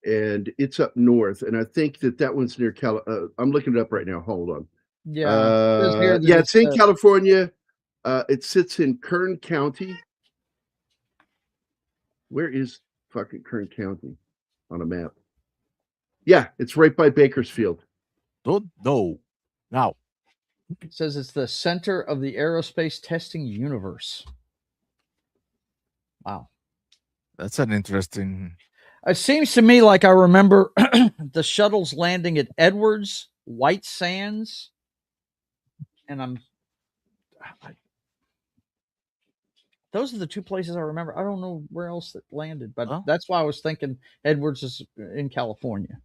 and it's up north. And I think that one's near Cal. I'm looking it up right now. Hold on. Yeah, it's in California. It sits in Kern County. Where is fucking Kern County on a map? Yeah, it's right by Bakersfield. Don't know. Now. It says it's the center of the aerospace testing universe. Wow. That's an interesting... It seems to me like I remember the shuttles landing at Edwards, White Sands, and those are the 2 places I remember. I don't know where else that landed, but that's why I was thinking Edwards is in California.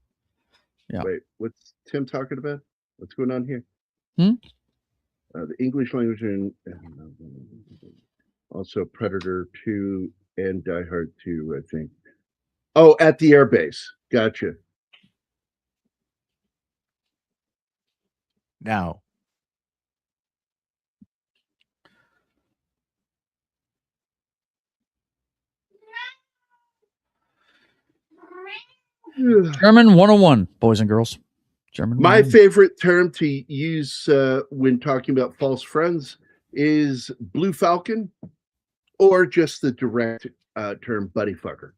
Yeah. Wait, what's Tim talking about? What's going on here? The English language and also Predator 2 and Die Hard 2, I think. Oh, at the airbase. Gotcha. Now. German 101, boys and girls. German. My favorite term to use when talking about false friends is Blue Falcon, or just the direct term buddy fucker.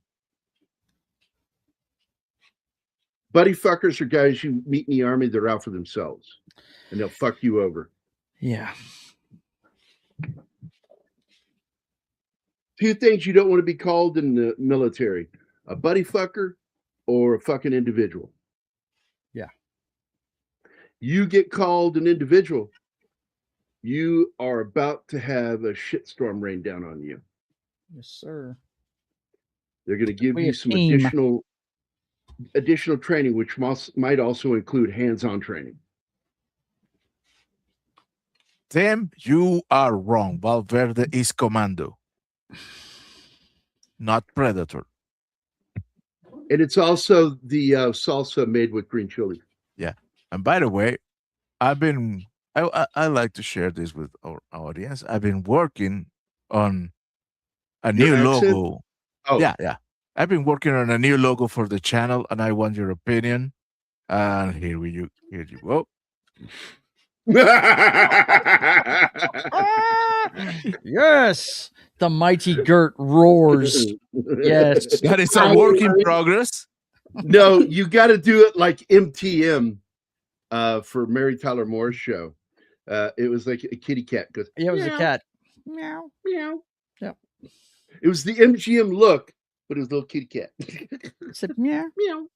Buddy fuckers are guys you meet in the Army, they're out for themselves, and they'll fuck you over. Yeah. 2 things you don't want to be called in the military: a buddy fucker or a fucking individual. Yeah. You get called an individual, you are about to have a shitstorm rain down on you. Yes, sir. They're going to give you some additional additional training, which might also include hands-on training. Tim, you are wrong. Valverde is commando, not predator. And it's also the salsa made with green chili. Yeah. And by the way, I like to share this with our audience. I've been working on a new logo. Oh. Yeah. I've been working on a new logo for the channel, and I want your opinion. And here you go. Yes, the mighty Gert roars. Yes, that is a work in progress. No, you got to do it like MTM for Mary Tyler Moore's show. It was like a kitty cat goes. Yeah, it was meow, a cat. Meow, meow. Yeah. It was the MGM look, but it was a little kitty cat. It said meow, meow.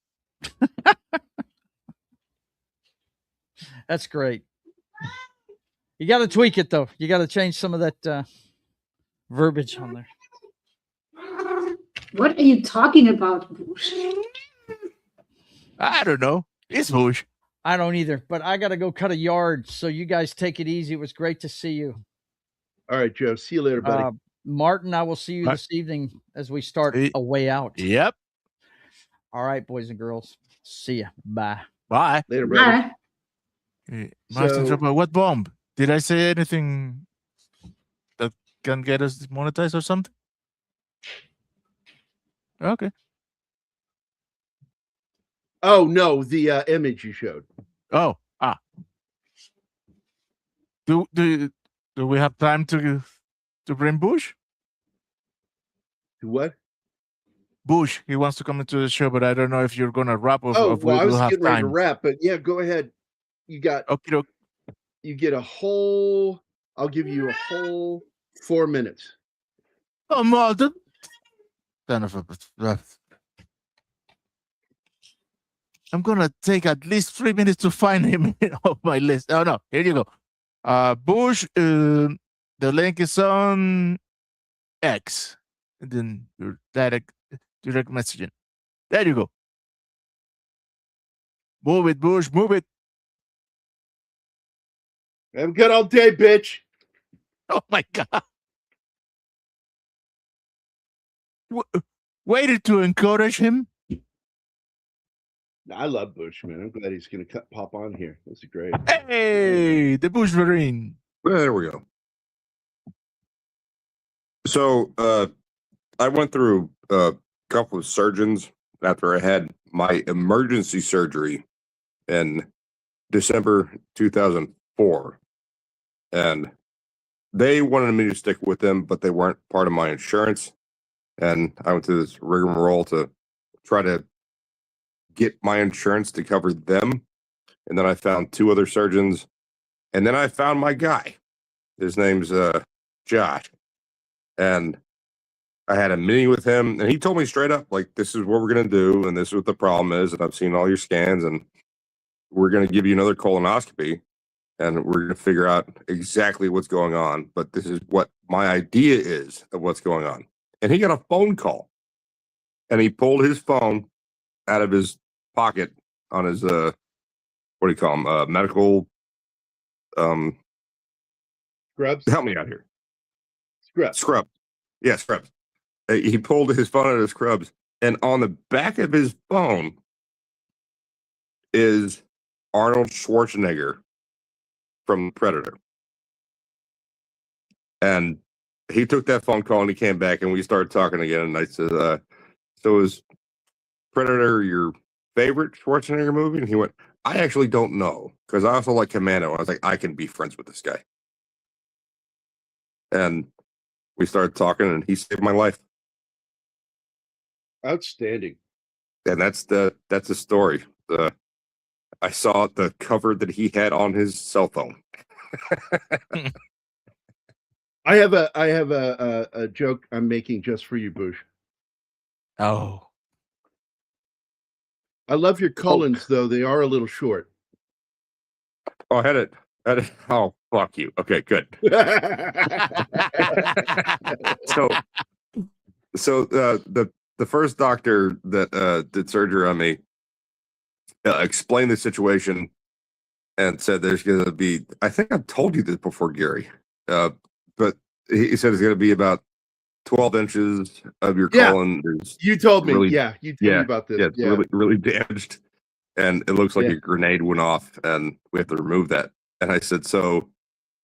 That's great. You got to tweak it though. You got to change some of that verbiage on there. What are you talking about? I don't know. It's Bush. I don't either, but I got to go cut a yard. So you guys take it easy. It was great to see you. All right, Joe. See you later, buddy. Martin, I will see you this evening as we start a way out. Yep. All right, boys and girls. See ya. Bye. Bye. Later, brother. Bye. Master Chopper, what bomb? Did I say anything that can get us demonetized or something? Okay. Oh no, the image you showed. Oh, Do we have time to bring Bush? To what? Bush, he wants to come into the show, but I don't know if you're gonna wrap or if I was we'll have getting ready to time. wrap, but yeah, go ahead. You got. Okay. You get a whole. I'll give you a whole 4 minutes. Oh, mother. I'm gonna take at least 3 minutes to find him off my list. Oh no, here you go. Bush, the link is on X, and then your direct messaging. There you go. Move it, Bush, move it. Have a good all day, bitch. Oh my God. Waited to encourage him. I love Bush, man. I'm glad he's going to pop on here. This is great. Hey, the Bush Marine. There we go. So I went through a couple of surgeons after I had my emergency surgery in December 2004. And they wanted me to stick with them, but they weren't part of my insurance. And I went through this rigmarole to try to get my insurance to cover them. And then I found 2 other surgeons. And then I found my guy. His name's Josh. And I had a meeting with him, and he told me straight up, like, this is what we're going to do, and this is what the problem is, and I've seen all your scans, and we're going to give you another colonoscopy, and we're going to figure out exactly what's going on, but this is what my idea is of what's going on. And he got a phone call, and he pulled his phone out of his pocket on his, what do you call them, medical, Scrubs? help me out here. Scrubs. Yeah, Scrubs. He pulled his phone out of his Scrubs, and on the back of his phone is Arnold Schwarzenegger from Predator. And he took that phone call and he came back and we started talking again. And I said, so is Predator your favorite Schwarzenegger movie? And he went, I actually don't know, because I also like Commando. I was like, I can be friends with this guy. And we started talking and he saved my life. Outstanding. And that's the story. I saw the cover that he had on his cell phone. I have a joke I'm making just for you, Bush. Oh. I love your colons, though. They are a little short. Oh, I had it. Oh, fuck you. Okay, good. So the first doctor that did surgery on me, explained the situation and said there's going to be, I think I've told you this before, Gary, but he said it's going to be about 12 inches of your colon. You told me. Really, You told me about this. Yeah, it's really, really damaged. And it looks like a grenade went off and we have to remove that. And I said, so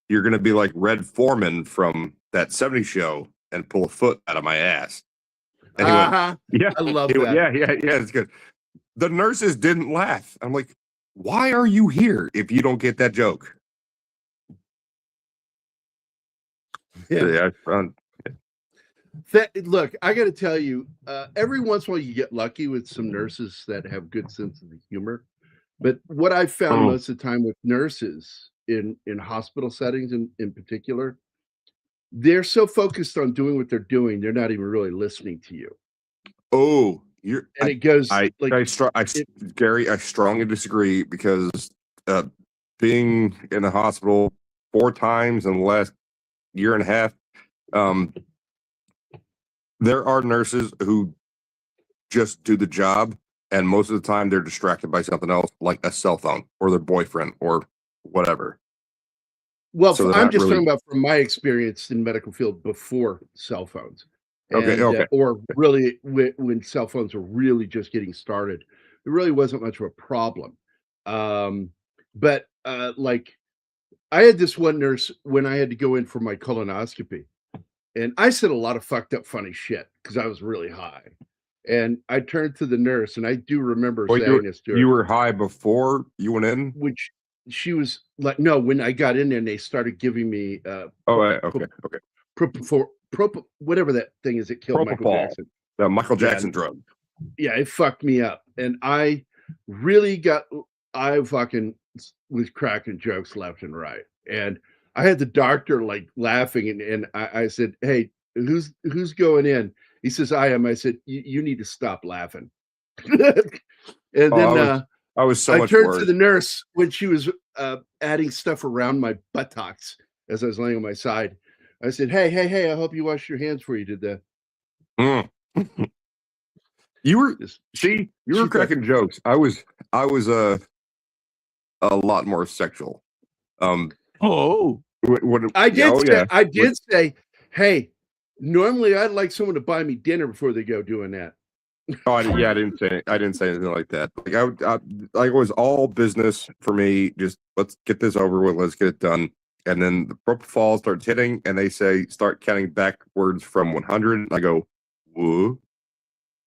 you're going to be like Red Foreman from that 70s show and pull a foot out of my ass. And he went, yeah, I love that. Yeah, it's good. The nurses didn't laugh. I'm like, why are you here if you don't get that joke? Yeah. Look, I got to tell you, every once in a while you get lucky with some nurses that have good sense of humor. But what I found most of the time with nurses in hospital settings in particular, they're so focused on doing what they're doing, they're not even really listening to you. Oh, Gary, I strongly disagree because being in the hospital 4 times in the last year and a half, there are nurses who just do the job, and most of the time they're distracted by something else, like a cell phone or their boyfriend or whatever. Well, so I'm just talking about from my experience in medical field before cell phones. Okay. Or really when cell phones were really just getting started, it really wasn't much of a problem. But like I had this one nurse when I had to go in for my colonoscopy, and I said a lot of fucked up funny shit because I was really high. And I turned to the nurse, and I do remember saying this to her. You were high before you went in? Which she was like, no, when I got in there and they started giving me okay. Whatever that thing is that killed Michael Jackson. The Michael Jackson drug. Yeah, it fucked me up. And I fucking was cracking jokes left and right. And I had the doctor like laughing and I said, hey, who's going in? He says, I am. I said, you need to stop laughing. And then I turned to the nurse when she was adding stuff around my buttocks as I was laying on my side. I said, hey, I hope you washed your hands before you did that. You were cracking jokes. I was a lot more sexual. I did say, hey, normally I'd like someone to buy me dinner before they go doing that. I didn't say anything like that. Like it was all business for me. Just let's get this over with. Let's get it done. And then the propofol starts hitting, and they say start counting backwards from 100. I go, woo,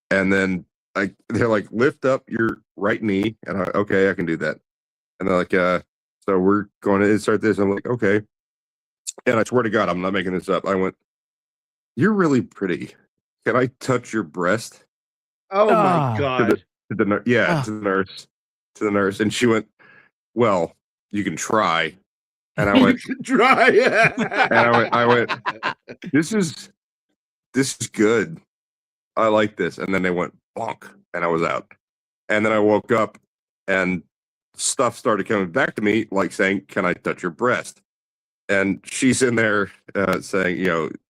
and then they're like lift up your right knee, and okay, I can do that. And they're like, so we're going to start this. I'm like, okay, and I swear to God, I'm not making this up. I went, you're really pretty. Can I touch your breast? Oh my God! To the nurse, and she went, "Well, you can try." And I went, "Try." And I went, "This is good. I like this." And then they went bonk, and I was out. And then I woke up, and stuff started coming back to me, like saying, "Can I touch your breast?" And she's in there saying,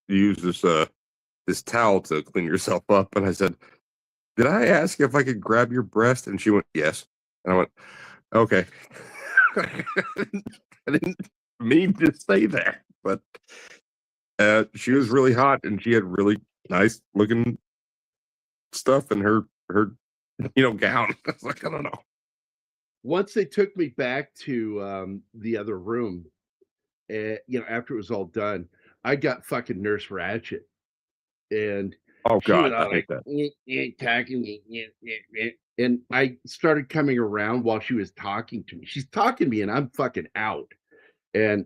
use this towel to clean yourself up. And I said, did I ask if I could grab your breast? And she went, yes. And I went, okay. I didn't mean to say that, but she was really hot and she had really nice looking stuff in her gown. I was like, I don't know. Once they took me back to the other room, after it was all done, I got fucking Nurse Ratchet. And oh God, I hate that. And I started coming around while she was talking to me. She's talking to me, and I'm fucking out. And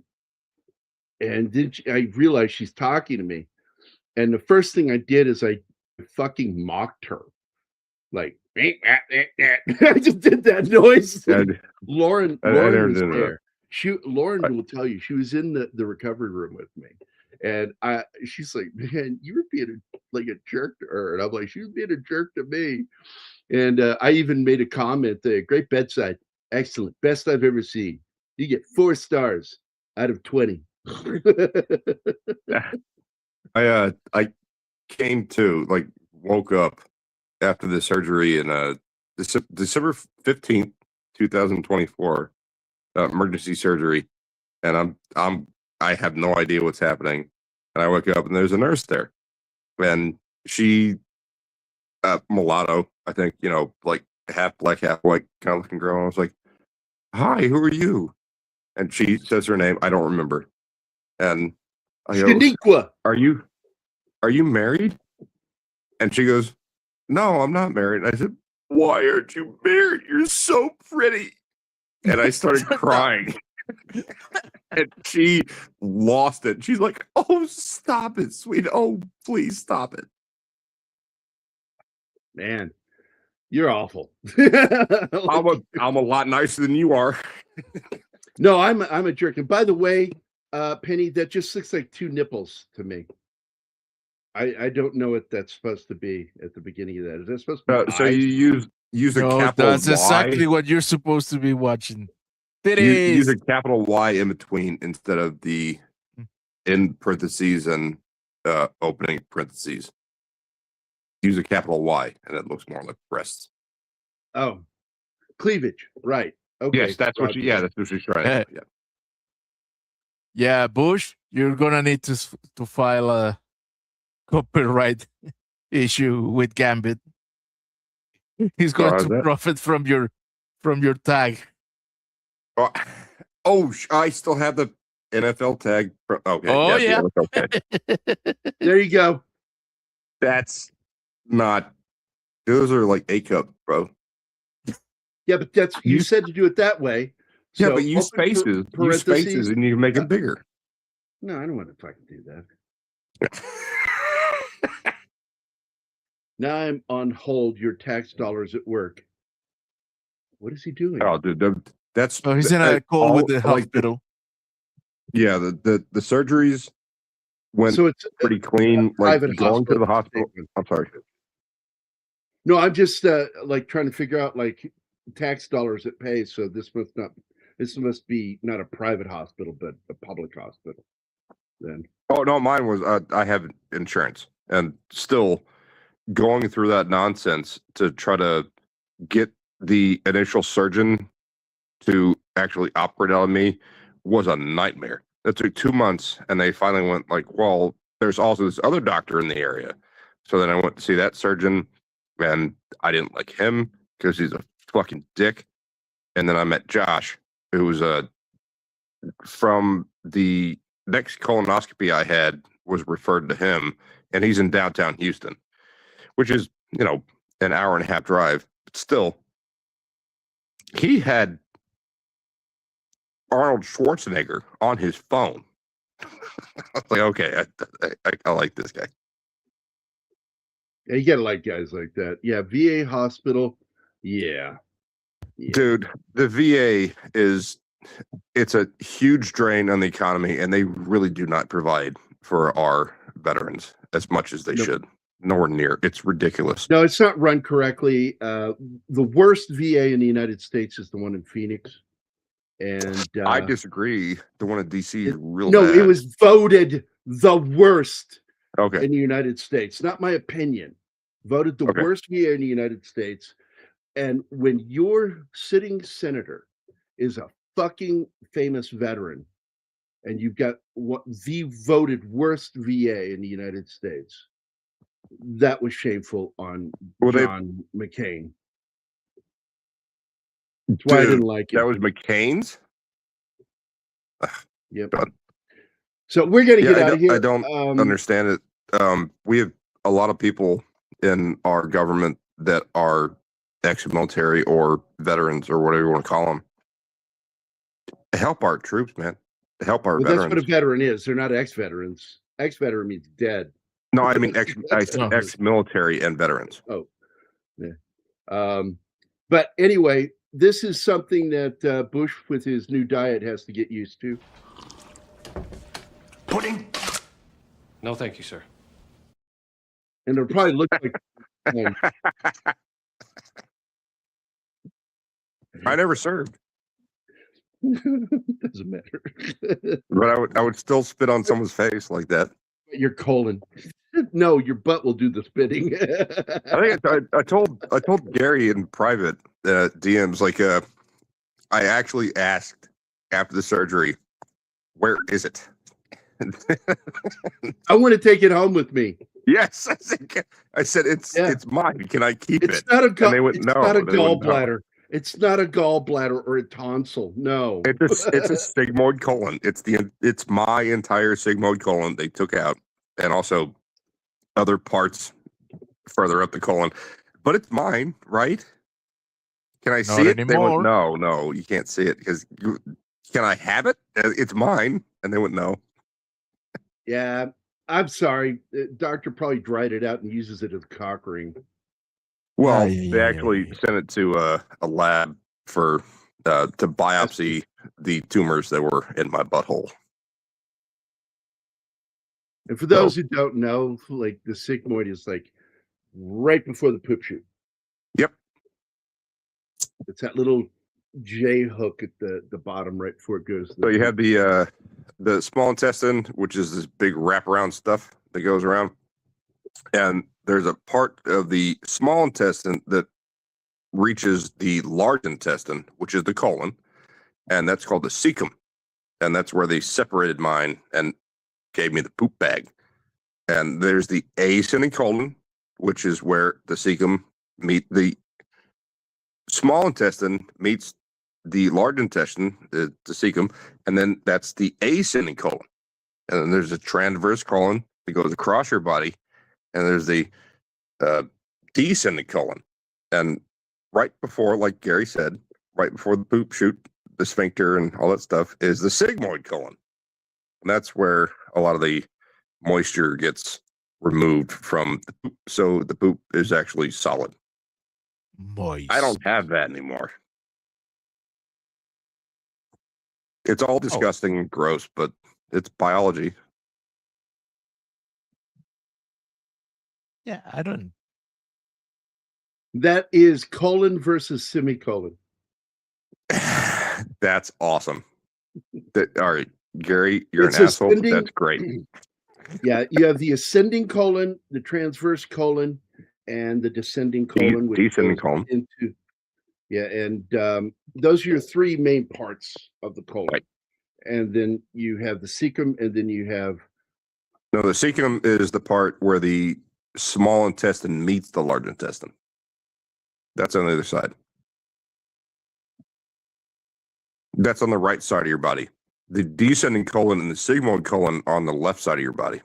then I realized she's talking to me. And the first thing I did is I fucking mocked her, like I just did that noise. Lauren was there. Lauren will tell you she was in the recovery room with me. And she's like, man, you were being like a jerk to her. And I'm like, she was being a jerk to me. And I even made a comment there. Great bedside. Excellent. Best I've ever seen. You get 4 stars out of 20. I came to woke up after the surgery in December 15th, 2024, emergency surgery, and I have no idea what's happening, and I wake up and there's a nurse there, and she, mulatto, I think, like half black, half white kind of looking girl. And I was like, "Hi, who are you?" And she says her name. I don't remember. And I go, Shaniqua. Are you married? And she goes, "No, I'm not married." And I said, "Why aren't you married? You're so pretty." And I started crying. And she lost it. She's like, "Oh, stop it, sweet. Oh, please stop it." Man, you're awful. I'm a lot nicer than you are. No, I'm a jerk. And by the way, Penny, that just looks like two nipples to me. I don't know what that's supposed to be at the beginning of that. Is that supposed to be So you use a capital that's Y? exactly what you're supposed to be watching. You use a capital Y in between instead of the in parentheses and opening parentheses. Use a capital Y, and it looks more like breasts. Oh, cleavage, right? Okay. Yes, that's what that's what she's trying to do. Yeah. Yeah, Bush, you're gonna need to file a copyright issue with Gambit. He's going to profit from your tag. I still have the NFL tag. Okay. Oh yeah. Okay. There you go. That's not. Those are like A cup, bro. Yeah, but that's you said to do it that way. Yeah, So but use spaces. Use spaces, and you can make it bigger. No, I don't want to fucking do that. Now I'm on hold. Your tax dollars at work. What is he doing? Oh, dude, that's. He's in a call with the hospital. Yeah, the surgeries went So it's pretty clean. Like going to the hospital. I'm sorry. No, I'm just like trying to figure out like tax dollars it pays. So this must be not a private hospital, but a public hospital. Then. Oh no, mine was. I have insurance, and still going through that nonsense to try to get the initial surgeon to actually operate on me was a nightmare. That took 2 months, and they finally went like, "Well, there's also this other doctor in the area." So then I went to see that surgeon, and I didn't like him because he's a fucking dick. And then I met Josh, who was from the next colonoscopy I had was referred to him, and he's in downtown Houston, which is, an hour and a half drive. But still, he had Arnold Schwarzenegger on his phone. I was like, okay, I like this guy. Yeah, you gotta like guys like that. Yeah, VA hospital. Yeah. Dude, the VA it's a huge drain on the economy, and they really do not provide for our veterans as much as they should. Nowhere near. It's ridiculous. No, it's not run correctly. The worst VA in the United States is the one in Phoenix. And I disagree. The one in DC is real bad. It was voted the worst in the United States. Not my opinion. Voted the worst VA in the United States. And when your sitting senator is a fucking famous veteran, and you've got the voted worst VA in the United States, that was shameful on John McCain. That's why I didn't like it. That was McCain's? Yep. So we're going to get out of here. I don't understand it. We have a lot of people in our government that are ex-military or veterans or whatever you want to call them. Help our troops, man. Help our veterans. That's what a veteran is. They're not ex-veterans. Ex-veteran means dead. No, I mean ex-military and veterans. Oh, yeah. But anyway, this is something that Bush, with his new diet, has to get used to. Pudding? No, thank you, sir. And it'll probably look like. I never served. Doesn't matter. But I would still spit on someone's face like that. Your colon. No, your butt will do the spitting. I think I told Gary in private DMs, like I actually asked after the surgery, where is it? I want to take it home with me. Yes, I said it's mine. Can I keep It's it? not a And they went, it's no. not a They went, no. gallbladder. It's not a gallbladder or a tonsil. No. It's a sigmoid colon. It's my entire sigmoid colon they took out, and also other parts further up the colon. But it's mine, right? Can I see it? They went, no, you can't see it because can I have it? It's mine. And they went, no. Yeah, I'm sorry. The doctor probably dried it out and uses it as a cock ring. Well, they actually sent it to a lab for to biopsy the tumors that were in my butthole. And for those who don't know, like the sigmoid is like right before the poop chute. Yep. It's that little J hook at the bottom right before it goes. So you have the small intestine, which is this big wraparound stuff that goes around. And there's a part of the small intestine that reaches the large intestine, which is the colon, and that's called the cecum. And that's where they separated mine and gave me the poop bag. And there's the ascending colon, which is where the cecum meet the small intestine meets the large intestine, the cecum, and then that's the ascending colon. And then there's a transverse colon that goes across your body, and there's the descending colon. And right before, like Gary said, right before the poop chute, the sphincter and all that stuff is the sigmoid colon. And that's where a lot of the moisture gets removed from the poop, so the poop is actually solid. Moist. I don't have that anymore. It's all disgusting and gross, but it's biology. Yeah, I don't. That is colon versus semicolon. That's awesome. All right, Gary, you're an asshole, but that's great. Yeah, you have the ascending colon, the transverse colon, and the descending colon. Descending colon. And those are your three main parts of the colon. Right. And then you have the cecum, and then you have... No, the cecum is the part where the small intestine meets the large intestine. That's on the other side. That's on the right side of your body. The descending colon and the sigmoid colon are on the left side of your body.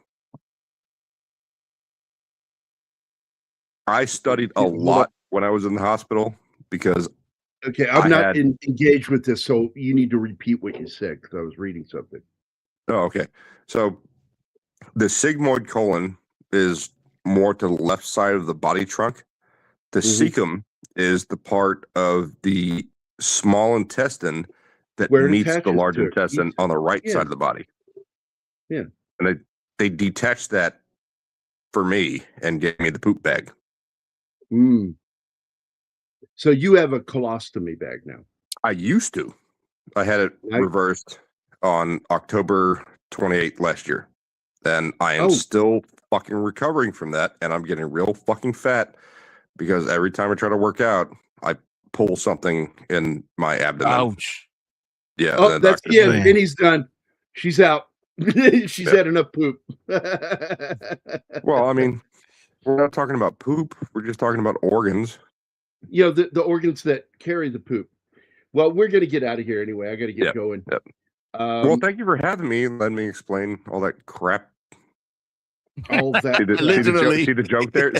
I studied a lot when I was in the hospital because... Okay, I'm not engaged with this, so you need to repeat what you said because I was reading something. Oh, okay. So the sigmoid colon is more to the left side of the body trunk. The cecum is the part of the small intestine that meets the large intestine on the right side of the body. Yeah. And they detached that for me and gave me the poop bag. So you have a colostomy bag now? I used to. I had it reversed on October 28th last year. And I am still fucking recovering from that. And I'm getting real fucking fat because every time I try to work out, I pull something in my abdomen. Ouch. Yeah. Oh, that's Vinny's done. She's out. She's had enough poop. Well, I mean, we're not talking about poop. We're just talking about organs. You know, the organs that carry the poop. Well, we're going to get out of here anyway. I got to get going. Yep. Well, thank you for having me. Let me explain all that crap. All that. Literally. See the joke there?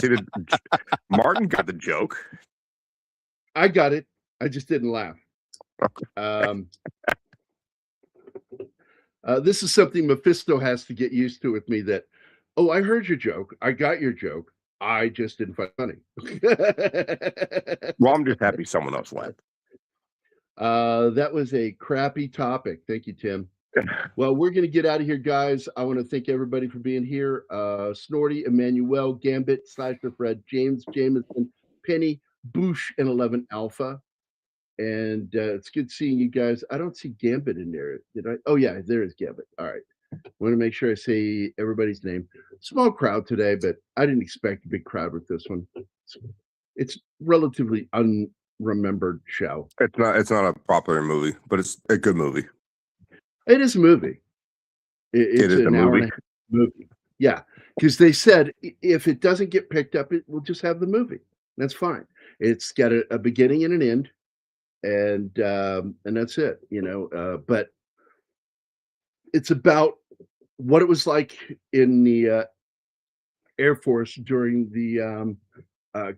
Martin got the joke. I got it. I just didn't laugh. This is something Mephisto has to get used to with me that, I heard your joke. I got your joke. I just didn't find it funny. Well, I'm just happy someone else laughed. That was a crappy topic. Thank you, Tim. Well, we're going to get out of here, guys. I want to thank everybody for being here. Snorty, Emmanuel, Gambit, Slasher Fred, James, Jameson, Penny, Boosh, and 11 Alpha. And it's good seeing you guys. I don't see Gambit in there. Did I? Oh, yeah, there is Gambit. All right. Want to make sure I say everybody's name. Small crowd today, but I didn't expect a big crowd with this one. It's relatively remembered show. It's not a popular movie, but it's a good movie. It is a movie. It's is a an hour movie. and a half movie. Yeah, because they said if it doesn't get picked up, we'll just have the movie. That's fine. It's got a beginning and an end, and that's it. But it's about what it was like in the Air Force during the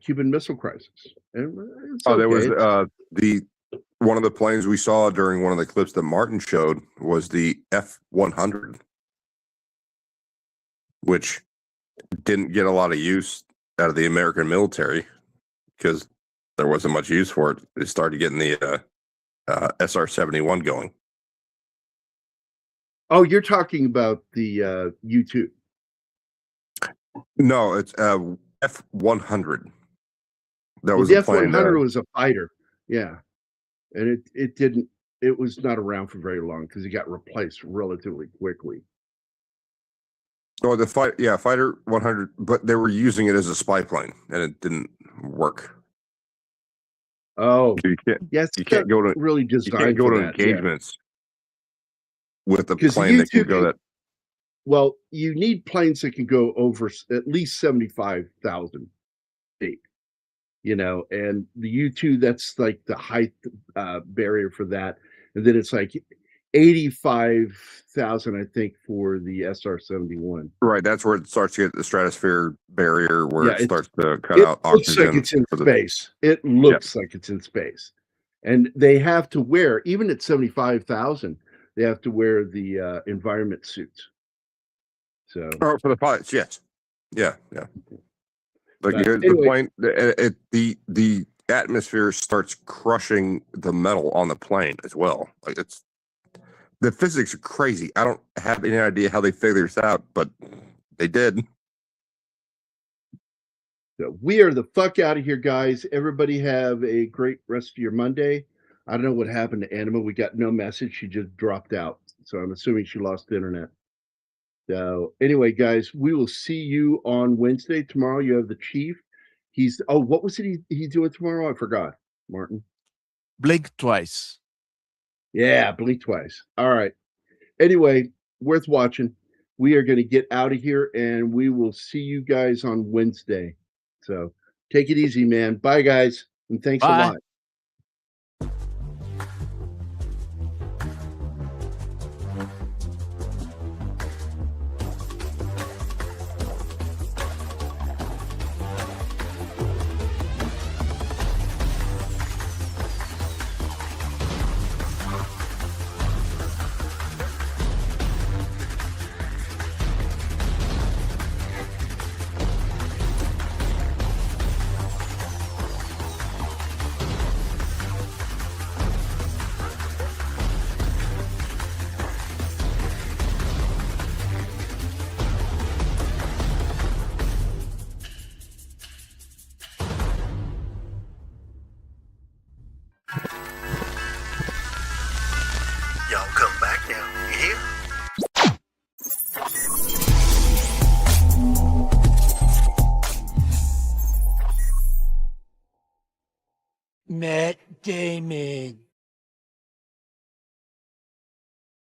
Cuban Missile Crisis. And it's There was okay. one of the planes we saw during one of the clips that Martin showed was the F-100, which didn't get a lot of use out of the American military because there wasn't much use for it. It started getting the SR-71 going. Oh, you're talking about the U-2. No, it's F-100. That was the a plane. F-100 was a fighter. Yeah. And it was not around for very long because it got replaced relatively quickly. Oh, Fighter 100, but they were using it as a spy plane and it didn't work. Oh, you can't go to really you designed can't go for to that, engagements with a 'Cause the plane that can U-2 go that. Well, you need planes that can go over at least 75,000 feet, and the U-2, that's like the height barrier for that. And then it's like 85,000, I think, for the SR-71. Right, that's where it starts to get the stratosphere barrier, where Yeah, it starts to cut out It looks oxygen. like it's in for the- space. It looks like it's in space. And they have to wear, even at 75,000, they have to wear the environment suits. So, Oh, for the pilots, yes, yeah. Like But the anyway. plane, the atmosphere starts crushing the metal on the plane as well. Like the physics are crazy. I don't have any idea how they figured this out, but they did. So we are the fuck out of here, guys. Everybody have a great rest of your Monday. I don't know what happened to Anima. We got no message. She just dropped out. So I'm assuming she lost the internet. So anyway, guys, we will see you on Wednesday. Tomorrow you have the Chief. What was it he's doing tomorrow? I forgot, Martin. Blink twice. Yeah, blink twice. All right. Anyway, worth watching. We are going to get out of here and we will see you guys on Wednesday. So take it easy, man. Bye, guys. And thanks a lot. Y'all come back now, you hear? Matt Damon.